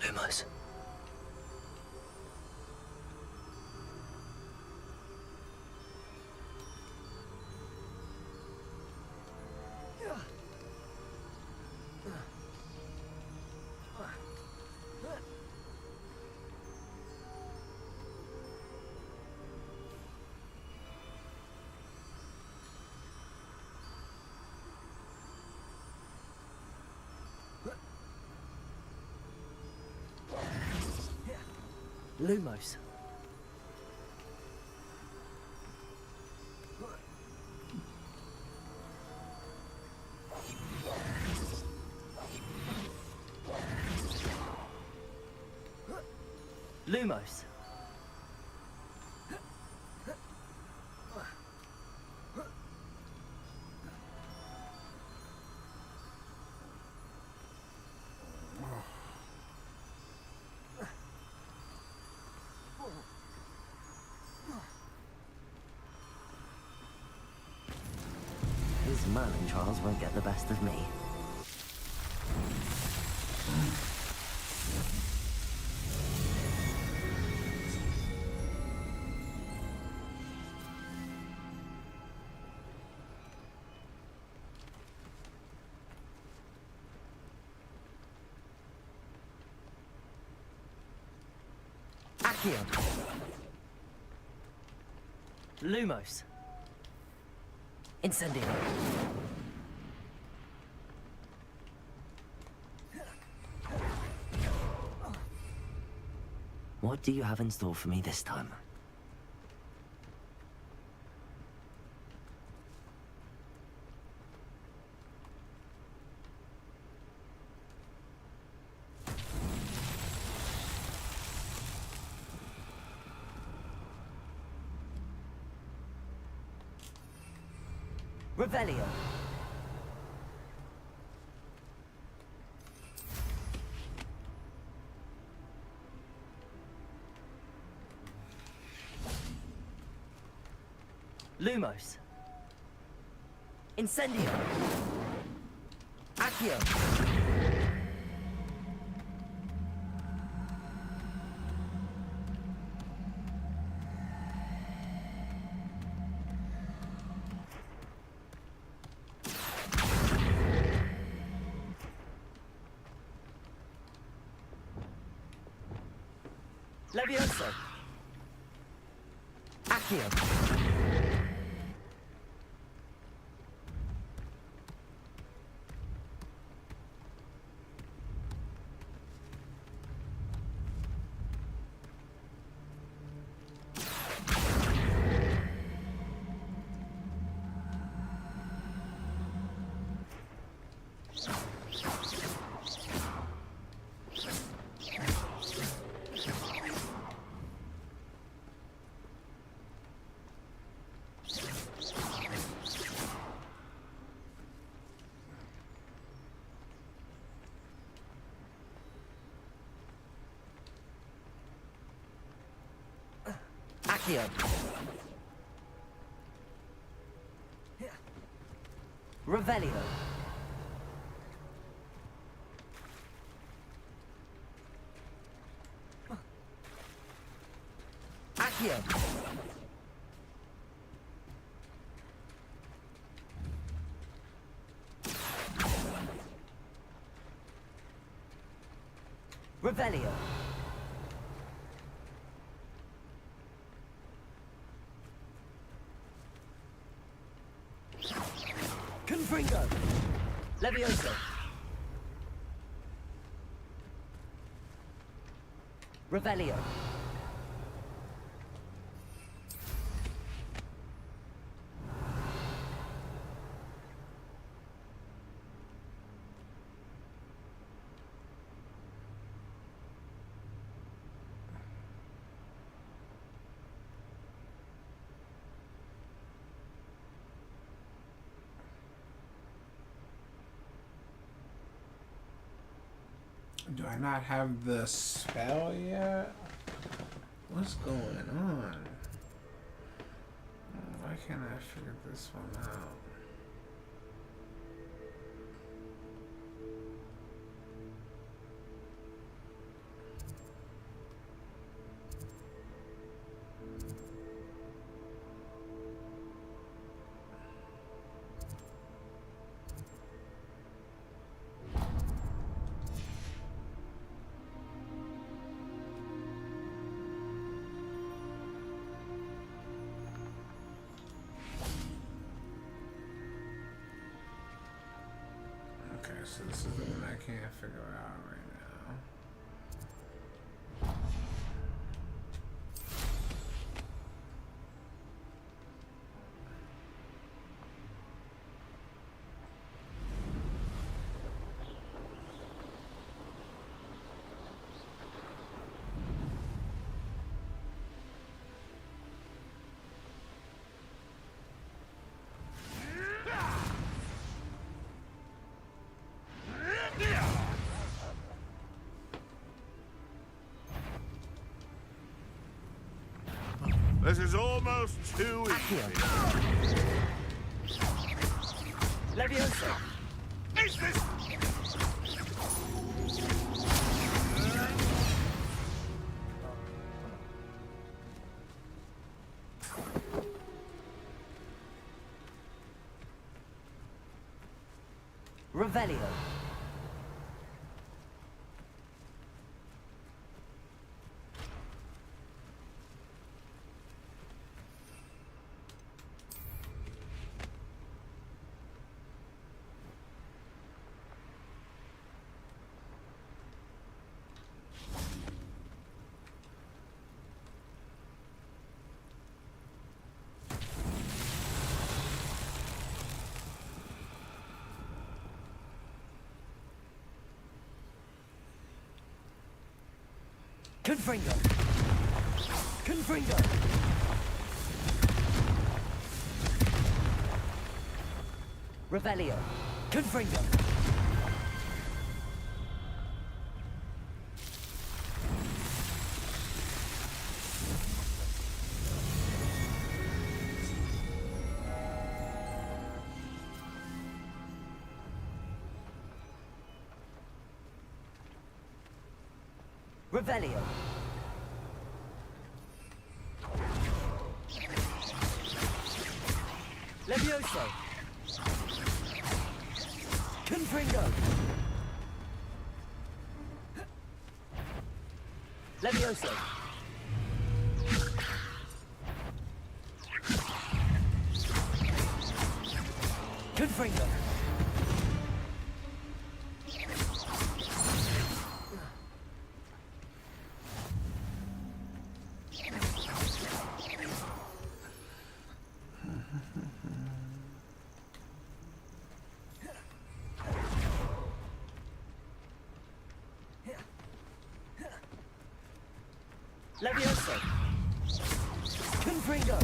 Lumos. Lumos. Lumos. His Merlin trials won't get the best of me. Accio. Lumos. Incendio. What do you have in store for me this time? Revelio. Lumos. Incendio. Accio. Levioso. Accio. Accio. Revelio. Accio. Revelio. Confringo. Levioso. Revelio. Do I not have the spell yet? What's going on? Why can't I figure this one out? Okay, so this is the one I can't figure out right now. This is almost too easy. Leviosa. Is this... Revelio. Confringo. Confringo. Revelio. Confringo. Revelio. Levioso. Confringo. Levioso. Confringo. Levioso. Confringo.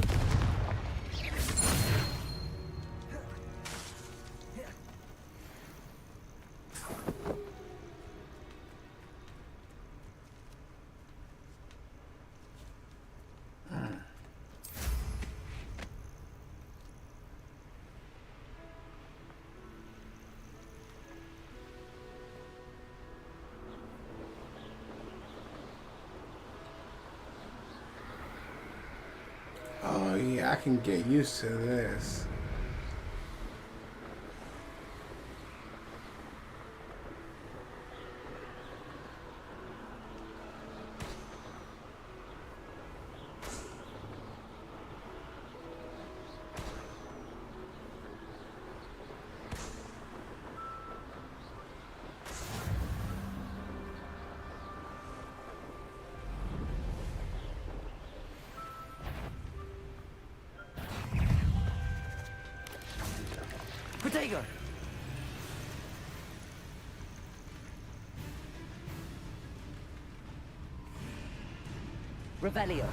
Oh yeah, I can get used to this. Protego. Revelio.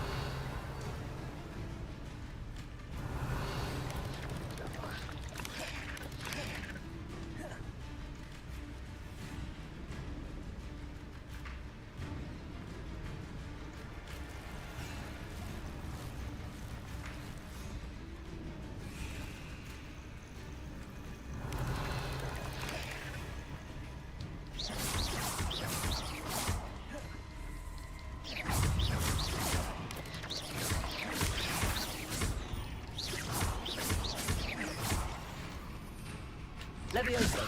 Levioso.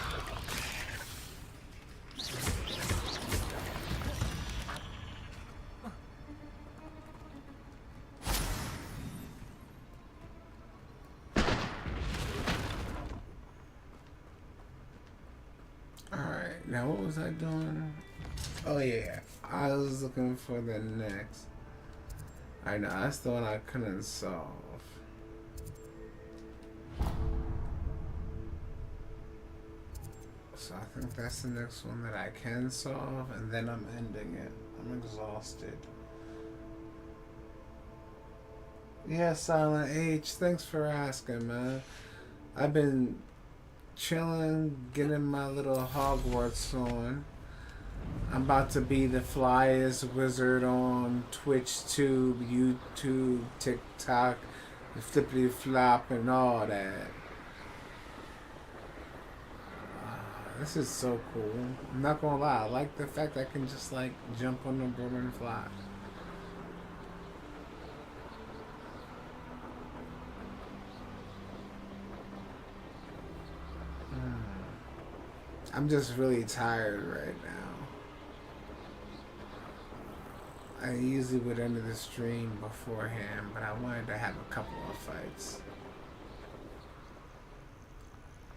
Alright, now what was I doing? Oh yeah, I was looking for the next. I know, that's the one I couldn't solve. So I think that's the next one that I can solve, and then I'm ending it. I'm exhausted. Yeah, Silent H, thanks for asking, man. I've been chilling, getting my little Hogwarts on. I'm about to be the flyest wizard on Twitch Tube, YouTube, TikTok, the flippity flop, and all that. This is so cool. I'm not gonna lie, I like the fact I can just like jump on the broom and fly. I'm just really tired right now. I usually would end the stream beforehand, but I wanted to have a couple of fights.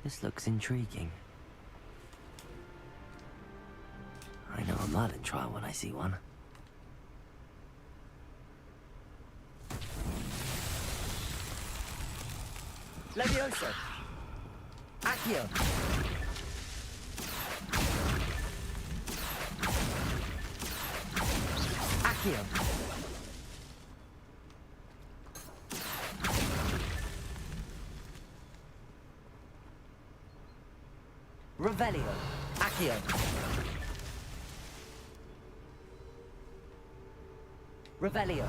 This looks intriguing. I know a Merlin trial when I see one. Leviosa! Accio! Accio! Revelio! Accio! Revelio!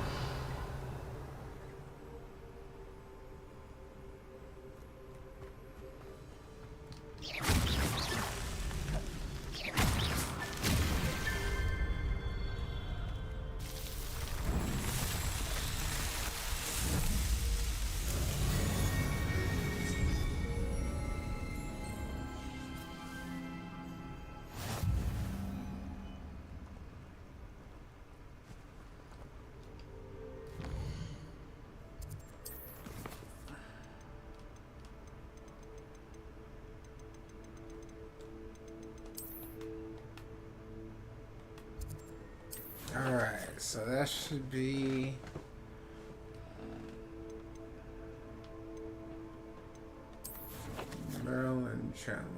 Alright, so that should be... Merlin challenge.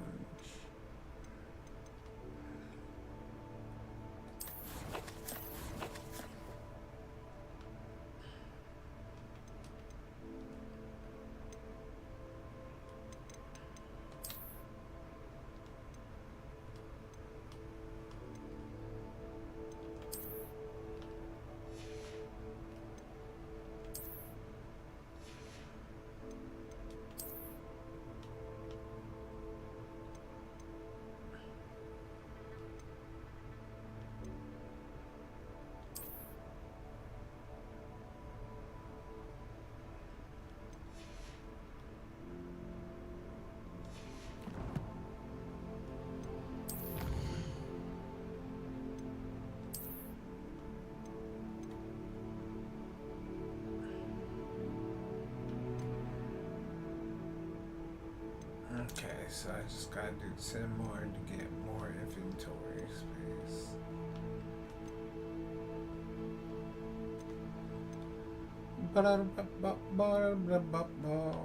Okay, so I just gotta do 10 more to get more inventory space. Ba-da-ba-ba-ba-ba-ba.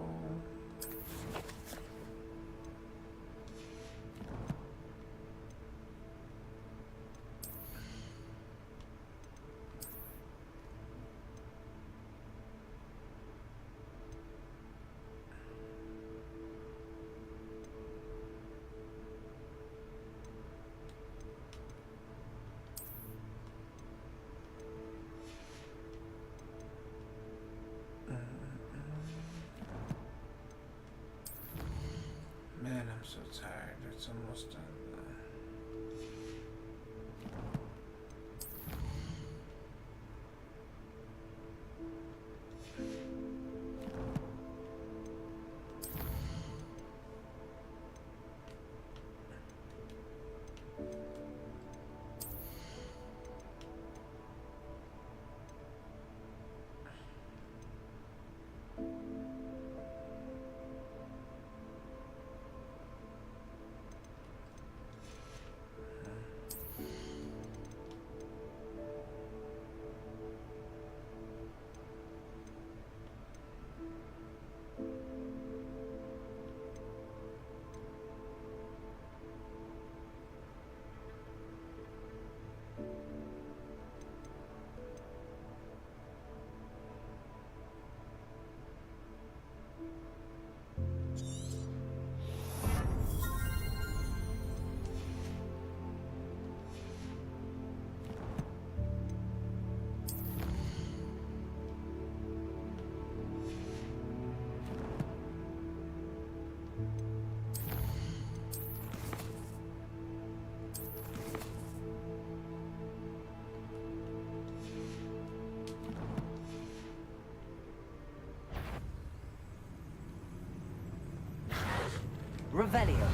Revelio.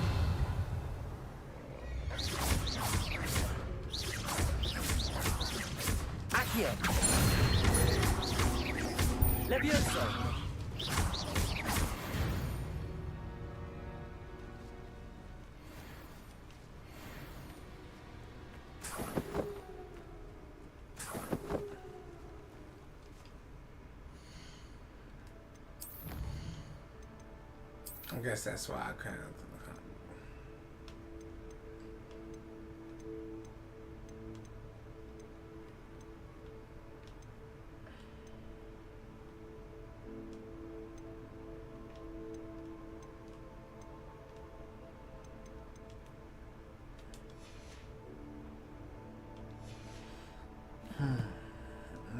Accio. Levioso. I guess that's why I kind of.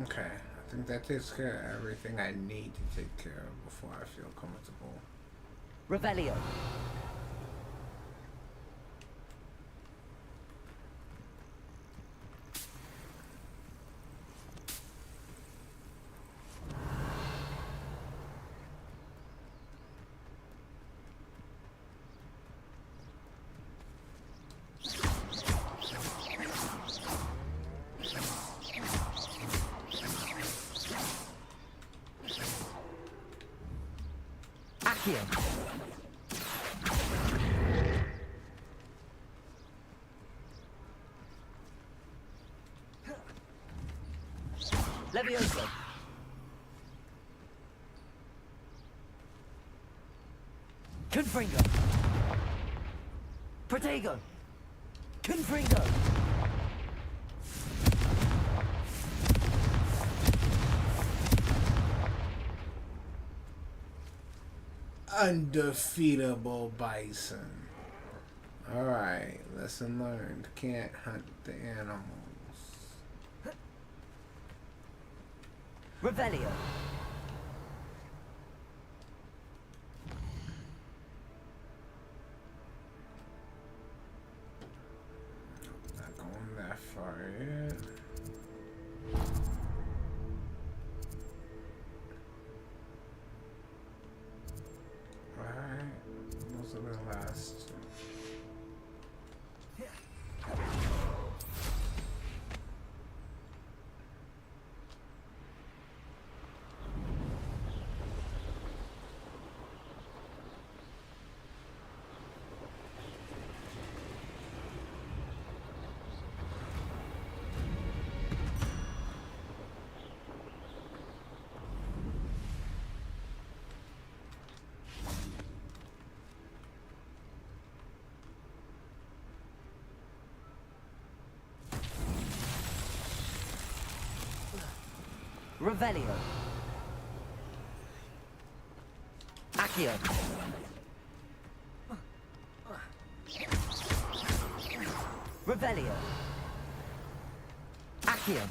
Okay, I think that takes care of everything I need to take care of before I feel comfortable. Revelio. Accio. Levioso. Confringo. Protego. Confringo. Undefeatable bison. Alright, lesson learned. Can't hunt the animals. Revelio. Not going that far yet. Alright, those are the last two. Revelio. Accio. Revelio. Accio.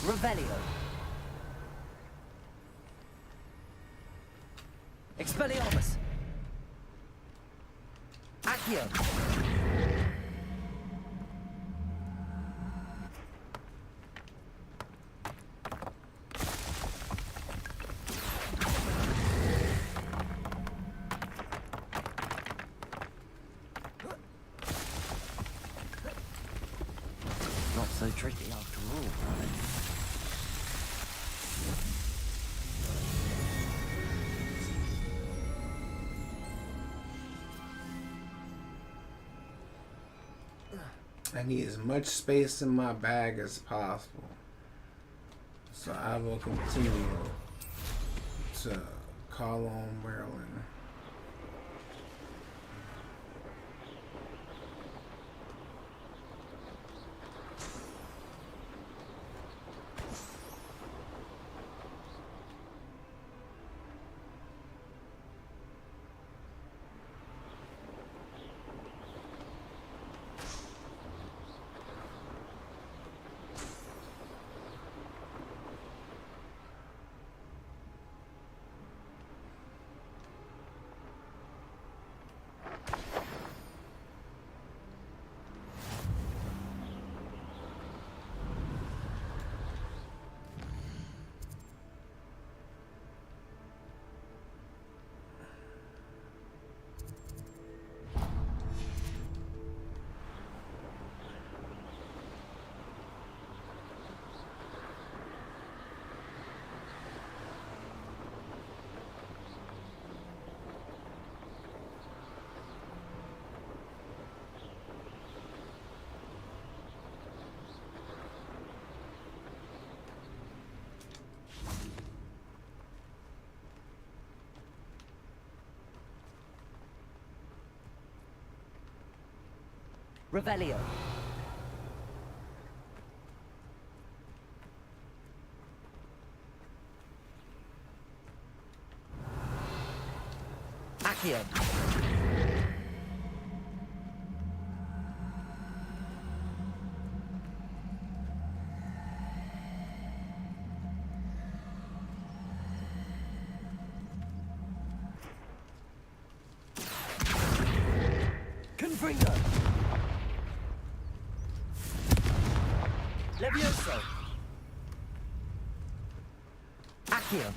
Revelio. Expelliarmus. Accio. Not so tricky after all, right? I need as much space in my bag as possible. So I will continue to call on Maryland. Revelio. Accio. Confringo. Levioso. Accio.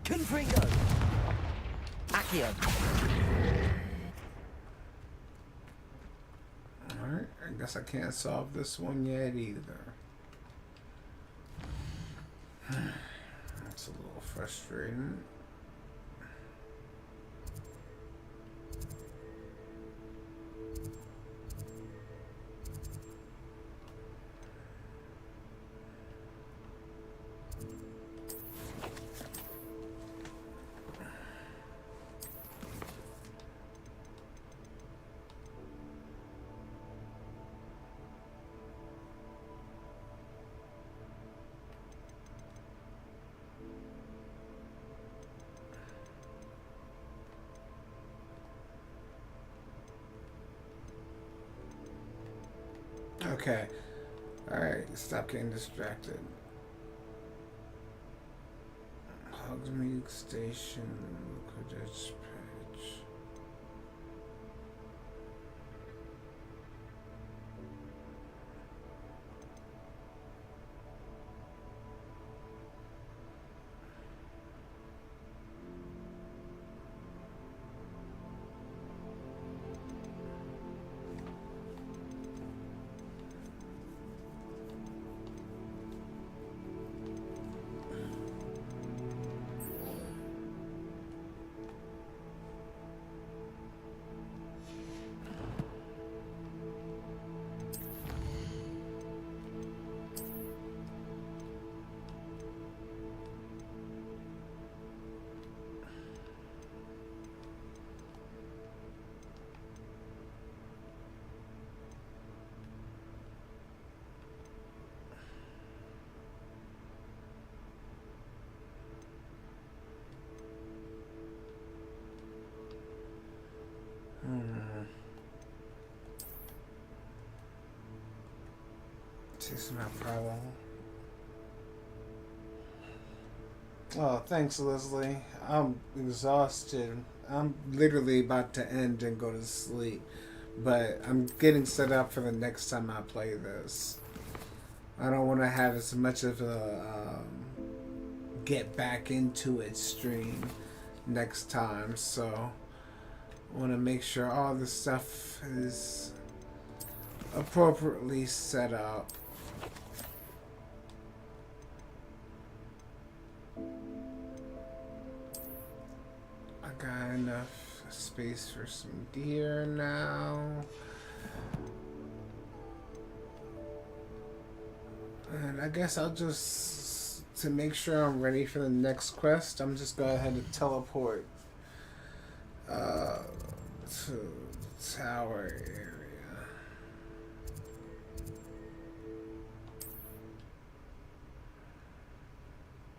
Confringo. Accio. Alright, I guess I can't solve this one yet either. That's a little frustrating. Okay. Alright, stop getting distracted. Hogsmeade Station, Quidditch Pitch. This is my problem. Oh, thanks, Leslie. I'm exhausted. I'm literally about to end and go to sleep. But I'm getting set up for the next time I play this. I don't want to have as much of a get back into it stream next time. So I want to make sure all the stuff is appropriately set up. I got enough space for some deer now. And I guess I'll just, to make sure I'm ready for the next quest, I'm just go ahead and teleport to the tower area.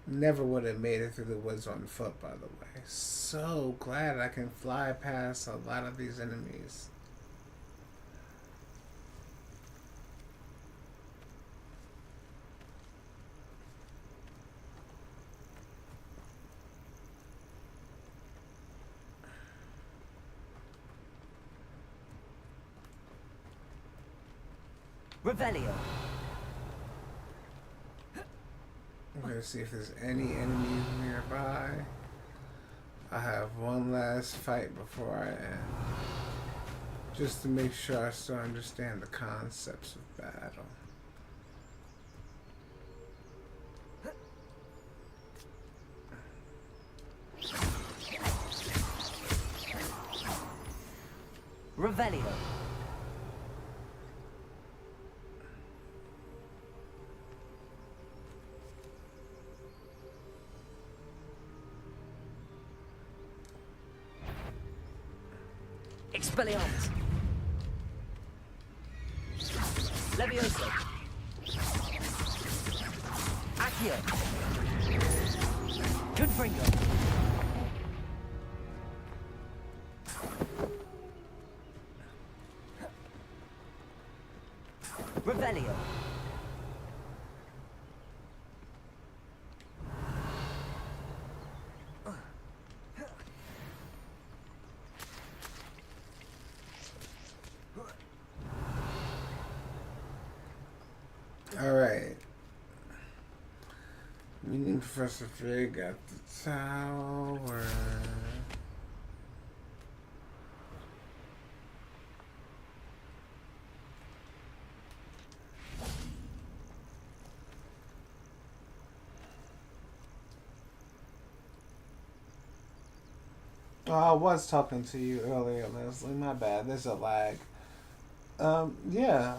Never would have made it through the woods on foot, by the way. So glad I can fly past a lot of these enemies. Revelio. I'm gonna see if there's any enemies nearby. I have one last fight before I end. Just to make sure I still understand the concepts of battle. Revelio. Expelliarmus. Levioso. Accio. Confringo. Revelio. Alright. Meeting Professor Fig at the tower. Oh, I was talking to you earlier, Leslie. My bad. There's a lag. Yeah.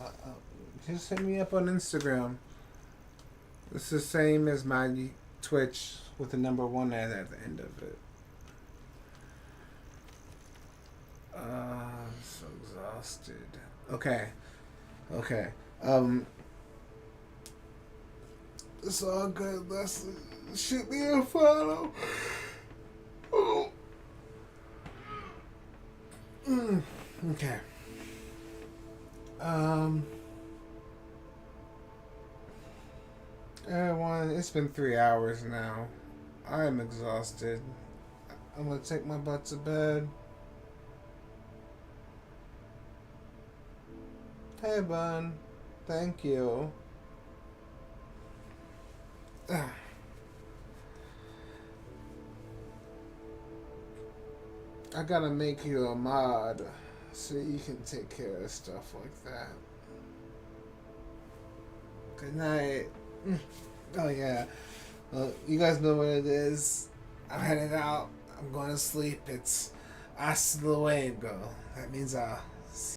Just hit me up on Instagram. It's the same as my Twitch with the number 1 at the end of it. I'm so exhausted. Okay. It's all good, Leslie. Shoot me a follow. Oh. Okay. Everyone, it's been 3 hours now. I am exhausted. I'm gonna take my butt to bed. Hey, Bun. Thank you. I gotta make you a mod so you can take care of stuff like that. Good night. Oh yeah. Well, you guys know what it is. I'm heading out. I'm going to sleep. It's hasta luego. That means